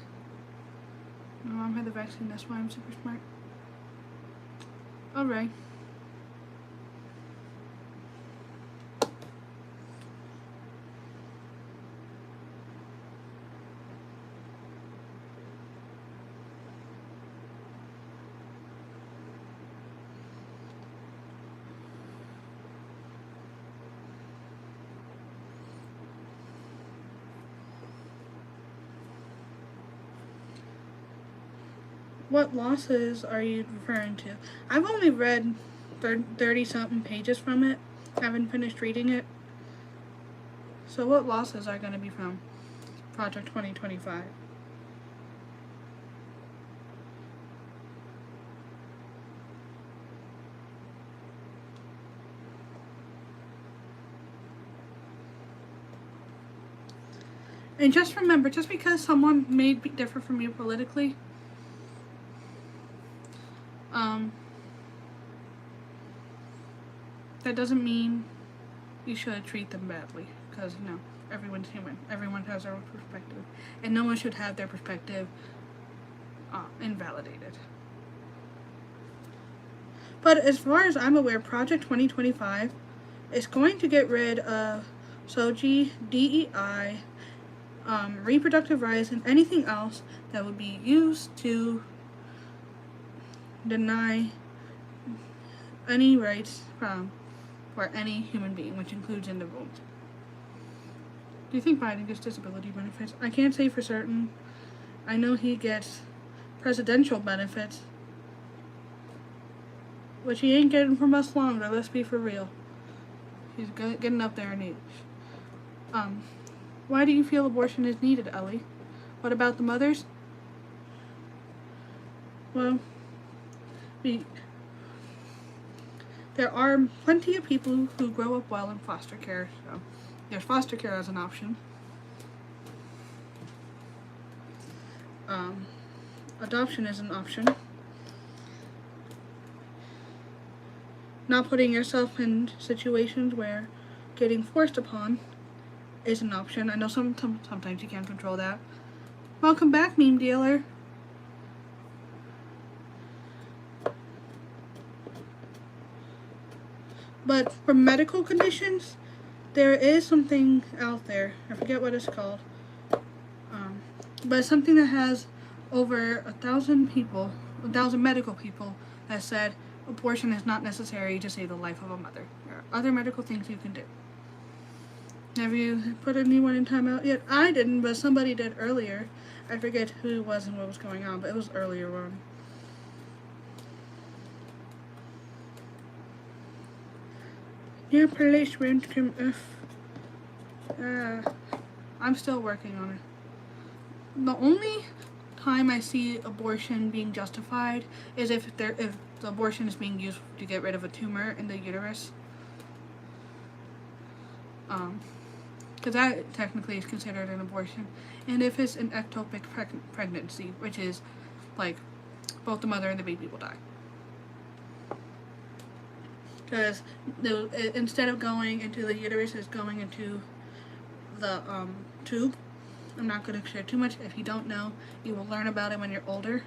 My mom had the vaccine, that's why I'm super smart. Alright. What losses are you referring to? I've only read 30-something pages from it. Haven't finished reading it. So what losses are going to be from Project 2025? And just remember, just because someone may be different from you politically, that doesn't mean you should treat them badly, because, you know, everyone's human. Everyone has their own perspective, and no one should have their perspective invalidated. But as far as I'm aware, Project 2025 is going to get rid of SOGI, DEI, reproductive rights, and anything else that would be used to deny any rights for any human being, which includes individuals. Do you think Biden gets disability benefits? I can't say for certain. I know he gets presidential benefits, which he ain't getting from us longer, let's be for real. He's getting up there in age. Why do you feel abortion is needed, Ellie? What about the mothers? Well, there are plenty of people who grow up well in foster care, so there's foster care as an option. Adoption is an option. Not putting yourself in situations where getting forced upon is an option. I know sometimes you can't control that. Welcome back, meme dealer. But for medical conditions, there is something out there. I forget what it's called. But it's something that has over 1,000 medical people that said abortion is not necessary to save the life of a mother. There are other medical things you can do. Have you put anyone in timeout yet? I didn't, but somebody did earlier. I forget who it was and what was going on, but it was earlier on. Yeah, policeman can I'm still working on it. The only time I see abortion being justified is if the abortion is being used to get rid of a tumor in the uterus. Because that technically is considered an abortion. And if it's an ectopic pregnancy, which is like both the mother and the baby will die. Because instead of going into the uterus, it's going into the tube. I'm not going to share too much. If you don't know, you will learn about it when you're older.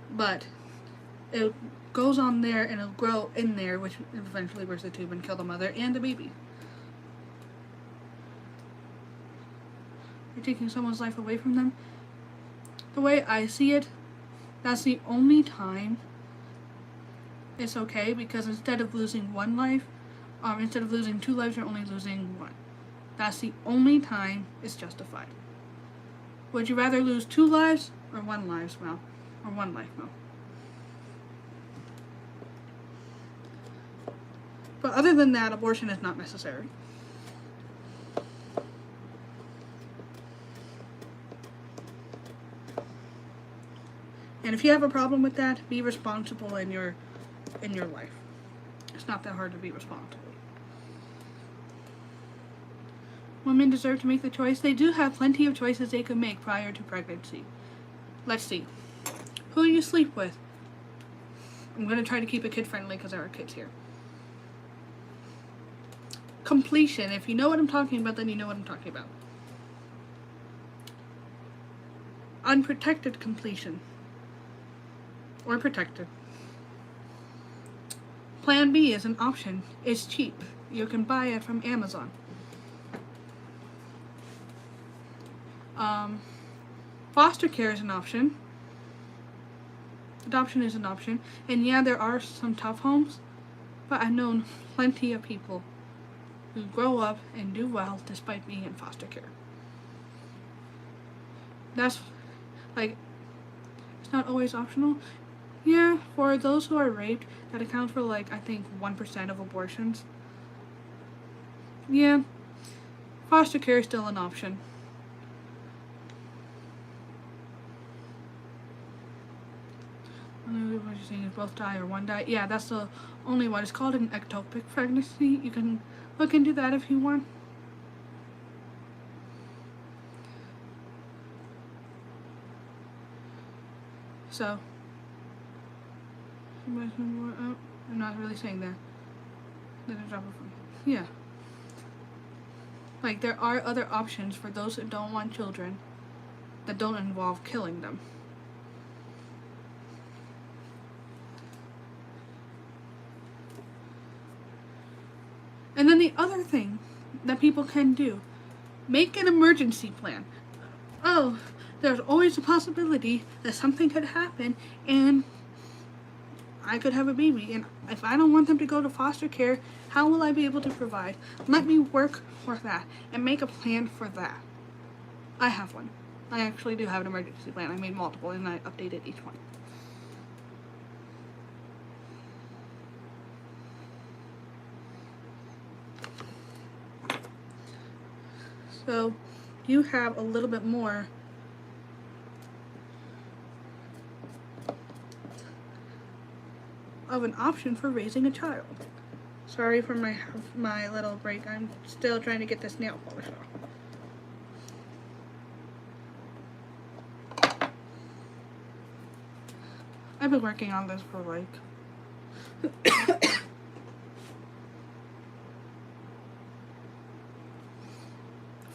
But it goes on there and it'll grow in there, which eventually bursts the tube and kill the mother and the baby. You're taking someone's life away from them. The way I see it, that's the only time it's okay, because instead of losing one life, instead of losing 2 lives, you're only losing 1. That's the only time it's justified. Would you rather lose 2 lives or 1 life? Well, or 1 life? No. But other than that, abortion is not necessary. And if you have a problem with that, be responsible in your life. It's not that hard to be responsible. Women deserve to make the choice. They do have plenty of choices they can make prior to pregnancy. Let's see. Who do you sleep with? I'm going to try to keep it kid friendly because there are kids here. Completion. If you know what I'm talking about, then you know what I'm talking about. Unprotected completion. Or protected. Plan B is an option. It's cheap. You can buy it from Amazon. Foster care is an option. Adoption is an option. And yeah, there are some tough homes, but I've known plenty of people who grow up and do well despite being in foster care. That's like, it's not always optional. Yeah, for those who are raped, that accounts for like, I think 1% of abortions. Yeah, foster care is still an option. What you're saying is both die or 1 die. Yeah, that's the only one. It's called an ectopic pregnancy. You can look into that if you want. So, I'm not really saying that. Yeah. Like, there are other options for those that don't want children that don't involve killing them. And then the other thing that people can do, make an emergency plan. Oh, there's always a possibility that something could happen and I could have a baby. And if I don't want them to go to foster care, how will I be able to provide? Let me work for that and make a plan for that. I have one. I actually do have an emergency plan. I made multiple and I updated each one. So you have a little bit more of an option for raising a child. Sorry for my little break. I'm still trying to get this nail polish off. I've been working on this for like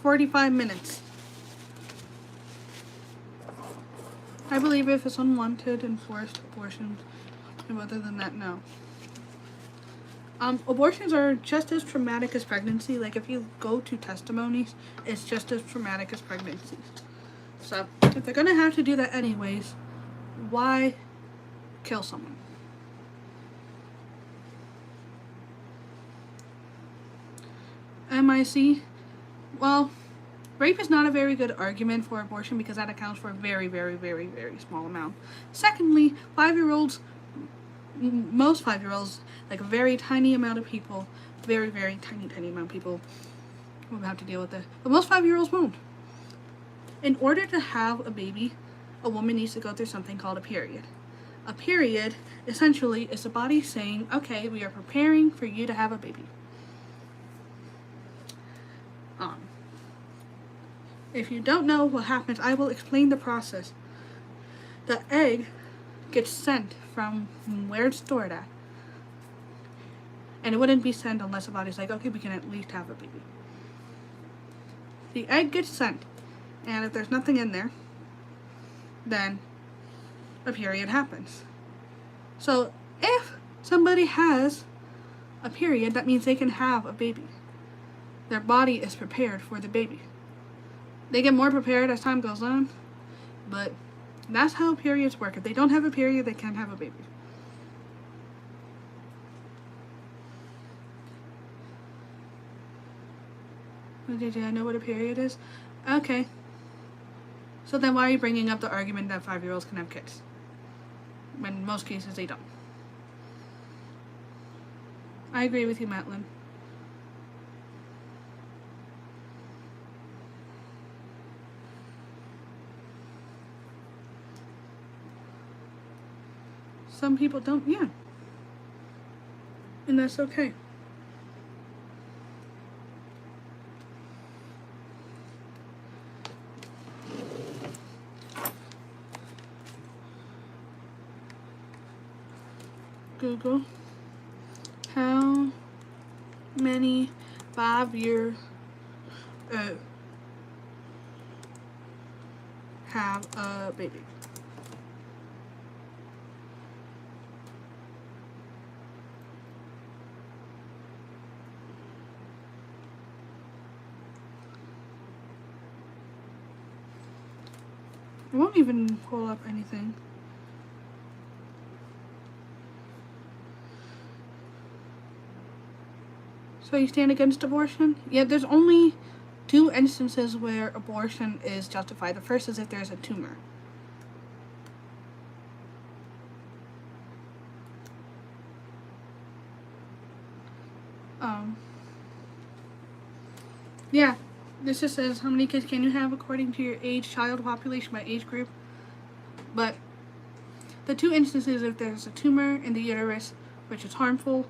45 minutes. I believe if it's unwanted and forced abortions, and other than that, no. Abortions are just as traumatic as pregnancy. Like, if you go to testimonies, it's just as traumatic as pregnancy. So, if they're gonna have to do that anyways, why kill someone? MIC? Well, rape is not a very good argument for abortion because that accounts for a very, very, very, very small amount. Secondly, 5-year-olds most 5-year-olds, like a very tiny amount of people, very, very tiny amount of people will have to deal with it. But most 5-year-olds won't. In order to have a baby, a woman needs to go through something called a period. A period, essentially, is the body saying, okay, we are preparing for you to have a baby. If you don't know what happens, I will explain the process. The egg gets sent from where it's stored at. And it wouldn't be sent unless the body's like, okay, we can at least have a baby. The egg gets sent, and if there's nothing in there, then a period happens. So if somebody has a period, that means they can have a baby. Their body is prepared for the baby. They get more prepared as time goes on, but that's how periods work. If they don't have a period, they can't have a baby. Did I know what a period is? Okay. So then why are you bringing up the argument that 5-year-olds can have kids? When in most cases they don't. I agree with you, Matlin. Some people don't, yeah. And that's okay. Google, how many 5-year have a baby? It won't even pull up anything. So you stand against abortion? Yeah, there's only 2 instances where abortion is justified. The first is if there's a tumor. Yeah, this just says how many kids can you have according to your age, child population by age group. But the 2 instances, if there's a tumor in the uterus, which is harmful,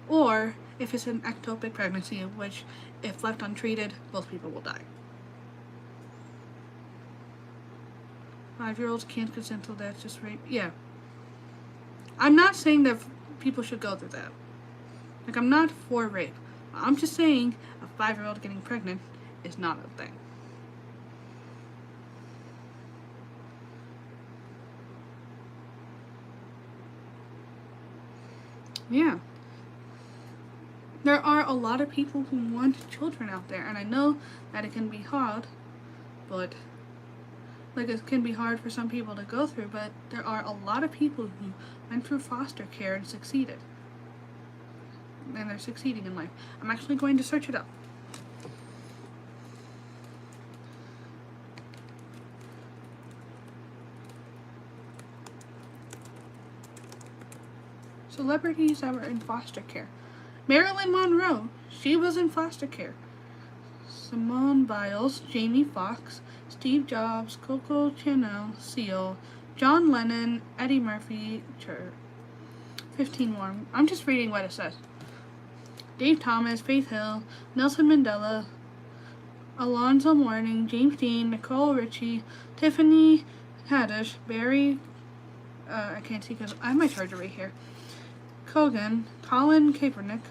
or if it's an ectopic pregnancy, which, if left untreated, both people will die. 5-year-olds can't consent till that's just rape. Yeah. I'm not saying that people should go through that. Like, I'm not for rape. I'm just saying a 5-year-old getting pregnant is not a thing. Yeah. There are a lot of people who want children out there, and I know that it can be hard, but like it can be hard for some people to go through, but there are a lot of people who went through foster care and succeeded. And they're succeeding in life. I'm actually going to search it up. Celebrities that were in foster care. Marilyn Monroe, she was in foster care. Simone Biles, Jamie Foxx, Steve Jobs, Coco Chanel, Seal, John Lennon, Eddie Murphy, 15 more. I'm just reading what it says. Dave Thomas, Faith Hill, Nelson Mandela, Alonzo Mourning, James Dean, Nicole Richie, Tiffany Haddish, Barry, I can't see because I have my charger right here, Kogan, Colin Kaepernick,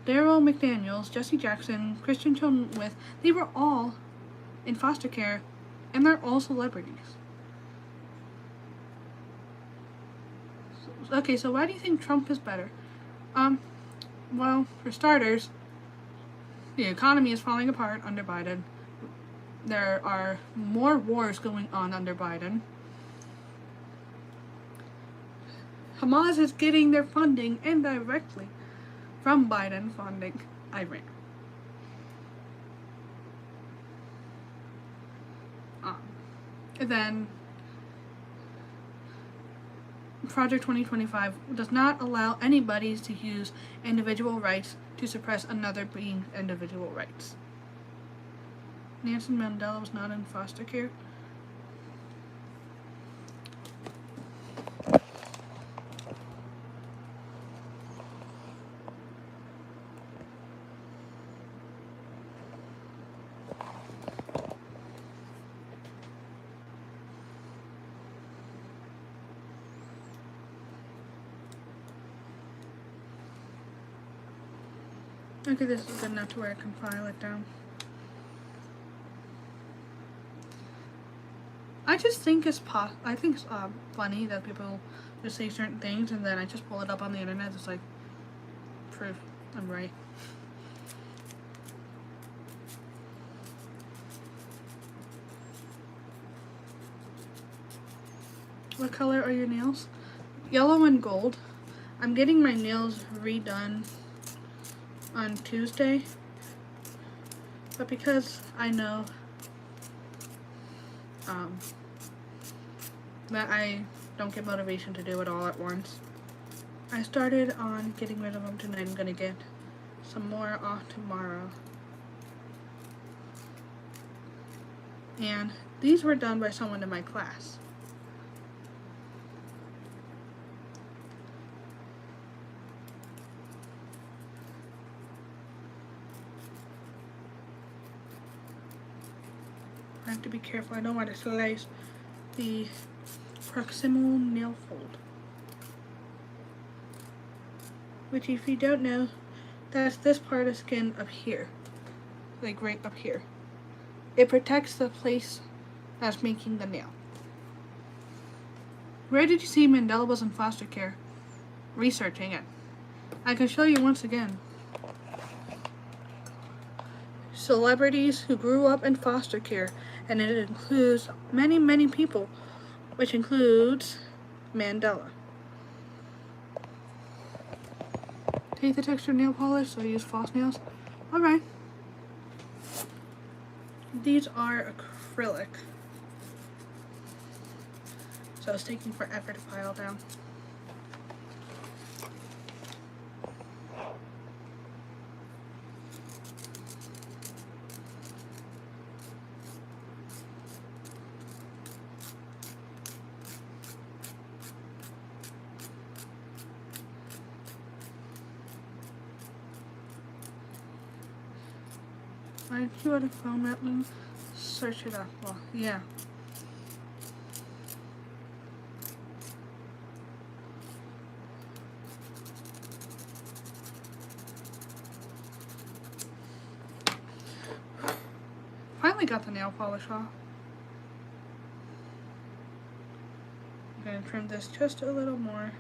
Daryl McDaniels, Jesse Jackson, Christian Chenoweth. They were all in foster care, and they're all celebrities. Okay, so why do you think Trump is better? Well, for starters, the economy is falling apart under Biden. There are more wars going on under Biden. Hamas is getting their funding indirectly from Biden funding Iran. And then Project 2025 does not allow anybody to use individual rights to suppress another being's individual rights. Nelson Mandela was not in foster care. Okay, this is good enough to where I can file it down. I just think it's funny that people just say certain things and then I just pull it up on the internet. It's like proof I'm right. What color are your nails? Yellow and gold. I'm getting my nails redone on Tuesday, but because I know that I don't get motivation to do it all at once, I started on getting rid of them tonight. I'm gonna get some more off tomorrow, and these were done by someone in my class. I have to be careful. I don't want to slice the proximal nail fold. Which, if you don't know, that's this part of skin up here. Like right up here. It protects the place that's making the nail. Where did you see Mandela was in foster care? Researching it. I can show you once again. Celebrities who grew up in foster care, and it includes many, many people, which includes Mandela. Take the texture nail polish, so I use false nails. Alright. These are acrylic, so it's taking forever to file down. Why did you want to phone that one? Search it up. Well, yeah. Finally got the nail polish off. I'm going to trim this just a little more.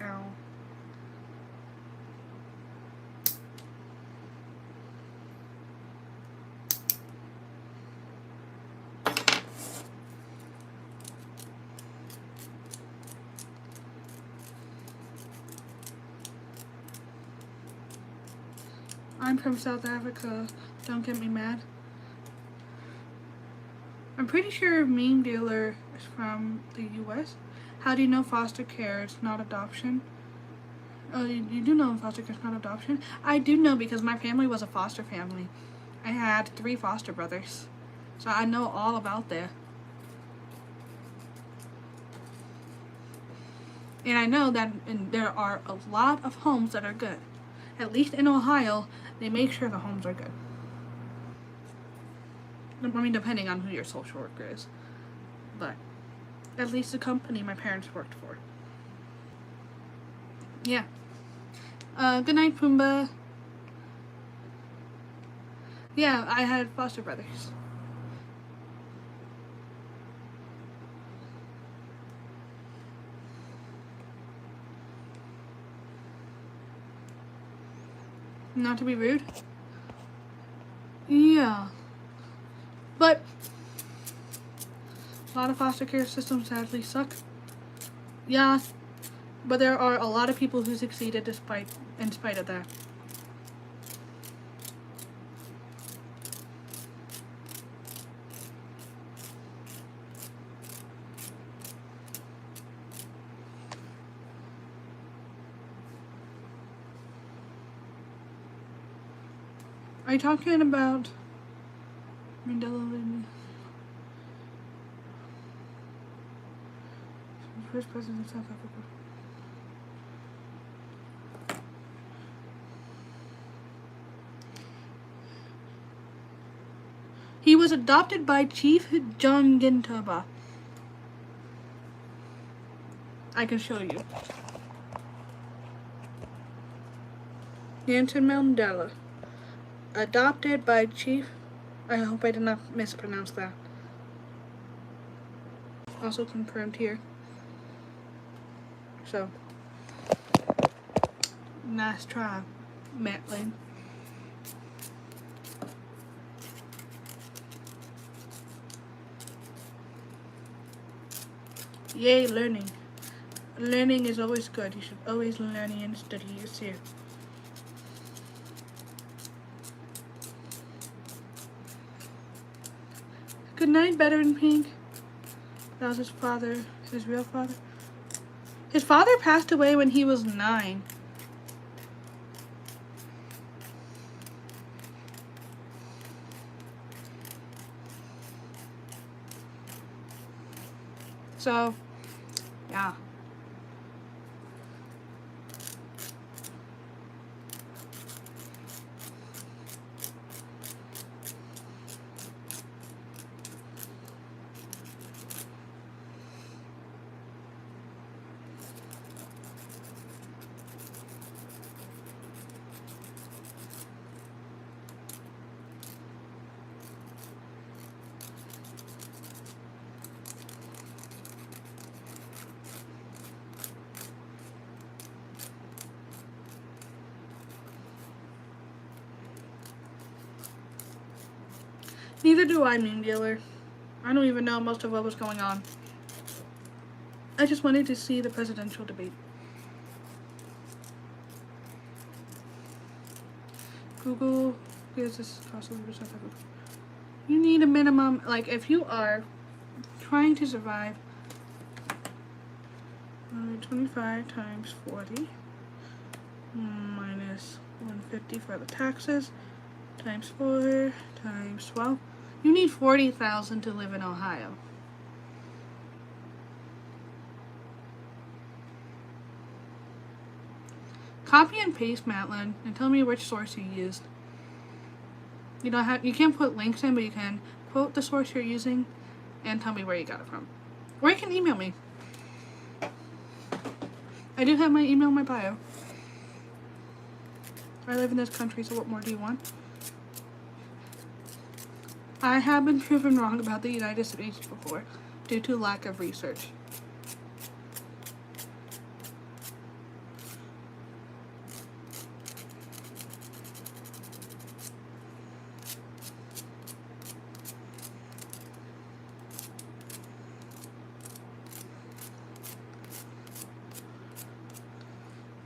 Ow. I'm from South Africa. Don't get me mad. I'm pretty sure Meme Dealer is from the US. How do you know foster care is not adoption? Oh, you do know foster care is not adoption? I do know because my family was a foster family. I had 3 foster brothers. So I know all about that. And I know that there are a lot of homes that are good. At least in Ohio, they make sure the homes are good. I mean, depending on who your social worker is. But at least the company my parents worked for. Yeah. Good night, Pumbaa. Yeah, I had foster brothers. Not to be rude. Yeah. But a lot of foster care systems sadly suck. Yeah. But there are a lot of people who succeeded in spite of that. Are you talking about Mandela Lynn? First president of South Africa. He was adopted by Chief John Gintaba. I can show you. Nelson Mandela. Adopted by Chief... I hope I did not mispronounce that. Also confirmed here. So, nice try, Matlin. Yay, learning. Learning is always good. You should always learn and study yourself. Good night, Better in Pink. That was his father, his real father. His father passed away when he was 9. So, yeah. Neither do I, Mean Dealer. I don't even know most of what was going on. I just wanted to see the presidential debate. Google gives this cost of living South Africa. You need a minimum, like if you are trying to survive, 25 times 40 minus 150 for the taxes times 4 times 12. You need 40,000 to live in Ohio. Copy and paste, Matlin, and tell me which source you used. You don't have, you can't put links in, but you can quote the source you're using and tell me where you got it from. Or you can email me. I do have my email in my bio. I live in this country, so what more do you want? I have been proven wrong about the United States before, due to lack of research.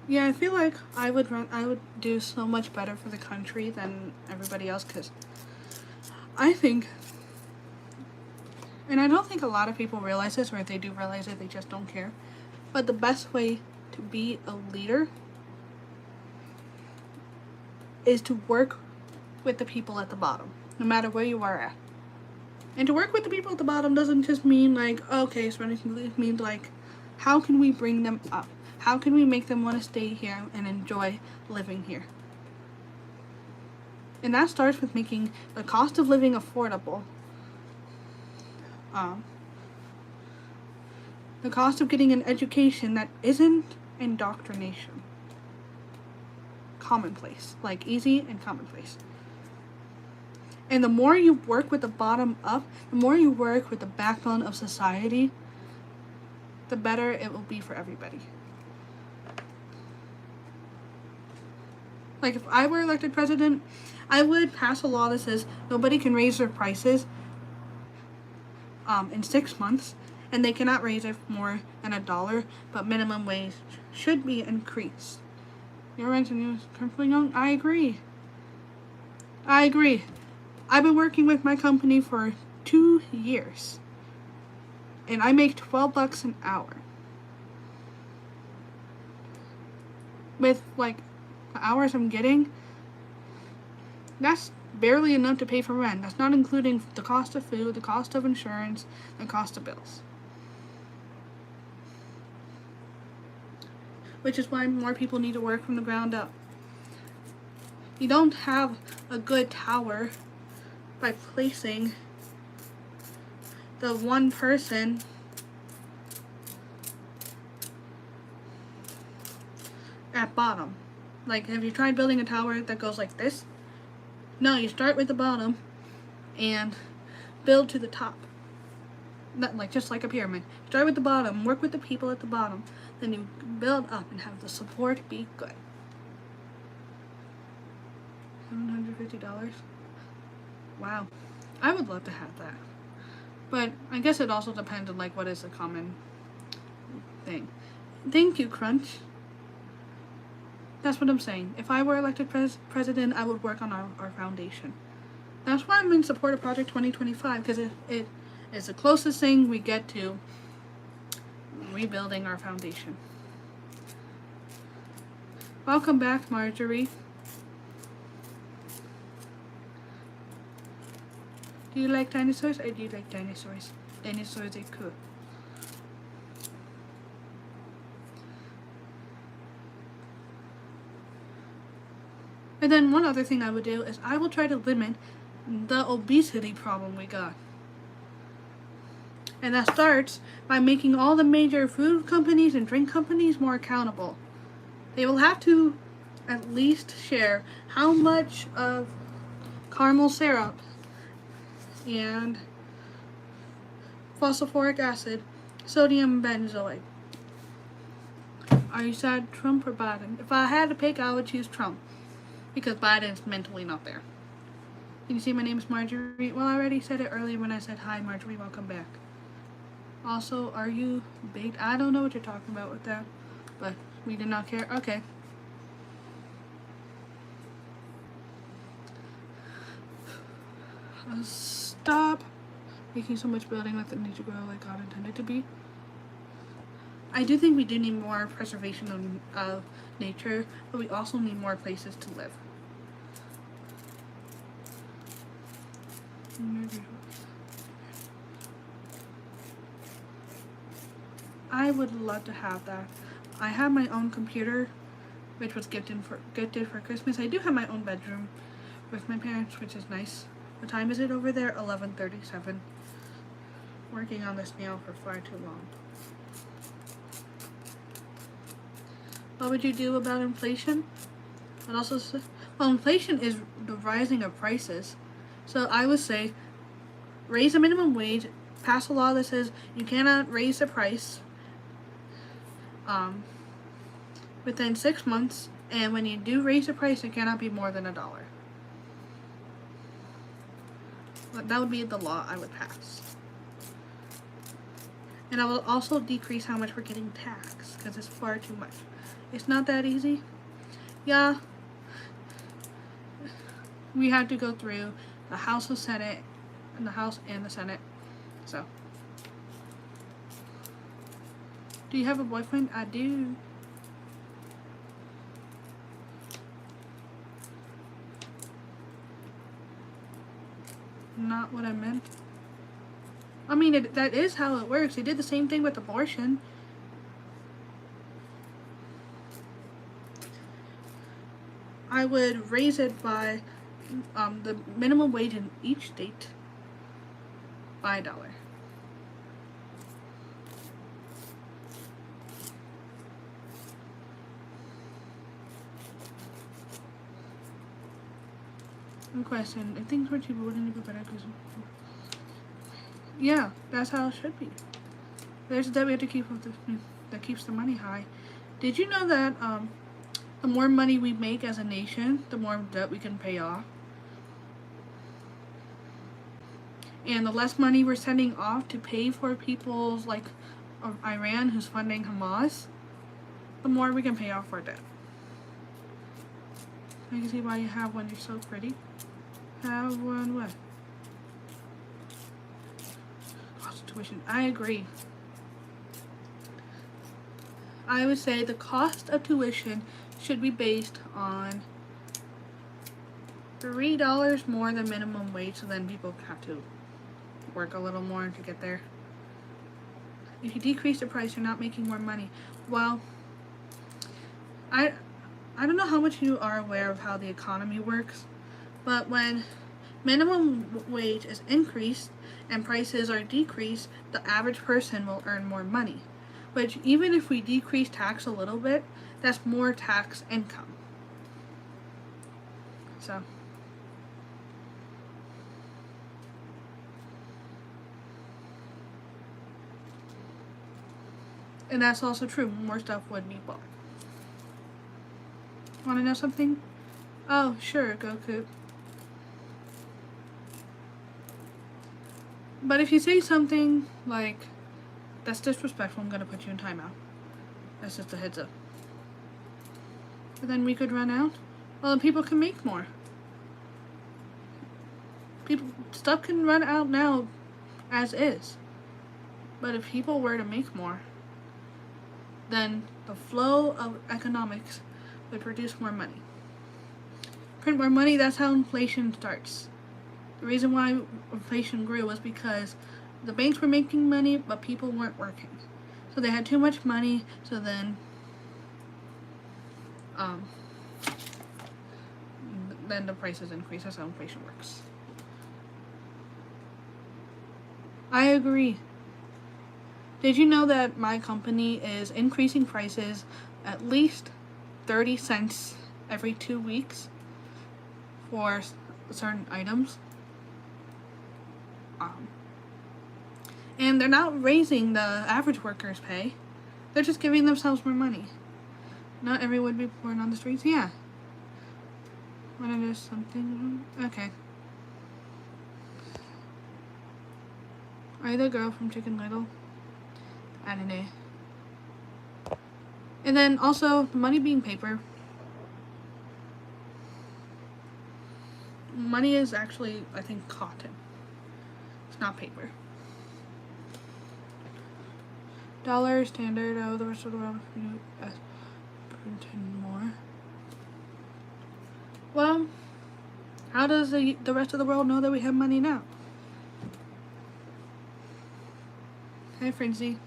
Yeah, I feel like I would do so much better for the country than everybody else, because I think, and I don't think a lot of people realize this, or if they do realize it, they just don't care, but the best way to be a leader is to work with the people at the bottom, no matter where you are at. And to work with the people at the bottom doesn't just mean like, okay, so it means like, how can we bring them up? How can we make them want to stay here and enjoy living here? And that starts with making the cost of living affordable. The cost of getting an education that isn't indoctrination. Commonplace. Like easy and commonplace. And the more you work with the bottom up, the more you work with the backbone of society, the better it will be for everybody. Like if I were elected president, I would pass a law that says nobody can raise their prices in 6 months, and they cannot raise it more than $1, but minimum wage should be increased. Your rent and you currently young? I agree. I agree. I've been working with my company for 2 years, and I make $12 an hour. With like the hours I'm getting, that's barely enough to pay for rent. That's not including the cost of food, the cost of insurance, the cost of bills. Which is why more people need to work from the ground up. You don't have a good tower by placing the one person at bottom. Like, have you tried building a tower that goes like this? No, you start with the bottom and build to the top. Not like just like a pyramid. Start with the bottom, work with the people at the bottom, then you build up and have the support be good. $750? Wow. I would love to have that. But I guess it also depends on like what is a common thing. Thank you, Crunch. That's what I'm saying. If I were elected president, I would work on our foundation. That's why I'm in support of Project 2025, because it is the closest thing we get to rebuilding our foundation. Welcome back, Marjorie. Do you like dinosaurs? I do like dinosaurs. Dinosaurs are cool. And then one other thing I would do is I will try to limit the obesity problem we got. And that starts by making all the major food companies and drink companies more accountable. They will have to at least share how much of caramel syrup and phosphoric acid, sodium benzoate. Are you sad, Trump or Biden? If I had to pick, I would choose Trump. Because Biden's mentally not there. Can you see my name is Marjorie? Well, I already said it earlier when I said, hi, Marjorie, welcome back. Also, are you baked? I don't know what you're talking about with that. But we did not care. Okay. Stop making so much building like that needs to grow like God intended to be. I do think we do need more preservation of nature, but we also need more places to live. I would love to have that. I have my own computer, which was gifted for Christmas. I do have my own bedroom with my parents, which is nice. What time is it over there? 11:37. Working on this nail for far too long. What would you do about inflation? And also, well, inflation is the rising of prices. So I would say, raise the minimum wage, pass a law that says you cannot raise the price within 6 months, and when you do raise the price, it cannot be more than $1. That would be the law I would pass. And I will also decrease how much we're getting taxed, because it's far too much. It's not that easy. Yeah. We have to go through the House and Senate, and the House and the Senate. So. Do you have a boyfriend? I do. Not what I meant. I mean, that is how it works. They did the same thing with abortion. I would raise it by the minimum wage in each state by $1. Good question. If things were cheaper, wouldn't it be better? Yeah, that's how it should be. There's a debt we have to keep with that keeps the money high. Did you know that the more money we make as a nation, the more debt we can pay off? And the less money we're sending off to pay for people's, like Iran, who's funding Hamas, the more we can pay off our debt. I can see why you have one. You're so pretty. Have one what? Cost of tuition. I agree. I would say the cost of tuition should be based on $3 more than minimum wage, so then people have to work a little more to get there. If you decrease the price, you're not making more money. Well, I don't know how much you are aware of how the economy works, but when minimum wage is increased and prices are decreased, the average person will earn more money. Which, even if we decrease tax a little bit, that's more tax income. So, and that's also true. More stuff would be bought. Want to know something? Oh, sure, Goku. But if you say something like, that's disrespectful, I'm going to put you in timeout. That's just a heads up. But then we could run out. Well, then people can make more. Stuff can run out now as is. But if people were to make more, then the flow of economics would produce more money. Print more money, that's how inflation starts. The reason why inflation grew was because the banks were making money, but people weren't working. So they had too much money, so then the prices increase. That's how inflation works. I agree. Did you know that my company is increasing prices at least 30 cents every 2 weeks for certain items? And they're not raising the average worker's pay. They're just giving themselves more money. Not everyone would be born on the streets. Yeah. Wanna do something? Okay. Are you the girl from Chicken Little? I don't know. And then also, the money being paper. Money is actually, I think, cotton. It's not paper. Dollar, standard, the rest of the world, U.S. printing more. Well, how does the rest of the world know that we have money now? Hey, Frenzy.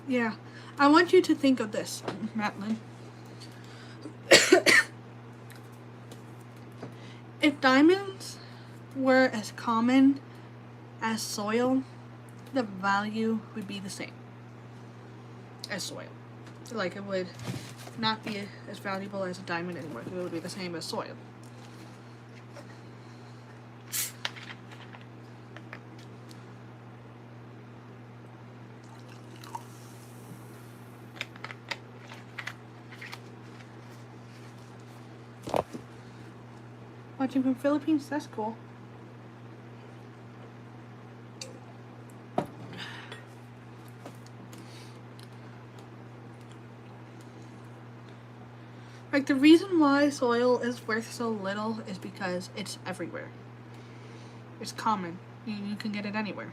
Yeah, I want you to think of this, Matlin. If diamonds were as common as soil, the value would be the same as soil. Like, it would not be as valuable as a diamond anymore. It would be the same as soil. Watching from Philippines, that's cool. Like, the reason why soil is worth so little is because it's everywhere. It's common. You can get it anywhere.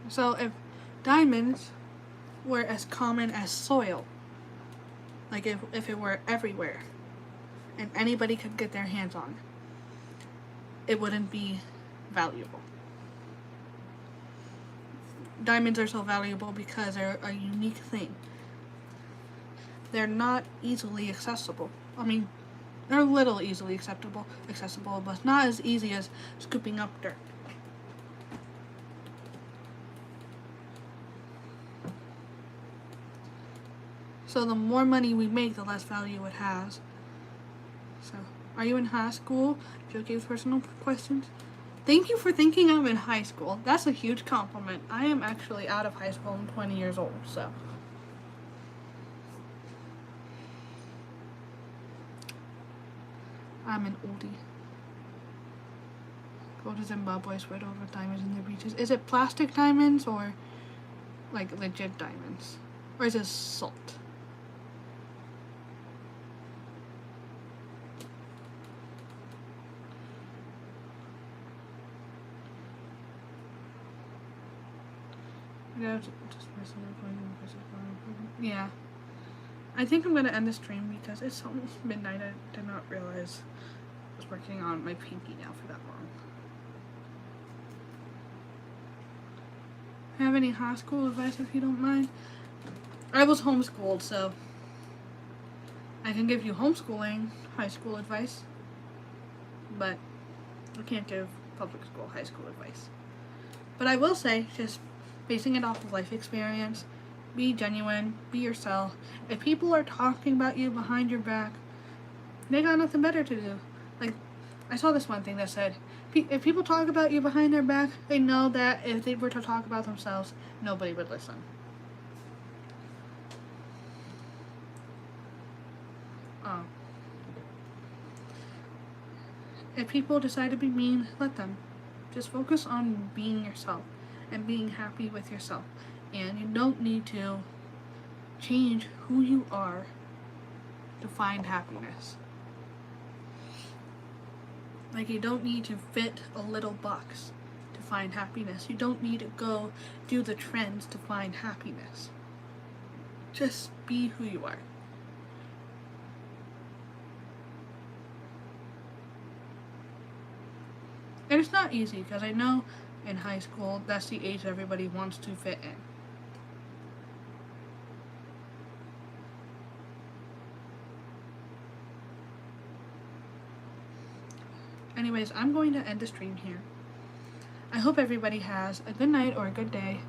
So if diamonds were as common as soil, like if it were everywhere and anybody could get their hands on it, it wouldn't be valuable. Diamonds are so valuable because they're a unique thing. They're not easily accessible. I mean, they're a little easily accessible, but not as easy as scooping up dirt. So the more money we make, the less value it has. So, are you in high school? If you give personal questions. Thank you for thinking I'm in high school. That's a huge compliment. I am actually out of high school. I'm 20 years old, so. I'm an oldie. Go to Zimbabwe, sweat over diamonds in the beaches. Is it plastic diamonds or like legit diamonds? Or is it salt? Yeah. I think I'm gonna end the stream because it's almost midnight. I did not realize I was working on my pinky now for that long. Have any high school advice if you don't mind? I was homeschooled, so I can give you homeschooling high school advice, but I can't give public school high school advice. But I will say, just basing it off of life experience, be genuine, be yourself. If people are talking about you behind your back, they got nothing better to do. Like, I saw this one thing that said, if people talk about you behind their back, they know that if they were to talk about themselves, nobody would listen. If people decide to be mean, let them. Just focus on being yourself and being happy with yourself. And you don't need to change who you are to find happiness. Like, you don't need to fit a little box to find happiness. You don't need to go do the trends to find happiness. Just be who you are. And it's not easy, because I know in high school that's the age everybody wants to fit in. Anyways, I'm going to end the stream here. I hope everybody has a good night or a good day.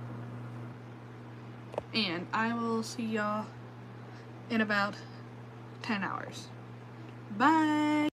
And I will see y'all in about 10 hours. Bye!